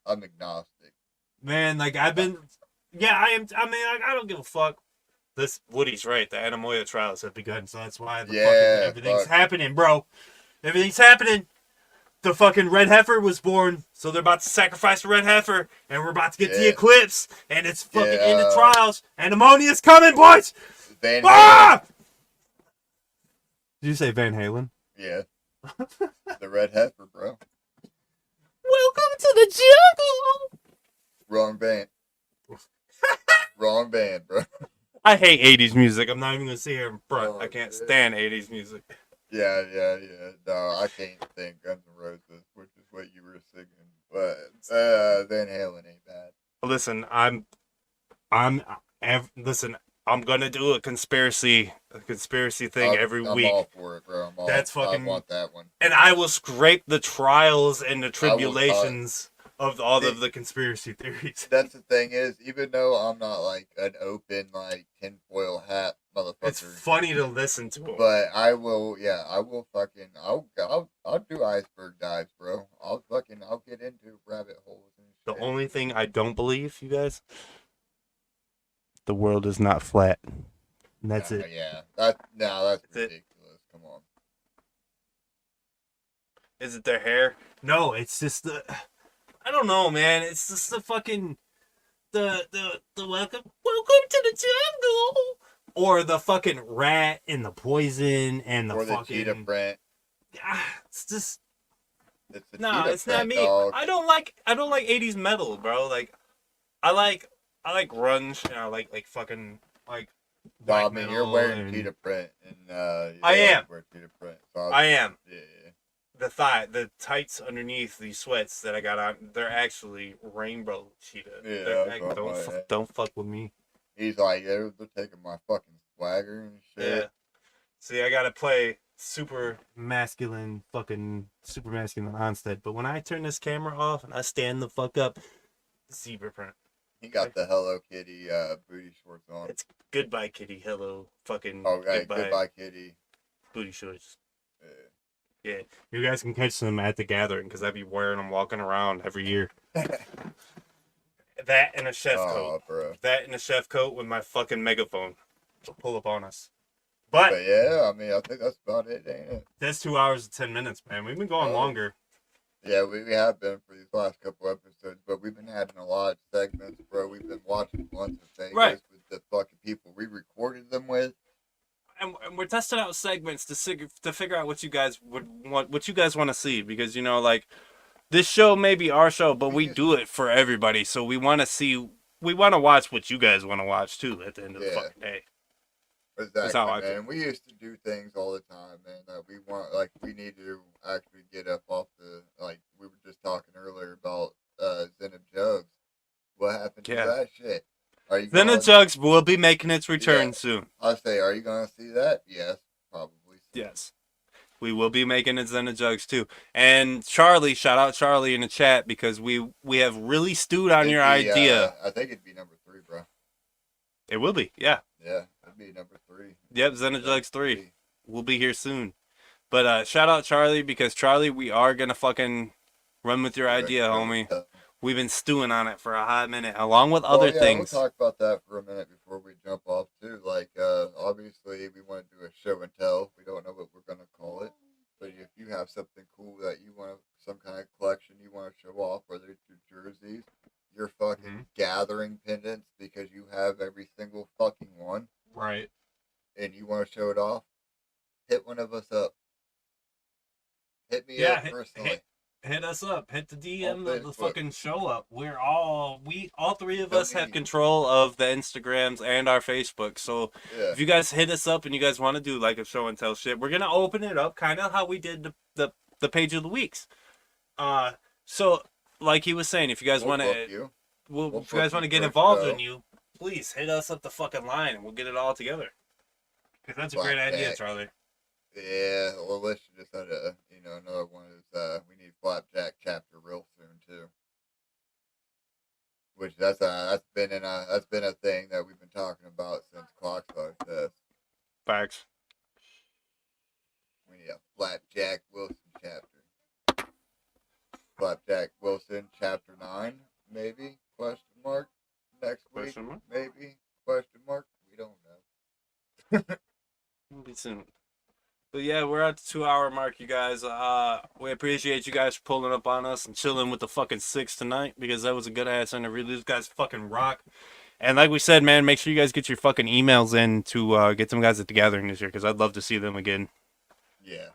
I'm agnostic. Man, like I've been, yeah, I am. I mean, I don't give a fuck. This Woody's right. The Anamoya trials have begun, so that's why everything's happening, bro. Everything's happening. The fucking red heifer was born, so they're about to sacrifice the red heifer, and we're about to get the eclipse, and it's fucking in the trials, and ammonia's coming, boys. Ah! Did you say Van Halen? Yeah. The red heifer, bro. Welcome to the jungle. Wrong band. Wrong band, bro. I hate 80s music. I'm not even gonna sit here in front. I can't stand 80s music. Yeah. No, I can't stand Guns N' Roses, which is what you were singing. But Van Halen ain't bad. Listen, listen. I'm gonna do a conspiracy thing every week. I'm all for it, bro. That's fucking. I want that one. And I will scrape the trials and the tribulations of all of the conspiracy theories. That's the thing is, even though I'm not like an open like tinfoil hat motherfucker, It's funny to listen to them. But I will fucking, I'll do iceberg dives, bro. I'll get into rabbit holes and shit. The only thing I don't believe, you guys, the world is not flat. And that's it. Yeah, that's ridiculous. Come on. Is it their hair? No, it's just I don't know, man. It's just the fucking the welcome to the jungle, or the fucking rat and the poison and the the fucking cheetah print. It's just it's it's not me. Dog. I don't like 80s metal, bro. Like I like grunge, and I like fucking like. I mean, you're wearing cheetah print, and I am. Wear cheetah print, so I am. Yeah. The tights underneath these sweats that I got on, they're actually rainbow cheetah. Yeah, don't fuck with me. He's like, they're taking my fucking swagger and shit. Yeah. See, I gotta play super masculine Onstead, but when I turn this camera off and I stand the fuck up, zebra print. He got the Hello Kitty booty shorts on. It's goodbye kitty, hello fucking. Oh, right, goodbye kitty. Booty shorts. Yeah, you guys can catch them at the gathering because I'd be wearing them walking around every year. That and a chef coat. Bro. That and a chef coat with my fucking megaphone to pull up on us. But yeah, I mean, I think that's about it, ain't it? That's 2 hours and 10 minutes, man. We've been going longer. Yeah, we have been for these last couple episodes, but we've been having a lot of segments, bro. We've been watching Blunts of Vegas with the fucking people we recorded them with. And we're testing out segments to figure out what you guys would want, what you guys want to see, because like this show may be our show, but we do it for everybody, so we want to watch what you guys want to watch too at the end of the fucking day. Exactly, man. We used to do things all the time, man, that we want, like, we need to actually get up off the, like, we were just talking earlier about Zen of Jugs. What happened to that shit? Then the Jugs will be making its return soon. I'll say, are you going to see that? Yes, probably. Yes. We will be making it Zen of Jugs too. And Charlie, shout out Charlie in the chat, because we have really stewed on your idea. I think it'd be number 3, bro. It will be, yeah. Yeah, it'd be number 3. Yep, Zen of Jugs 3. We'll be here soon. But shout out Charlie, because Charlie, we are going to fucking run with your idea, homie. We've been stewing on it for a hot minute, along with other things. We'll talk about that for a minute before we jump off, too. Like, obviously, we want to do a show and tell. We don't know what we're going to call it. But if you have something cool that you want, some kind of collection you want to show off, whether it's your jerseys, your fucking gathering pendants, because you have every single fucking one. Right. And you want to show it off, hit one of us up. Hit me up personally. Hit us up. Hit the DM of the fucking show up. All three of us have control of the Instagrams and our Facebook. So if you guys hit us up and you guys want to do like a show and tell shit, we're gonna open it up kind of how we did the page of the weeks. So like he was saying, if you guys want to, if you guys want to get involved in you, please hit us up the fucking line and we'll get it all together. Because that's a great idea, Charlie. Yeah, well, let's just had another one is we need Flapjack chapter real soon too. Which that's been a thing that we've been talking about since Clockstar says. Facts. We need a Flapjack Wilson chapter. Flapjack Wilson chapter 9, maybe? Question mark. Next week, Question mark? maybe? Question mark. We don't know. It'll be soon. But yeah, we're at the 2-hour mark, you guys. We appreciate you guys for pulling up on us and chilling with the fucking 6 tonight, because that was a good ass interview. These guys fucking rock. And like we said, man, make sure you guys get your fucking emails in to get some guys at the gathering this year, because I'd love to see them again. Yeah.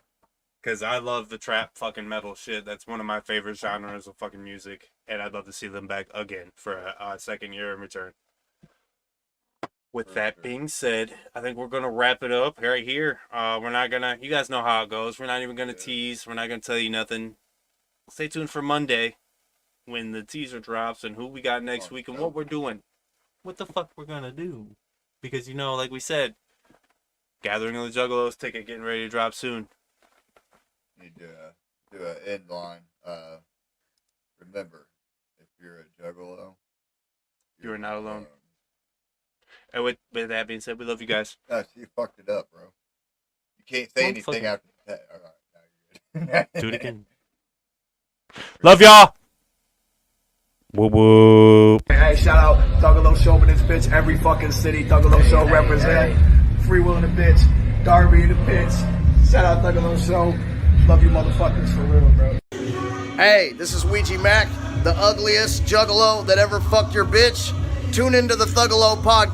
Because I love the trap fucking metal shit. That's one of my favorite genres of fucking music. And I'd love to see them back again for a second year in return. With that being said, I think we're going to wrap it up right here. We're not going to, you guys know how it goes. We're not even going to tease. We're not going to tell you nothing. Stay tuned for Monday when the teaser drops and who we got next week and what we're doing. What the fuck we're going to do. Because, like we said, Gathering of the Juggalos ticket getting ready to drop soon. Need to do an end line. Remember, if you're a juggalo, you're not alone. And with that being said, we love you guys. No, you fucked it up, bro. You can't say anything after that. All right, now you're good. Do it again. Love y'all. Whoop whoop. Hey, shout out Thuggalo Show in this bitch. Every fucking city, Thuggalo Show represent. Free Will in the bitch. Darby in the bitch. Shout out Thuggalo Show. Love you motherfuckers for real, bro. Hey, this is Ouija Mac, the ugliest juggalo that ever fucked your bitch. Tune into the Thuggalo podcast.